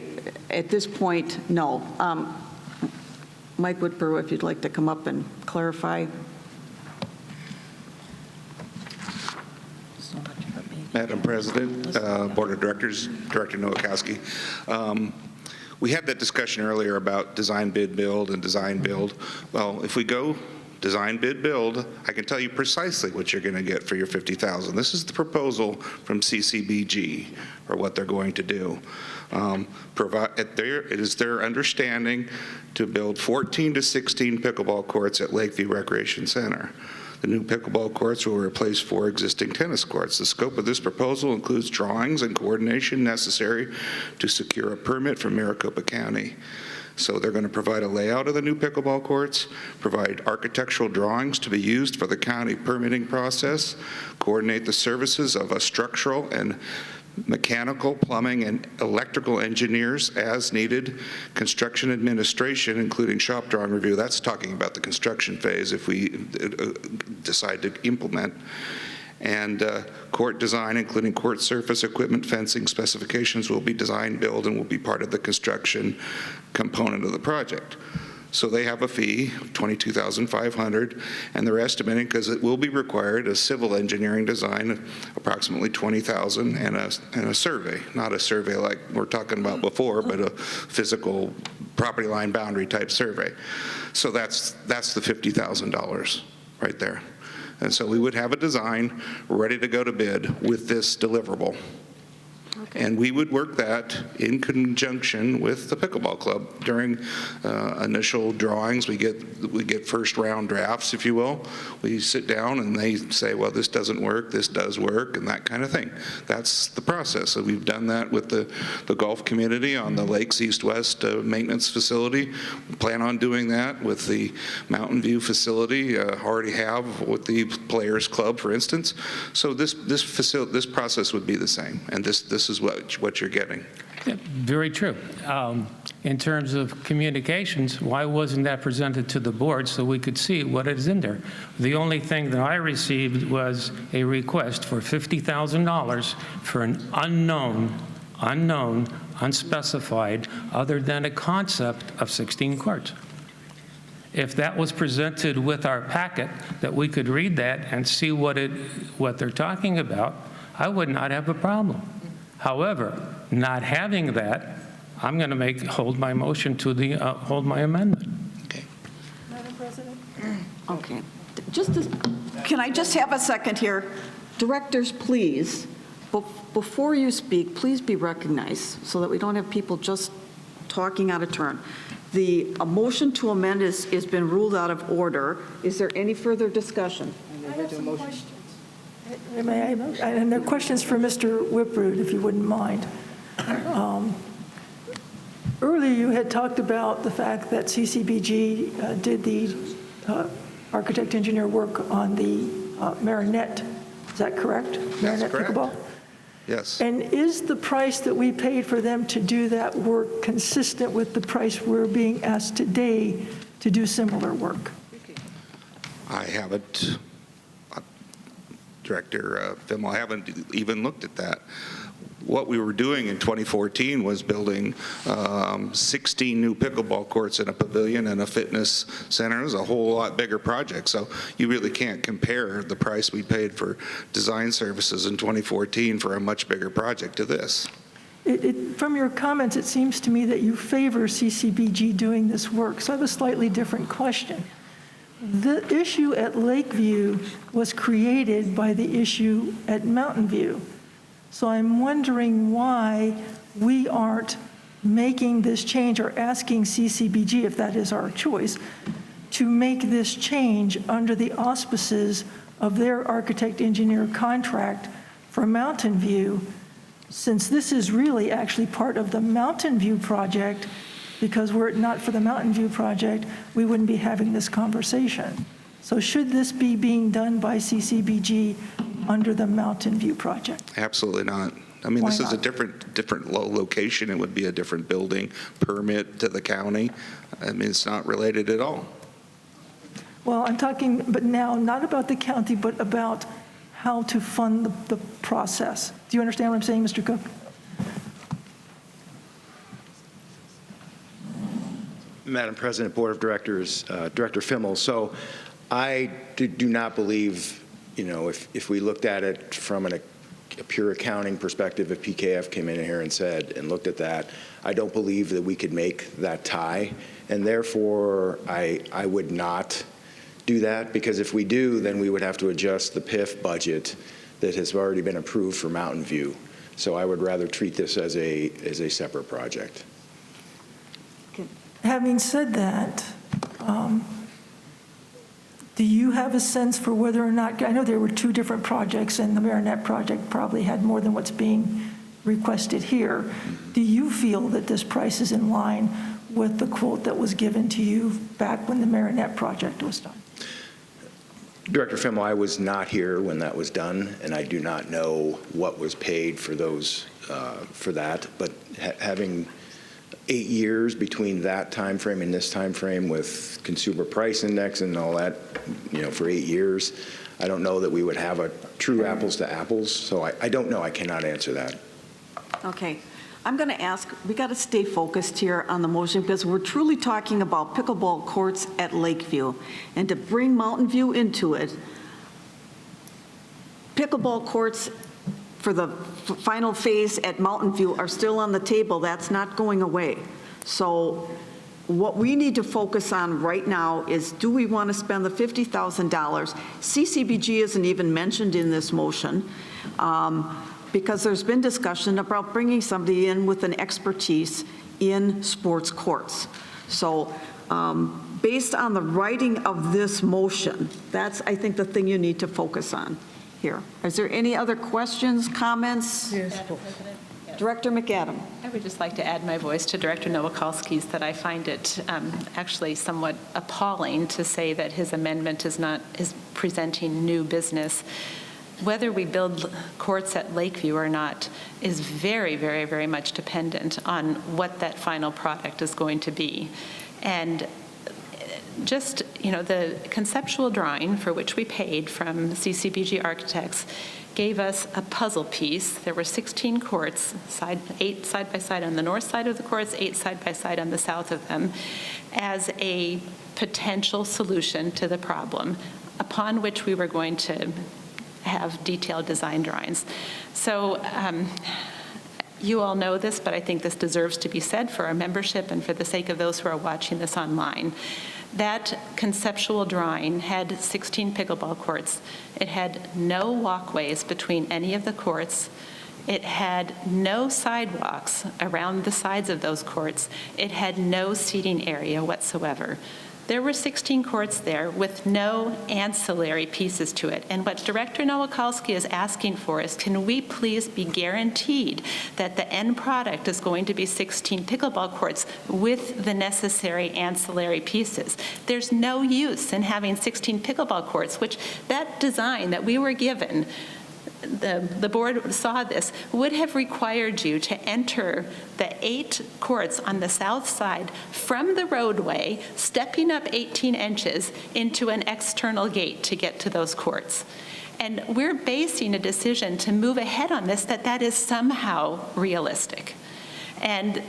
Speaker 4: at this point, no. Mike Whitborough, if you'd like to come up and clarify.
Speaker 14: Madam President, Board of Directors, Director Nowakowski. We had that discussion earlier about design, bid, build, and design, build. Well, if we go design, bid, build, I can tell you precisely what you're going to get for your $50,000. This is the proposal from CCBG for what they're going to do. It is their understanding to build 14 to 16 pickleball courts at Lakeview Recreation Center. The new pickleball courts will replace 4 existing tennis courts. The scope of this proposal includes drawings and coordination necessary to secure a permit from Maricopa County. So they're going to provide a layout of the new pickleball courts, provide architectural drawings to be used for the county permitting process, coordinate the services of a structural and mechanical, plumbing, and electrical engineers as needed, construction administration, including shop drawing review. That's talking about the construction phase if we decide to implement. And court design, including court surface, equipment, fencing specifications, will be design, build, and will be part of the construction component of the project. So they have a fee of $22,500, and they're estimating, because it will be required, a civil engineering design of approximately $20,000 and a survey, not a survey like we're talking about before, but a physical property line boundary type survey. So that's the $50,000. right there. And so we would have a design ready to go to bid with this deliverable. And we would work that in conjunction with the pickleball club during initial drawings. We get first round drafts, if you will. We sit down and they say, well, this doesn't work, this does work, and that kind of thing. That's the process. So we've done that with the golf community on the Lakes East-West maintenance facility. We plan on doing that with the Mountain View facility. Already have with the Players Club, for instance. So this process would be the same, and this is what you're getting.
Speaker 10: Yeah, very true. In terms of communications, why wasn't that presented to the board so we could see what is in there? The only thing that I received was a request for $50,000 for an unknown, unspecified, other than a concept of 16 courts. If that was presented with our packet, that we could read that and see what they're talking about, I would not have a problem. However, not having that, I'm going to hold my motion to hold my amendment.
Speaker 14: Okay.
Speaker 11: Madam President?
Speaker 4: Okay. Can I just have a second here? Directors, please, before you speak, please be recognized so that we don't have people just talking out of turn. A motion to amend has been ruled out of order. Is there any further discussion?
Speaker 11: I have some questions. And they're questions for Mr. Whiproot, if you wouldn't mind. Earlier, you had talked about the fact that CCBG did the architect-engineer work on the Marinette. Is that correct?
Speaker 14: That's
Speaker 11: Marinette
Speaker 14: correct.
Speaker 11: Pickleball?
Speaker 14: Yes.
Speaker 11: And is the price that we paid for them to do that work consistent with the price we're being asked today to do similar work?
Speaker 14: I haven't, Director Fimmel, I haven't even looked at that. What we were doing in 2014 was building 16 new pickleball courts in a pavilion and a fitness center. It was a whole lot bigger project, so you really can't compare the price we paid for design services in 2014 for a much bigger project to this.
Speaker 11: From your comments, it seems to me that you favor CCBG doing this work, so I have a slightly different question. The issue at Lakeview was created by the issue at Mountain View. So I'm wondering why we aren't making this change or asking CCBG, if that is our choice, to make this change under the auspices of their architect-engineer contract for Mountain View, since this is really actually part of the Mountain View project, because were it not for the Mountain View project, we wouldn't be having this conversation. So should this be being done by CCBG under the Mountain View project?
Speaker 14: Absolutely not. I mean,
Speaker 11: Why
Speaker 14: this is a
Speaker 11: not?
Speaker 14: different location. It would be a different building permit to the county. I mean, it's not related at all.
Speaker 11: Well, I'm talking, but now, not about the county, but about how to fund the process. Do you understand what I'm saying, Mr. Cook?
Speaker 8: Madam President, Board of Directors, Director Fimmel, so I do not believe, if we looked at it from a pure accounting perspective, if PKF came in here and looked at that, I don't believe that we could make that tie, and therefore I would not do that, because if we do, then we would have to adjust the PIF budget that has already been approved for Mountain View. So I would rather treat this as a separate project.
Speaker 11: Having said that, do you have a sense for whether or not, I know there were two different projects, and the Marinette project probably had more than what's being requested here. Do you feel that this price is in line with the quote that was given to you back when the Marinette project was done?
Speaker 8: Director Fimmel, I was not here when that was done, and I do not know what was paid for those, for that, but having 8 years between that time frame and this time frame with consumer price index and all that, for 8 years, I don't know that we would have a true apples to apples. So I don't know. I cannot answer that.
Speaker 4: Okay. I'm going to ask, we got to stay focused here on the motion, because we're truly talking about pickleball courts at Lakeview. And to bring Mountain View into it, pickleball courts for the final phase at Mountain View are still on the table. That's not going away. So what we need to focus on right now is, do we want to spend the $50,000? CCBG isn't even mentioned in this motion, because there's been discussion about bringing somebody in with an expertise in sports courts. So based on the writing of this motion, that's, I think, the thing you need to focus on here. Is there any other questions, comments?
Speaker 11: Yes.
Speaker 4: Director McAdam.
Speaker 7: I would just like to add my voice to Director Nowakowski's that I find it actually somewhat appalling to say that his amendment is presenting new business. Whether we build courts at Lakeview or not is very, very, very much dependent on what that final product is going to be. And just, the conceptual drawing for which we paid from CCBG Architects gave us a puzzle piece. There were 16 courts, 8 side by side on the north side of the courts, 8 side by side on the south of them, as a potential solution to the problem, upon which we were going to have detailed design drawings. So you all know this, but I think this deserves to be said for our membership and for the sake of those who are watching this online. That conceptual drawing had 16 pickleball courts. It had no walkways between any of the courts. It had no sidewalks around the sides of those courts. It had no seating area whatsoever. There were 16 courts there with no ancillary pieces to it. And what Director Nowakowski is asking for is, can we please be guaranteed that the end product is going to be 16 pickleball courts with the necessary ancillary pieces? There's no use in having 16 pickleball courts, which that design that we were given, the board saw this, would have required you to enter the 8 courts on the south side from the roadway, stepping up 18 inches into an external gate to get to those courts. And we're basing a decision to move ahead on this that is somehow realistic. And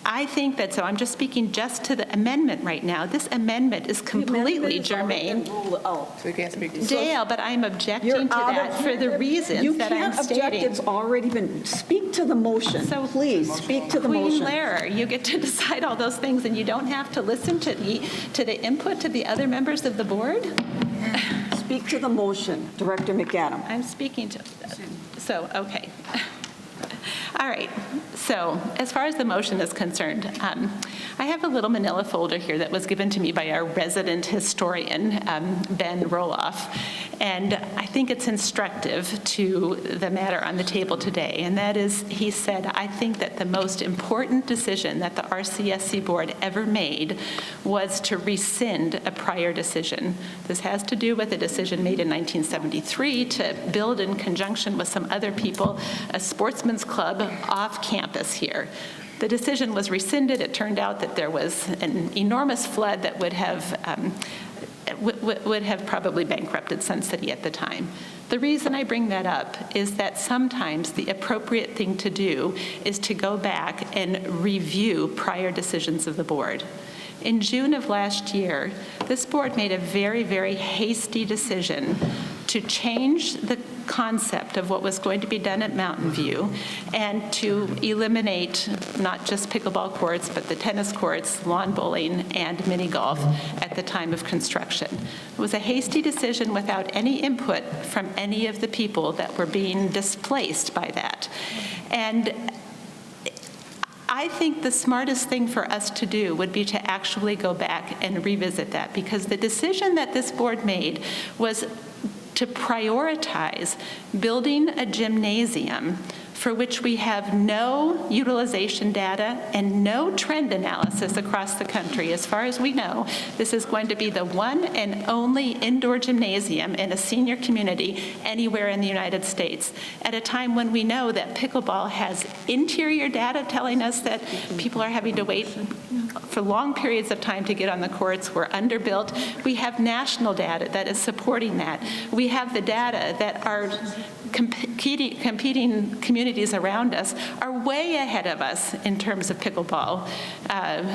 Speaker 7: I think that, so I'm just speaking just to the amendment right now. This amendment is completely germane.
Speaker 4: So you can't speak to
Speaker 7: Dale, but I'm objecting to that for the reasons that I'm stating.
Speaker 4: You can't object, it's already been, speak to the motion. So please, speak to the motion.
Speaker 7: Queen Lehrer, you get to decide all those things and you don't have to listen to the input to the other members of the board?
Speaker 4: Speak to the motion, Director McAdam.
Speaker 7: I'm speaking to, so, okay. All right, so as far as the motion is concerned, I have a little manila folder here that was given to me by our resident historian, Ben Roloff, and I think it's instructive to the matter on the table today, and that is, he said, I think that the most important decision that the RCSC board ever made was to rescind a prior decision. This has to do with a decision made in 1973 to build in conjunction with some other people a sportsman's club off campus here. The decision was rescinded. It turned out that there was an enormous flood that would have probably bankrupted Sun City at the time. The reason I bring that up is that sometimes the appropriate thing to do is to go back and review prior decisions of the board. In June of last year, this board made a very, very hasty decision to change the concept of what was going to be done at Mountain View and to eliminate not just pickleball courts, but the tennis courts, lawn bowling, and mini golf at the time of construction. It was a hasty decision without any input from any of the people that were being displaced by that. And I think the smartest thing for us to do would be to actually go back and revisit that, because the decision that this board made was to prioritize building a gymnasium for which we have no utilization data and no trend analysis across the country. As far as we know, this is going to be the one and only indoor gymnasium in a senior community anywhere in the United States, at a time when we know that pickleball has interior data telling us that people are having to wait for long periods of time to get on the courts. We're underbuilt. We have national data that is supporting that. We have the data that our competing communities around us are way ahead of us in terms of pickleball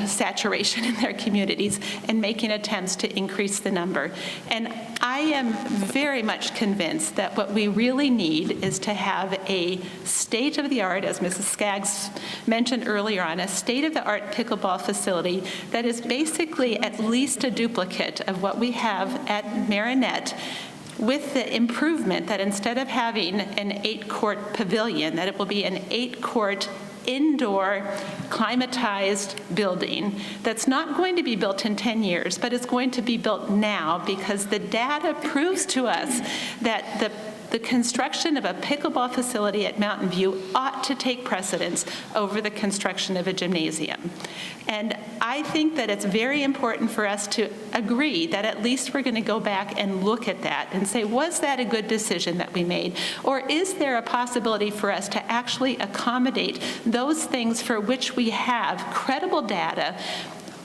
Speaker 7: saturation in their communities and making attempts to increase the number. And I am very much convinced that what we really need is to have a state-of-the-art, as Mrs. Skaggs mentioned earlier on, a state-of-the-art pickleball facility that is basically at least a duplicate of what we have at Marinette, with the improvement that instead of having an 8-court pavilion, that it will be an 8-court indoor climatized building that's not going to be built in 10 years, but it's going to be built now, because the data proves to us that the construction of a pickleball facility at Mountain View ought to take precedence over the construction of a gymnasium. And I think that it's very important for us to agree that at least we're going to go back and look at that and say, was that a good decision that we made? Or is there a possibility for us to actually accommodate those things for which we have credible data?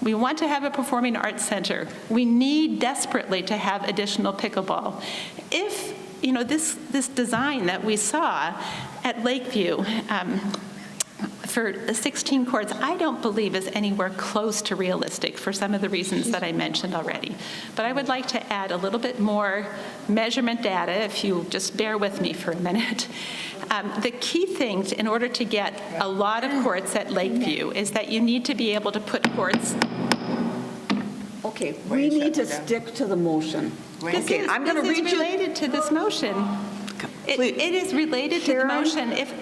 Speaker 7: We want to have a performing arts center. We need desperately to have additional pickleball. If this design that we saw at Lakeview for 16 courts, I don't believe is anywhere close to realistic for some of the reasons that I mentioned already. But I would like to add a little bit more measurement data, if you just bear with me for a minute. The key thing in order to get a lot of courts at Lakeview is that you need to be able to put courts.
Speaker 4: Okay, we need to stick to the motion. Okay, I'm going to read you.
Speaker 7: This is related to this motion. It is related to the motion. If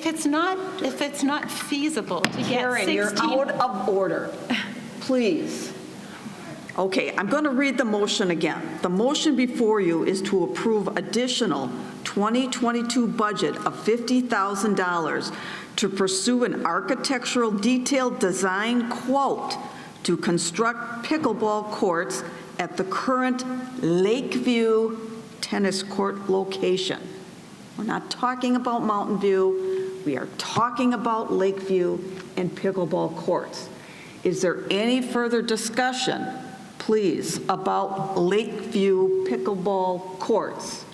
Speaker 7: it's not feasible to get 16.
Speaker 4: You're out of order. Please. Okay, I'm going to read the motion again. The motion before you is to approve additional 2022 budget of $50,000 to pursue an architectural detailed design quote to construct pickleball courts at the current Lakeview tennis court location. We're not talking about Mountain View. We are talking about Lakeview and pickleball courts. Is there any further discussion, please, about Lakeview pickleball courts?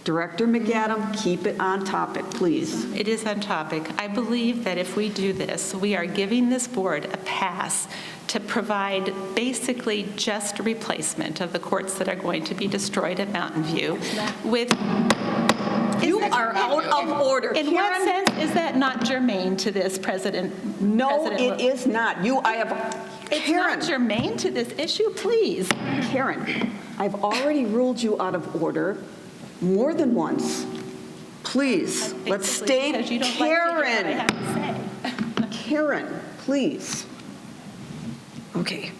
Speaker 4: Director McAdam, keep it on topic, please.
Speaker 7: It is on topic. I believe that if we do this, we are giving this board a pass to provide basically just a replacement of the courts that are going to be destroyed at Mountain View.
Speaker 4: You are out of order.
Speaker 7: In what sense is that not germane to this, President?
Speaker 4: No, it is not.
Speaker 7: It's not germane to this issue, please.
Speaker 4: Karen, I've already ruled you out of order more than once. Please, let's stay. Karen, Karen, please. Okay.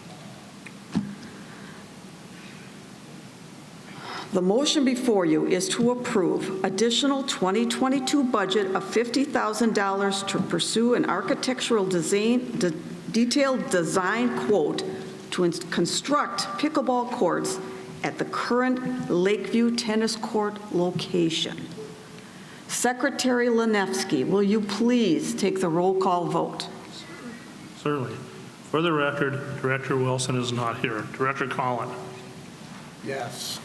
Speaker 4: The motion before you is to approve additional 2022 budget of $50,000 to pursue an architectural detailed design quote to construct pickleball courts at the current Lakeview tennis court location. Secretary Lanevsky, will you please take the roll call vote?
Speaker 2: Certainly. For the record, Director Wilson is not here. Director Collin.
Speaker 6: Yes.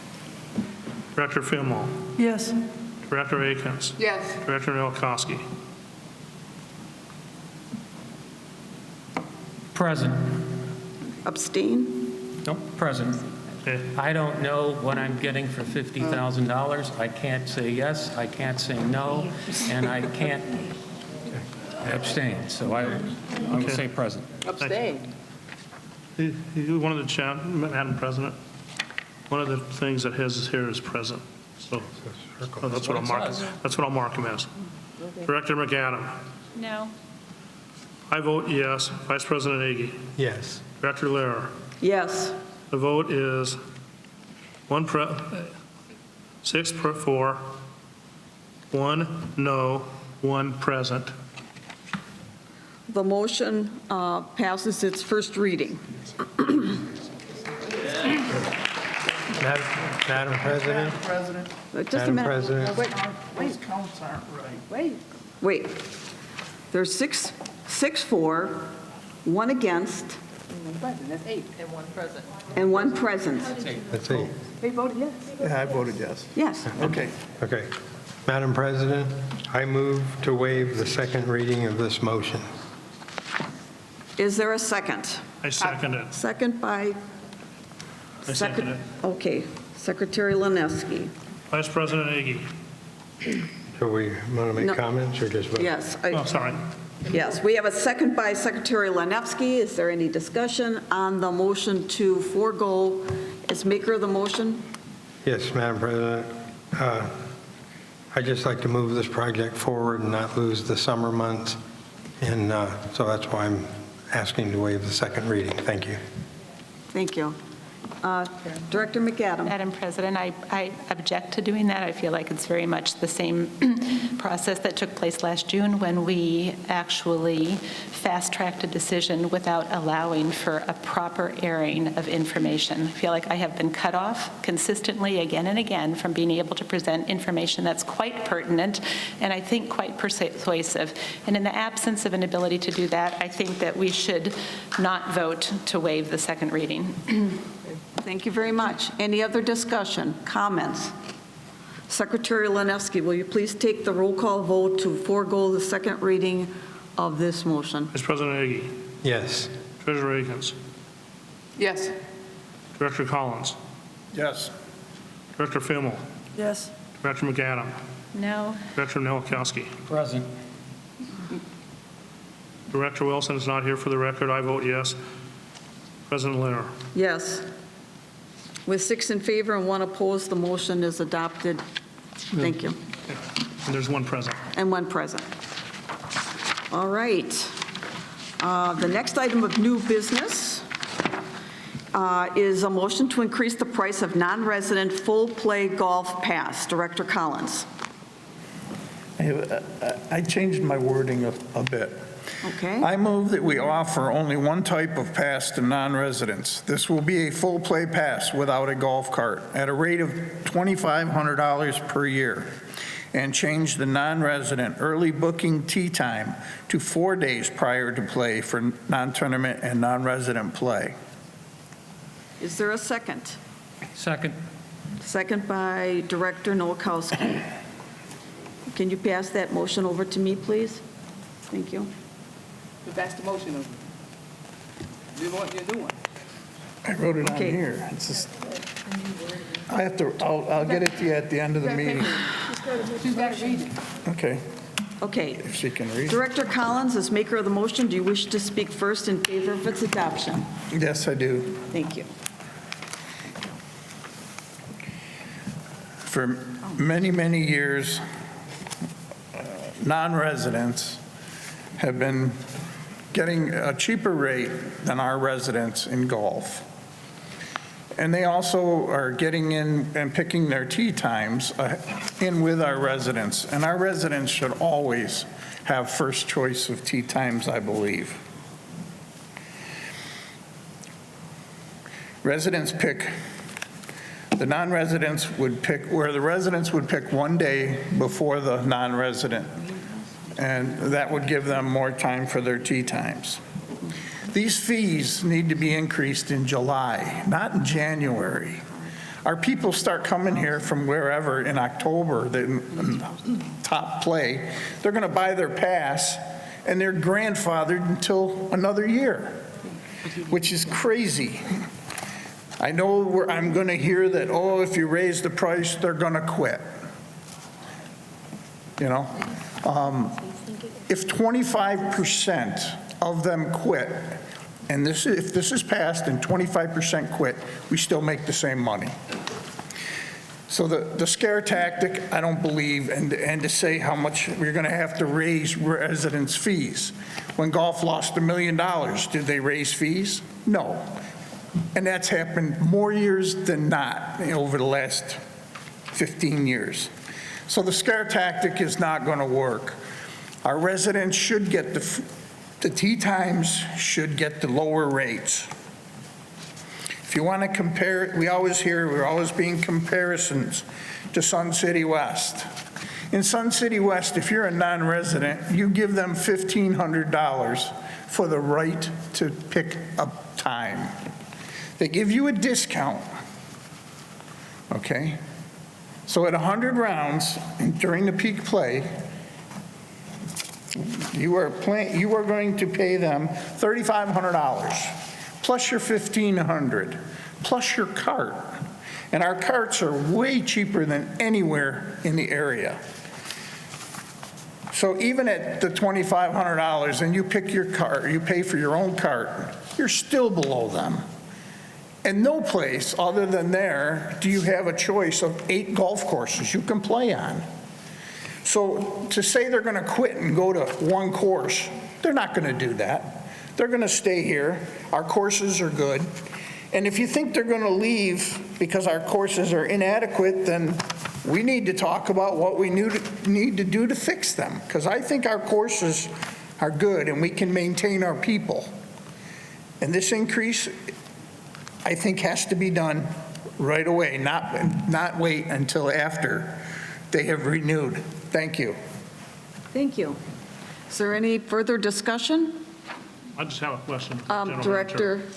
Speaker 2: Director Fimmel.
Speaker 11: Yes.
Speaker 2: Director Akins.
Speaker 4: Yes.
Speaker 2: Director Nowakowski.
Speaker 10: Present.
Speaker 4: Abstain?
Speaker 10: Nope, present.
Speaker 2: Okay.
Speaker 10: I don't know what I'm getting for $50,000. I can't say yes, I can't say no, and I can't abstain. So I will say present.
Speaker 4: Abstain.
Speaker 2: One of the Madam President, one of the things that has here is present. So that's what I'll mark. That's what I'll mark him as. Director McAdam.
Speaker 7: No.
Speaker 2: I vote yes. Vice President Agee.
Speaker 5: Yes.
Speaker 2: Director Lehrer.
Speaker 4: Yes.
Speaker 2: The vote is 6 for, 1 no, 1 present.
Speaker 4: The motion passes its first reading.
Speaker 5: Madam President.
Speaker 4: Just a minute.
Speaker 5: President.
Speaker 4: Wait.
Speaker 6: Those counts aren't right.
Speaker 4: Wait. There's six for, 1 against,
Speaker 13: That's 8 and 1 present.
Speaker 4: and 1 present.
Speaker 5: That's 8.
Speaker 11: They voted yes.
Speaker 6: Yeah, I voted yes.
Speaker 4: Yes.
Speaker 6: Okay.
Speaker 5: Okay. Madam President, I move to waive the second reading of this motion.
Speaker 4: Is there a second?
Speaker 2: I second it.
Speaker 4: Second by?
Speaker 2: I second it.
Speaker 4: Okay. Secretary Laneski.
Speaker 2: Vice President Agi.
Speaker 5: Do we want to make
Speaker 4: No.
Speaker 5: comments or just vote?
Speaker 4: Yes.
Speaker 2: Oh, sorry.
Speaker 4: Yes, we have a second by Secretary Lanevsky. Is there any discussion on the motion to forego as maker of the motion?
Speaker 5: Yes, Madam President. I'd just like to move this project forward and not lose the summer months. And so that's why I'm asking to waive the second reading. Thank you.
Speaker 4: Thank you. Director McAdam.
Speaker 7: Madam President, I object to doing that. I feel like it's very much the same process that took place last June when we actually fast-tracked a decision without allowing for a proper airing of information. I feel like I have been cut off consistently again and again from being able to present information that's quite pertinent and I think quite persuasive. And in the absence of an ability to do that, I think that we should not vote to waive the second reading.
Speaker 4: Thank you very much. Any other discussion, comments? Secretary Lanevsky, will you please take the roll call vote to forego the second reading of this motion?
Speaker 2: Vice President Agi.
Speaker 5: Yes.
Speaker 2: Treasurer Akins.
Speaker 4: Yes.
Speaker 2: Director Collins.
Speaker 6: Yes.
Speaker 2: Director Fimmel.
Speaker 11: Yes.
Speaker 2: Director McAdam.
Speaker 7: No.
Speaker 2: Director Nowakowski.
Speaker 10: Present.
Speaker 2: Director Wilson is not here for the record. I vote yes. President Leonard.
Speaker 4: Yes. With 6 in favor and 1 opposed, the motion is adopted. Thank you.
Speaker 2: And there's 1 present.
Speaker 4: And 1 present. All right. The next item of new business is a motion to increase the price of non-resident full play golf pass. Director Collins.
Speaker 6: I changed my wording a bit.
Speaker 4: Okay.
Speaker 6: I move that we offer only one type of pass to non-residents. This will be a full play pass without a golf cart at a rate of $2,500 per year, and change the non-resident early booking tee time to 4 days prior to play for non-tournament and non-resident play.
Speaker 4: Is there a second?
Speaker 10: Second.
Speaker 4: Second by Director Nowakowski. Can you pass that motion over to me, please? Thank you.
Speaker 12: That's the motion of you know what you're doing.
Speaker 6: I wrote it on
Speaker 4: Okay.
Speaker 6: here. It's just, I have to, I'll get it to you at the end of the meeting.
Speaker 12: You gotta read it.
Speaker 6: Okay,
Speaker 4: Okay.
Speaker 6: if she can read.
Speaker 4: Director Collins, as maker of the motion, do you wish to speak first in favor of its adoption?
Speaker 6: Yes, I do.
Speaker 4: Thank you.
Speaker 6: For many, many years, non-residents have been getting a cheaper rate than our residents in golf. And they also are getting in and picking their tee times in with our residents. And our residents should always have first choice of tee times, I believe. Residents pick, the non-residents would pick, where the residents would pick 1 day before the non-resident, and that would give them more time for their tee times. These fees need to be increased in July, not in January. Our people start coming here from wherever in October, the top play. They're going to buy their pass, and they're grandfathered until another year, which is crazy. I know I'm going to hear that, oh, if you raise the price, they're going to quit. You know? If 25% of them quit, and if this is passed and 25% quit, we still make the same money. So the scare tactic, I don't believe, and to say how much we're going to have to raise residents' fees. When golf lost $1 million, did they raise fees? No. And that's happened more years than not over the last 15 years. So the scare tactic is not going to work. Our residents should get the tee times, should get the lower rates. If you want to compare, we're always being comparisons to Sun City West. In Sun City West, if you're a non-resident, you give them $1,500 for the right to pick a time. They give you a discount, okay? So at 100 rounds during the peak play, you are going to pay them $3,500 plus your $1,500 plus your cart. And our carts are way cheaper than anywhere in the area. So even at the $2,500 and you pick your cart, you pay for your own cart, you're still below them. And no place other than there do you have a choice of 8 golf courses you can play on. So to say they're going to quit and go to one course, they're not going to do that. They're going to stay here. Our courses are good. And if you think they're going to leave because our courses are inadequate, then we need to talk about what we need to do to fix them, because I think our courses are good and we can maintain our people. And this increase, I think, has to be done right away, not wait until after they have renewed. Thank you.
Speaker 4: Thank you. Is there any further discussion?
Speaker 2: I just have a question. for the general
Speaker 4: Director,
Speaker 2: manager.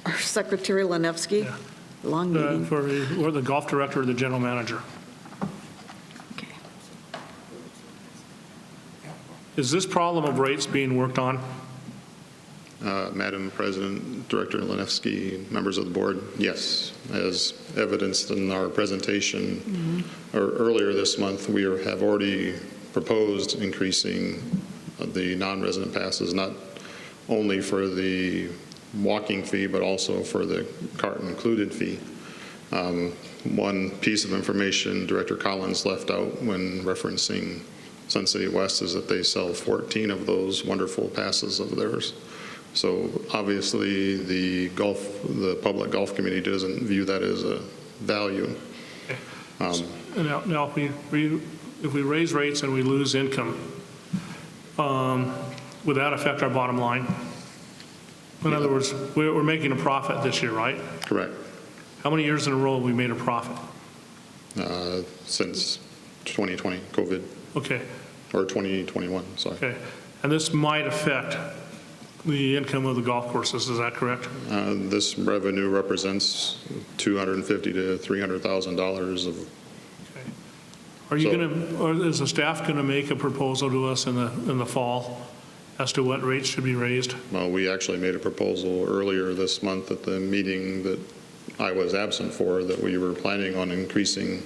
Speaker 4: or Secretary Lenevsky, long meeting.
Speaker 2: Or the golf director or the general manager.
Speaker 4: Okay.
Speaker 2: Is this problem of rates being worked on?
Speaker 9: Madam President, Director Lenevsky, members of the board, yes. As evidenced in our presentation earlier this month, we have already proposed increasing the non-resident passes, not only for the walking fee, but also for the cart included fee. One piece of information Director Collins left out when referencing Sun City West is that they sell 14 of those wonderful passes of theirs. So obviously the public golf committee doesn't view that as a value.
Speaker 2: Now, if we raise rates and we lose income, would that affect our bottom line? In other words, we're making a profit this year, right?
Speaker 9: Correct.
Speaker 2: How many years in a row have we made a profit?
Speaker 9: Since 2020, COVID.
Speaker 2: Okay.
Speaker 9: Or 2021, sorry.
Speaker 2: Okay. And this might affect the income of the golf courses, is that correct?
Speaker 9: This revenue represents $250,000 to $300,000 of.
Speaker 2: Okay. Are you going to, or is the staff going to make a proposal to us in the fall as to what rates should be raised?
Speaker 9: Well, we actually made a proposal earlier this month at the meeting that I was absent for, that we were planning on increasing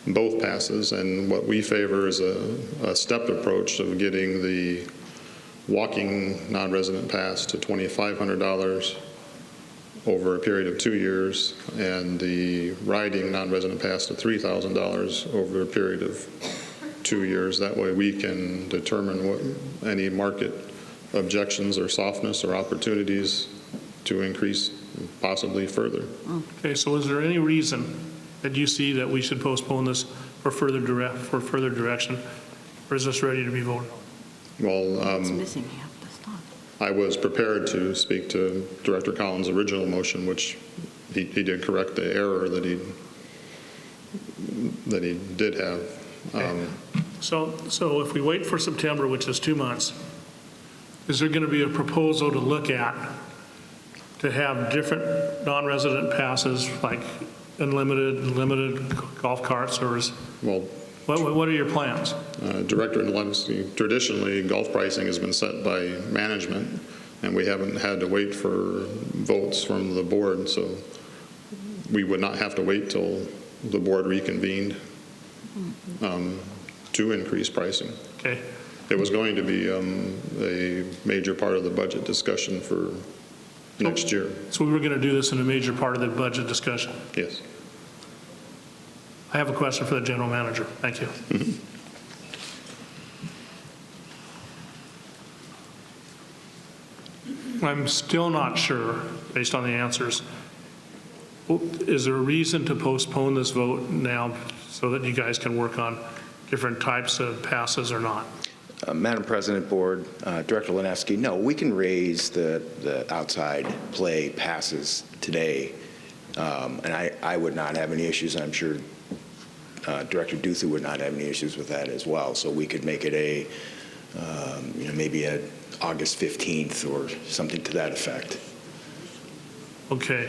Speaker 9: both passes, and what we favor is a stepped approach of getting the walking non-resident pass to $2,500 over a period of 2 years, and the riding non-resident pass to $3,000 over a period of 2 years. That way we can determine what any market objections or softness or opportunities to increase possibly further.
Speaker 2: Okay, so is there any reason that you see that we should postpone this for further direction, or is this ready to be voted on?
Speaker 9: Well, I was prepared to speak to Director Collins' original motion, which he did correct the error that he did have.
Speaker 2: So if we wait for September, which is 2 months, is there going to be a proposal to look at to have different non-resident passes, like unlimited, limited golf carts, or is,
Speaker 9: well,
Speaker 2: what are your plans?
Speaker 9: Director Lenevsky, traditionally golf pricing has been set by management, and we haven't had to wait for votes from the board, so we would not have to wait till the board reconvened to increase pricing.
Speaker 2: Okay.
Speaker 9: It was going to be a major part of the budget discussion for next year.
Speaker 2: So we were going to do this in a major part of the budget discussion?
Speaker 9: Yes.
Speaker 2: I have a question for the general manager. Thank you. I'm still not sure, based on the answers, is there a reason to postpone this vote now so that you guys can work on different types of passes or not?
Speaker 8: Madam President, Board, Director Lenevsky, no, we can raise the outside play passes today, and I would not have any issues. I'm sure Director Duthu would not have any issues with that as well. So we could make it a, maybe a August 15th or something to that effect.
Speaker 2: Okay.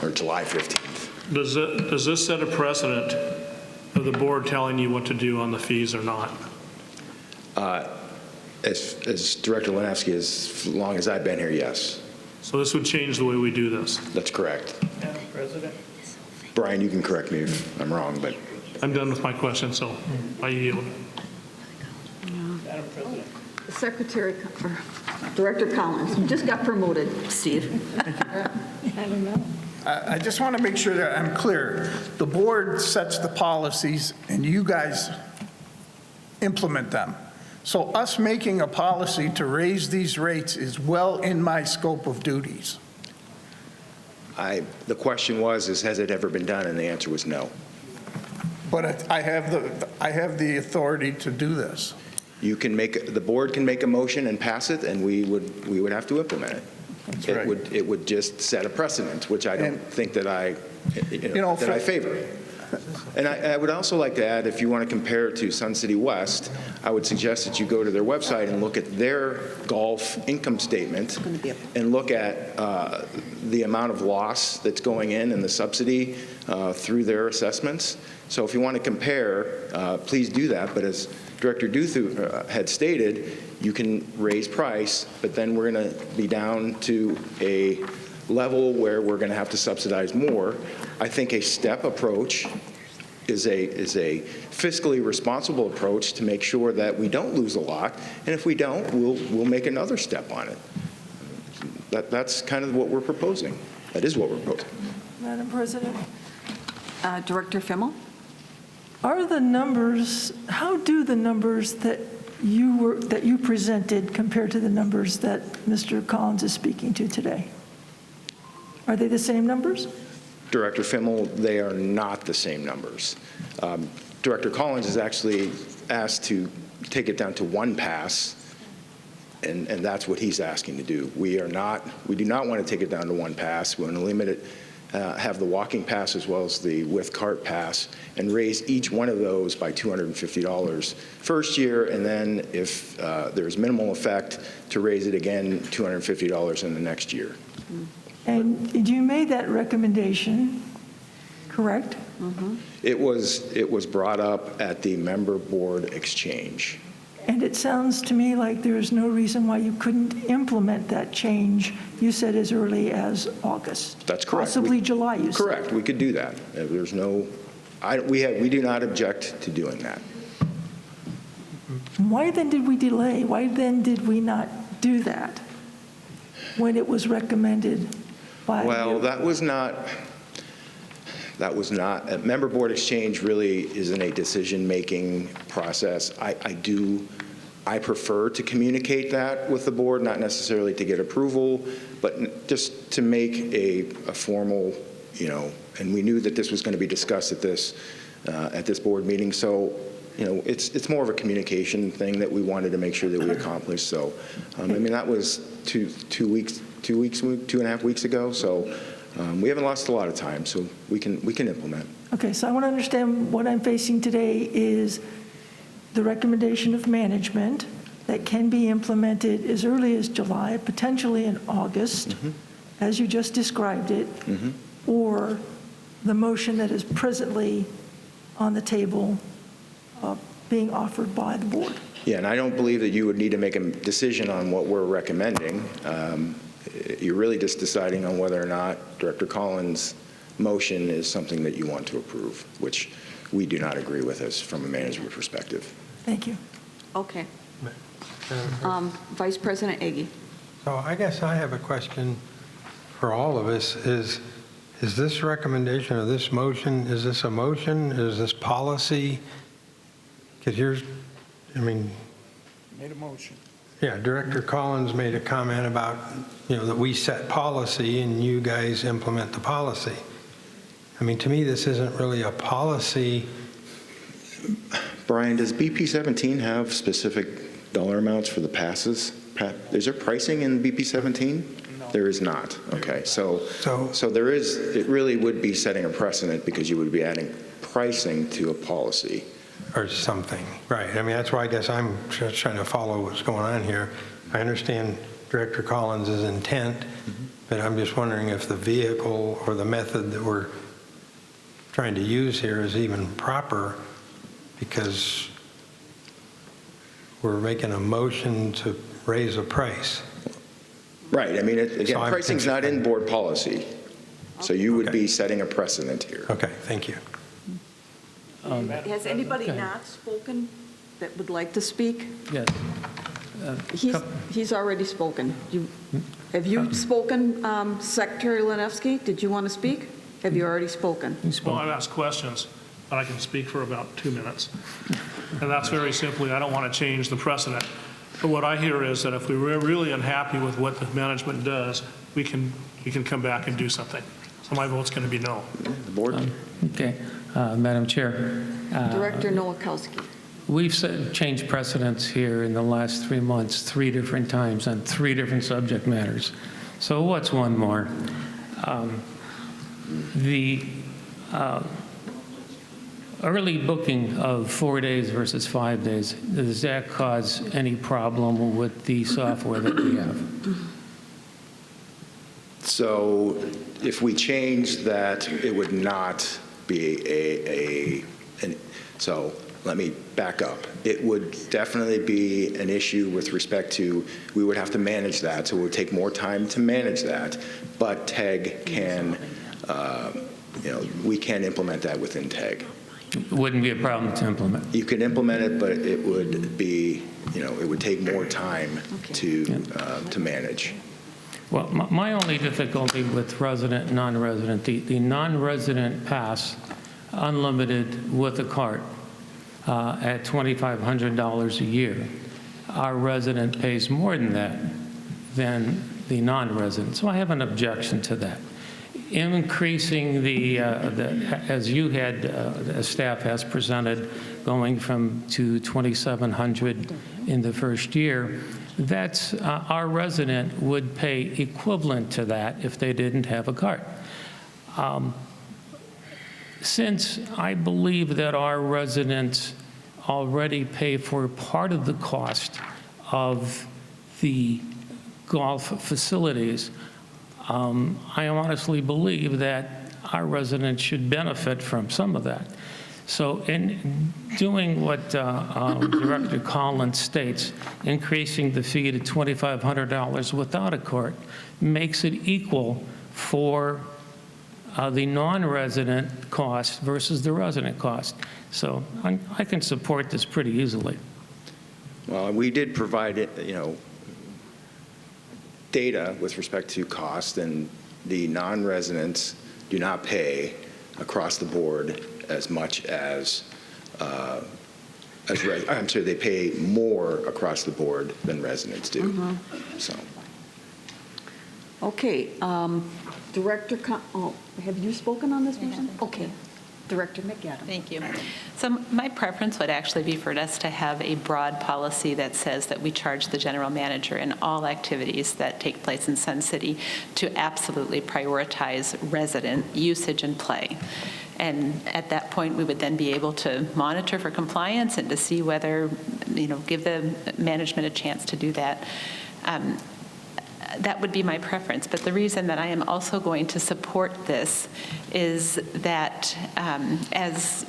Speaker 8: Or July 15th.
Speaker 2: Does this set a precedent of the board telling you what to do on the fees or not?
Speaker 8: As Director Lanefsky, as long as I've been here, yes.
Speaker 2: So this would change the way we do this?
Speaker 8: That's correct.
Speaker 6: Madam President?
Speaker 8: Brian, you can correct me if I'm wrong, but
Speaker 2: I'm done with my question, so I yield.
Speaker 6: Madam President?
Speaker 4: Secretary, or Director Collins, you just got promoted, Steve. I don't know.
Speaker 6: I just want to make sure that I'm clear. The board sets the policies and you guys implement them. So us making a policy to raise these rates is well in my scope of duties.
Speaker 8: the question was, has it ever been done? And the answer was no.
Speaker 6: But I have the authority to do this.
Speaker 8: The board can make a motion and pass it, and we would have to implement it.
Speaker 6: That's right.
Speaker 8: It would just set a precedent, which I don't think that I favor. And I would also like to add, if you want to compare it to Sun City West, I would suggest that you go to their website and look at their golf income statement and look at the amount of loss that's going in and the subsidy through their assessments. So if you want to compare, please do that. But as Director Duthu had stated, you can raise price, but then we're going to be down to a level where we're going to have to subsidize more. I think a step approach is a fiscally responsible approach to make sure that we don't lose a lot, and if we don't, we'll make another step on it. That's kind of what we're proposing. That is what we're proposing.
Speaker 11: Madam President,
Speaker 4: Director Fimmel?
Speaker 11: how do the numbers that you presented compare to the numbers that Mr. Collins is speaking to today? Are they the same numbers?
Speaker 8: Director Fimmel, they are not the same numbers. Director Collins is actually asked to take it down to one pass, and that's what he's asking to do. We do not want to take it down to one pass. We want to limit it, have the walking pass as well as the with cart pass, and raise each one of those by $250 first year, and then if there's minimal effect, to raise it again $250 in the next year.
Speaker 11: And you made that recommendation, correct?
Speaker 4: Mm-hmm.
Speaker 8: It was brought up at the member board exchange.
Speaker 11: And it sounds to me like there's no reason why you couldn't implement that change, you said, as early as August.
Speaker 8: That's correct.
Speaker 11: Possibly July, you said.
Speaker 8: Correct. We could do that. There's no, we do not object to doing that.
Speaker 11: Why then did we delay? Why then did we not do that when it was recommended by you?
Speaker 8: Well, that was not, a member board exchange really isn't a decision-making process. I prefer to communicate that with the board, not necessarily to get approval, but just to make a formal, and we knew that this was going to be discussed at this board meeting. So, it's more of a communication thing that we wanted to make sure that we accomplished. So, that was two and a half weeks ago. So, we haven't lost a lot of time. So we can implement.
Speaker 11: Okay, so I want to understand what I'm facing today is the recommendation of management that can be implemented as early as July, potentially in August, as you just described it, or the motion that is presently on the table being offered by the board.
Speaker 8: Yeah, and I don't believe that you would need to make a decision on what we're recommending. You're really just deciding on whether or not Director Collins' motion is something that you want to approve, which we do not agree with us from a management perspective.
Speaker 11: Thank you.
Speaker 4: Okay. Vice President Agee.
Speaker 5: So I guess I have a question for all of us. Is this recommendation or this motion, is this a motion? Is this policy? Because
Speaker 6: Made a motion.
Speaker 5: Yeah, Director Collins made a comment about, that we set policy and you guys implement the policy. To me, this isn't really a policy.
Speaker 8: Brian, does BP 17 have specific dollar amounts for the passes? Is there pricing in BP 17? No. There is not. Okay, so there is, it really would be setting a precedent because you would be adding pricing to a policy.
Speaker 5: Or something, right. That's why I guess I'm just trying to follow what's going on here. I understand Director Collins' intent, but I'm just wondering if the vehicle or the method that we're trying to use here is even proper because we're making a motion to raise a price.
Speaker 8: Right, I mean,
Speaker 5: So
Speaker 8: again,
Speaker 5: I'm
Speaker 8: pricing's not in board policy, so you would be setting a precedent here.
Speaker 5: Okay, thank you.
Speaker 4: Has anybody not spoken that would like to speak?
Speaker 10: Yes.
Speaker 4: He's already spoken. Have you spoken, Secretary Lanefsky? Did you want to speak? Have you already spoken?
Speaker 2: Well, I've asked questions, but I can speak for about 2 minutes. And that's very simply, I don't want to change the precedent. But what I hear is that if we're really unhappy with what the management does, we can come back and do something. So my vote's going to be no.
Speaker 8: The board?
Speaker 10: Okay. Madam Chair.
Speaker 4: Director Nowakowski.
Speaker 10: We've changed precedents here in the last 3 months 3 different times on 3 different subject matters. So what's one more? The early booking of 4 days versus 5 days, does that cause any problem with the software that we have?
Speaker 8: So if we change that, it would not be so let me back up. It would definitely be an issue with respect to, we would have to manage that, so it would take more time to manage that, but TEG can, we can implement that within TEG.
Speaker 10: It wouldn't be a problem to implement.
Speaker 8: You can implement it, but it would be, it would take more time to manage.
Speaker 10: Well, my only difficulty with resident, non-resident, the non-resident pass, unlimited with a cart at $2,500 a year. Our resident pays more than that than the non-resident. So I have an objection to that. Increasing as you had, staff has presented, going to 2,700 in the first year, that's our resident would pay equivalent to that if they didn't have a cart. Since I believe that our residents already pay for part of the cost of the golf facilities, I honestly believe that our residents should benefit from some of that. So in doing what Director Collins states, increasing the fee to $2,500 without a cart makes it equal for the non-resident cost versus the resident cost. So I can support this pretty easily.
Speaker 8: Well, we did provide data with respect to cost, and the non-residents do not pay across the board as much as I'm sorry, they pay more across the board than residents do. So.
Speaker 4: Okay, Director, have you spoken on this motion? Okay. Director McAdam.
Speaker 7: Thank you. So my preference would actually be for us to have a broad policy that says that we charge the general manager in all activities that take place in Sun City to absolutely prioritize resident usage and play. And at that point, we would then be able to monitor for compliance and to see whether, give the management a chance to do that. That would be my preference. But the reason that I am also going to support this is that, as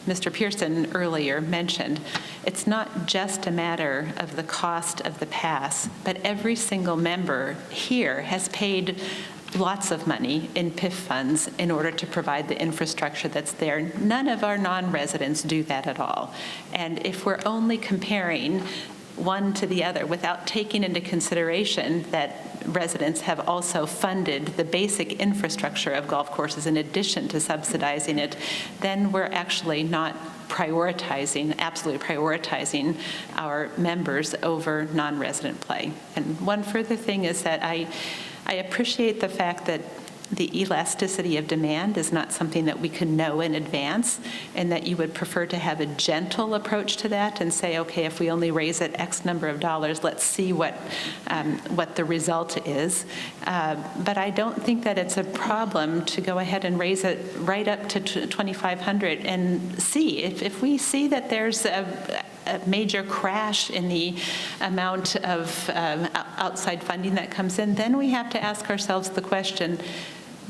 Speaker 7: Mr. Pearson earlier mentioned, it's not just a matter of the cost of the pass, but every single member here has paid lots of money in PIF funds in order to provide the infrastructure that's there. None of our non-residents do that at all. And if we're only comparing one to the other without taking into consideration that residents have also funded the basic infrastructure of golf courses in addition to subsidizing it, then we're actually not absolutely prioritizing our members over non-resident play. And one further thing is that I appreciate the fact that the elasticity of demand is not something that we can know in advance, and that you would prefer to have a gentle approach to that and say, okay, if we only raise it X number of dollars, let's see what the result is. But I don't think that it's a problem to go ahead and raise it right up to $2,500 and see. If we see that there's a major crash in the amount of outside funding that comes in, then we have to ask ourselves the question,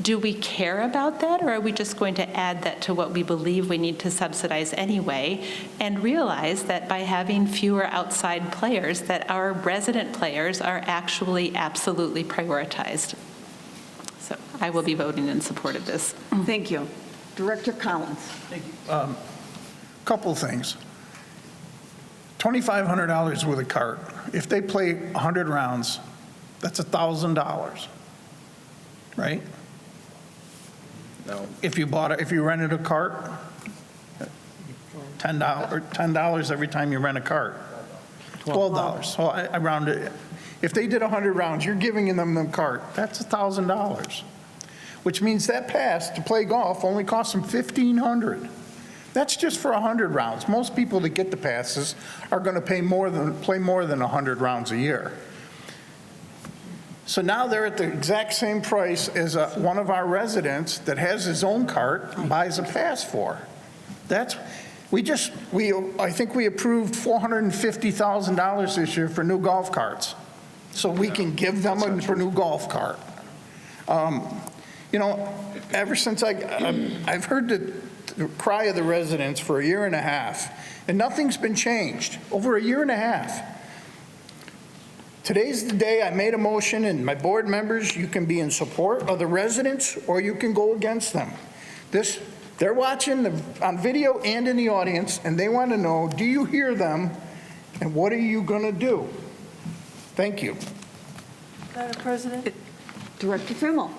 Speaker 7: do we care about that, or are we just going to add that to what we believe we need to subsidize anyway, and realize that by having fewer outside players, that our resident players are actually absolutely prioritized? So I will be voting in support of this.
Speaker 4: Thank you. Director Collins.
Speaker 6: Thank you. Couple things. $2,500 with a cart. If they play 100 rounds, that's $1,000, right?
Speaker 8: No.
Speaker 6: If you rented a cart, $10 every time you rent a cart. $12. So I rounded it. If they did 100 rounds, you're giving them the cart. That's $1,000, which means that pass to play golf only costs them $1,500. That's just for 100 rounds. Most people that get the passes are going to play more than 100 rounds a year. So now they're at the exact same price as one of our residents that has his own cart and buys a pass for. I think we approved $450,000 this year for new golf carts, so we can give them a new golf cart. Ever since I've heard the cry of the residents for a year and a half, and nothing's been changed. Over a year and a half. Today's the day I made a motion, and my board members, you can be in support of the residents or you can go against them. They're watching on video and in the audience, and they want to know, do you hear them, and what are you going to do? Thank you.
Speaker 11: Madam President?
Speaker 4: Director Fimmel.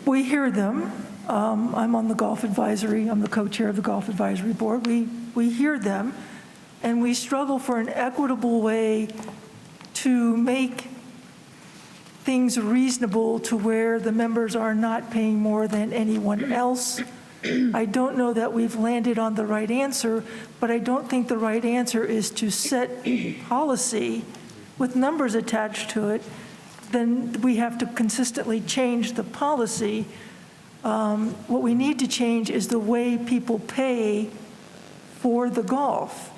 Speaker 11: We hear them. I'm on the golf advisory. I'm the co-chair of the golf advisory board. We hear them, and we struggle for an equitable way to make things reasonable to where the members are not paying more than anyone else. I don't know that we've landed on the right answer, but I don't think the right answer is to set policy with numbers attached to it. Then we have to consistently change the policy. What we need to change is the way people pay for the golf.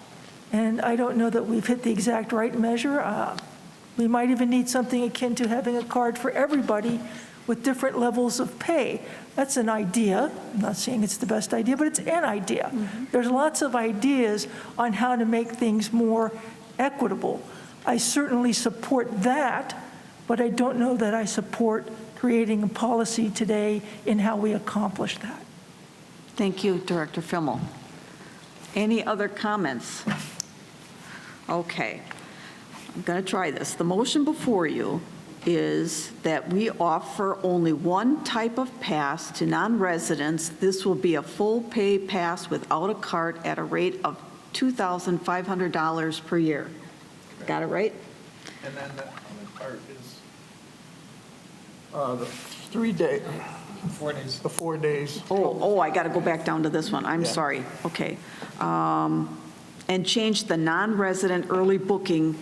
Speaker 11: And I don't know that we've hit the exact right measure. We might even need something akin to having a card for everybody with different levels of pay. That's an idea. I'm not saying it's the best idea, but it's an idea. There's lots of ideas on how to make things more equitable. I certainly support that, but I don't know that I support creating a policy today in how we accomplish that.
Speaker 4: Thank you, Director Fimmel. Any other comments? Okay. I'm going to try this. The motion before you is that we offer only one type of pass to non-residents. This will be a full pay pass without a cart at a rate of $2,500 per year. Got it right?
Speaker 6: And then the cart is the 3 days. 4 days. The 4 days.
Speaker 4: Oh, I got to go back down to this one. I'm sorry. Okay. And change the non-resident early booking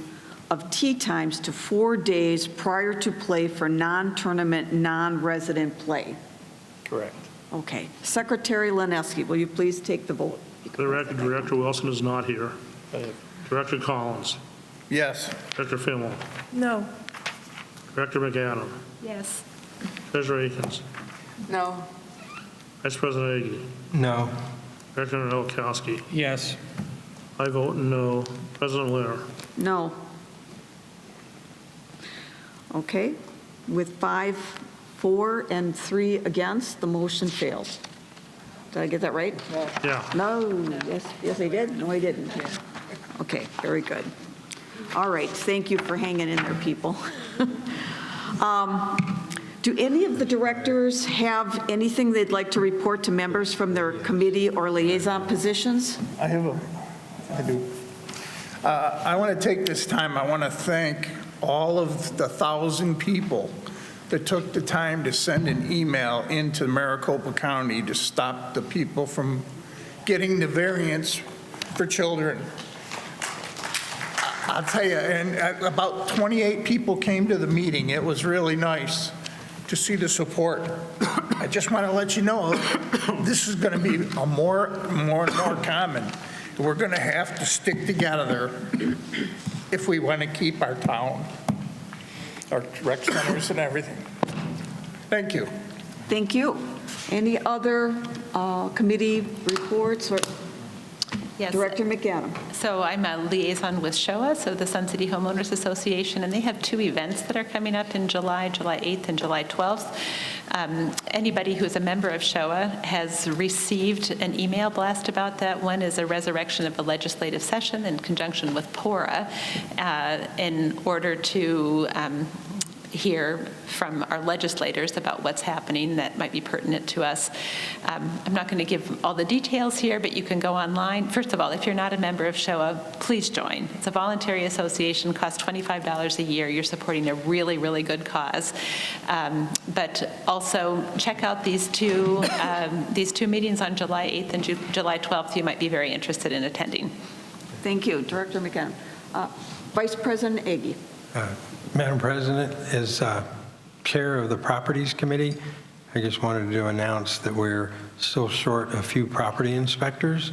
Speaker 4: of tee times to 4 days prior to play for non-tournament, non-resident play.
Speaker 6: Correct.
Speaker 4: Okay. Secretary Lineski, will you please take the vote?
Speaker 2: For the record, Director Wilson is not here. Director Collins.
Speaker 6: Yes.
Speaker 2: Director Fimmel.
Speaker 11: No.
Speaker 2: Director McAdam.
Speaker 7: Yes.
Speaker 2: Treasurer Akins.
Speaker 12: No.
Speaker 2: Vice President Agee.
Speaker 5: No.
Speaker 2: Director Noakowski.
Speaker 10: Yes.
Speaker 2: I vote no. President Lehr.
Speaker 4: No. Okay. With 5 for and 3 against, the motion fails. Did I get that right?
Speaker 2: Yeah.
Speaker 4: No. Yes, I did. No, I didn't. Okay, very good. All right, thank you for hanging in there, people. Do any of the directors have anything they'd like to report to members from their committee or liaison positions?
Speaker 6: I do. I want to take this time, I want to thank all of the 1,000 people that took the time to send an email into Maricopa County to stop the people from getting the variance for children. I'll tell you, and about 28 people came to the meeting. It was really nice to see the support. I just want to let you know, this is going to be a more and more common. We're going to have to stick together if we want to keep our town, our rec centers and everything. Thank you.
Speaker 4: Thank you. Any other committee reports or?
Speaker 7: Yes.
Speaker 4: Director McAdam.
Speaker 7: So I'm a liaison with SHOA, so the Sun City Homeowners Association, and they have 2 events that are coming up in July 8th and July 12th. Anybody who is a member of SHOA has received an email blast about that. One is a resurrection of a legislative session in conjunction with PORA in order to hear from our legislators about what's happening that might be pertinent to us. I'm not going to give all the details here, but you can go online. First of all, if you're not a member of SHOA, please join. It's a voluntary association, costs $25 a year. You're supporting a really, really good cause. But also check out these two meetings on July 8th and July 12th. You might be very interested in attending.
Speaker 4: Thank you, Director McAdam. Vice President Agee.
Speaker 5: Madam President, as chair of the Properties Committee, I just wanted to announce that we're still short a few property inspectors.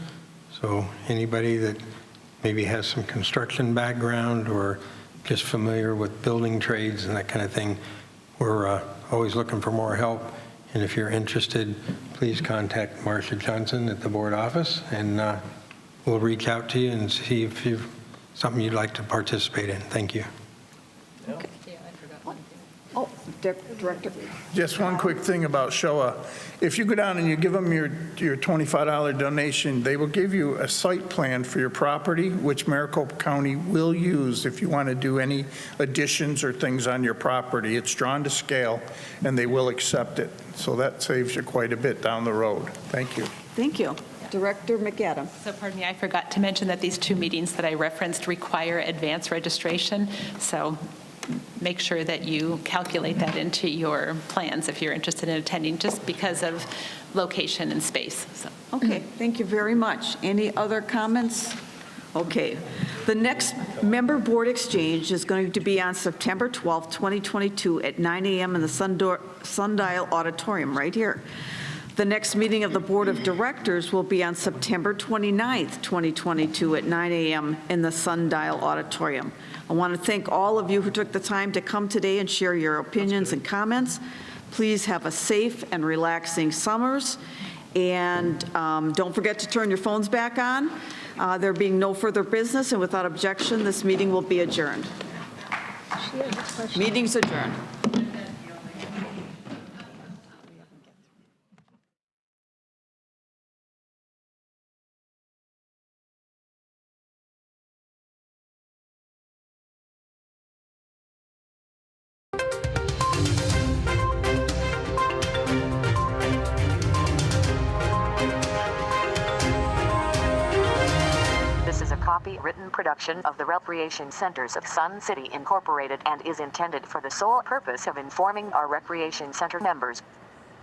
Speaker 5: So anybody that maybe has some construction background or just familiar with building trades and that kind of thing, we're always looking for more help. And if you're interested, please contact Marcia Johnson at the board office, and we'll reach out to you and see if you've something you'd like to participate in. Thank you.
Speaker 4: Okay. Oh, Director.
Speaker 6: Just one quick thing about SHOA. If you go down and you give them your $25 donation, they will give you a site plan for your property, which Maricopa County will use if you want to do any additions or things on your property. It's drawn to scale, and they will accept it. So that saves you quite a bit down the road. Thank you.
Speaker 4: Thank you. Director McAdam.
Speaker 7: So pardon me, I forgot to mention that these 2 meetings that I referenced require advance registration. So make sure that you calculate that into your plans if you're interested in attending, just because of location and space. So.
Speaker 4: Okay, thank you very much. Any other comments? Okay. The next member board exchange is going to be on September 12th, 2022 at 9 a.m. in the Sundial Auditorium right here. The next meeting of the Board of Directors will be on September 29th, 2022 at 9 a.m. in the Sundial Auditorium. I want to thank all of you who took the time to come today and share your opinions and comments. Please have a safe and relaxing summers. And don't forget to turn your phones back on. There being no further business, and without objection, this meeting will be adjourned. Meeting's adjourned.
Speaker 15: Written production of the Recreation Centers of Sun City Incorporated and is intended for the sole purpose of informing our Recreation Center members.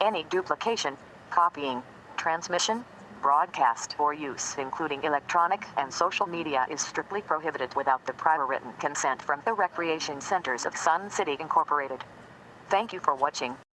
Speaker 15: Any duplication, copying, transmission, broadcast, or use, including electronic and social media, is strictly prohibited without the prior written consent from the Recreation Centers of Sun City Incorporated. Thank you for watching.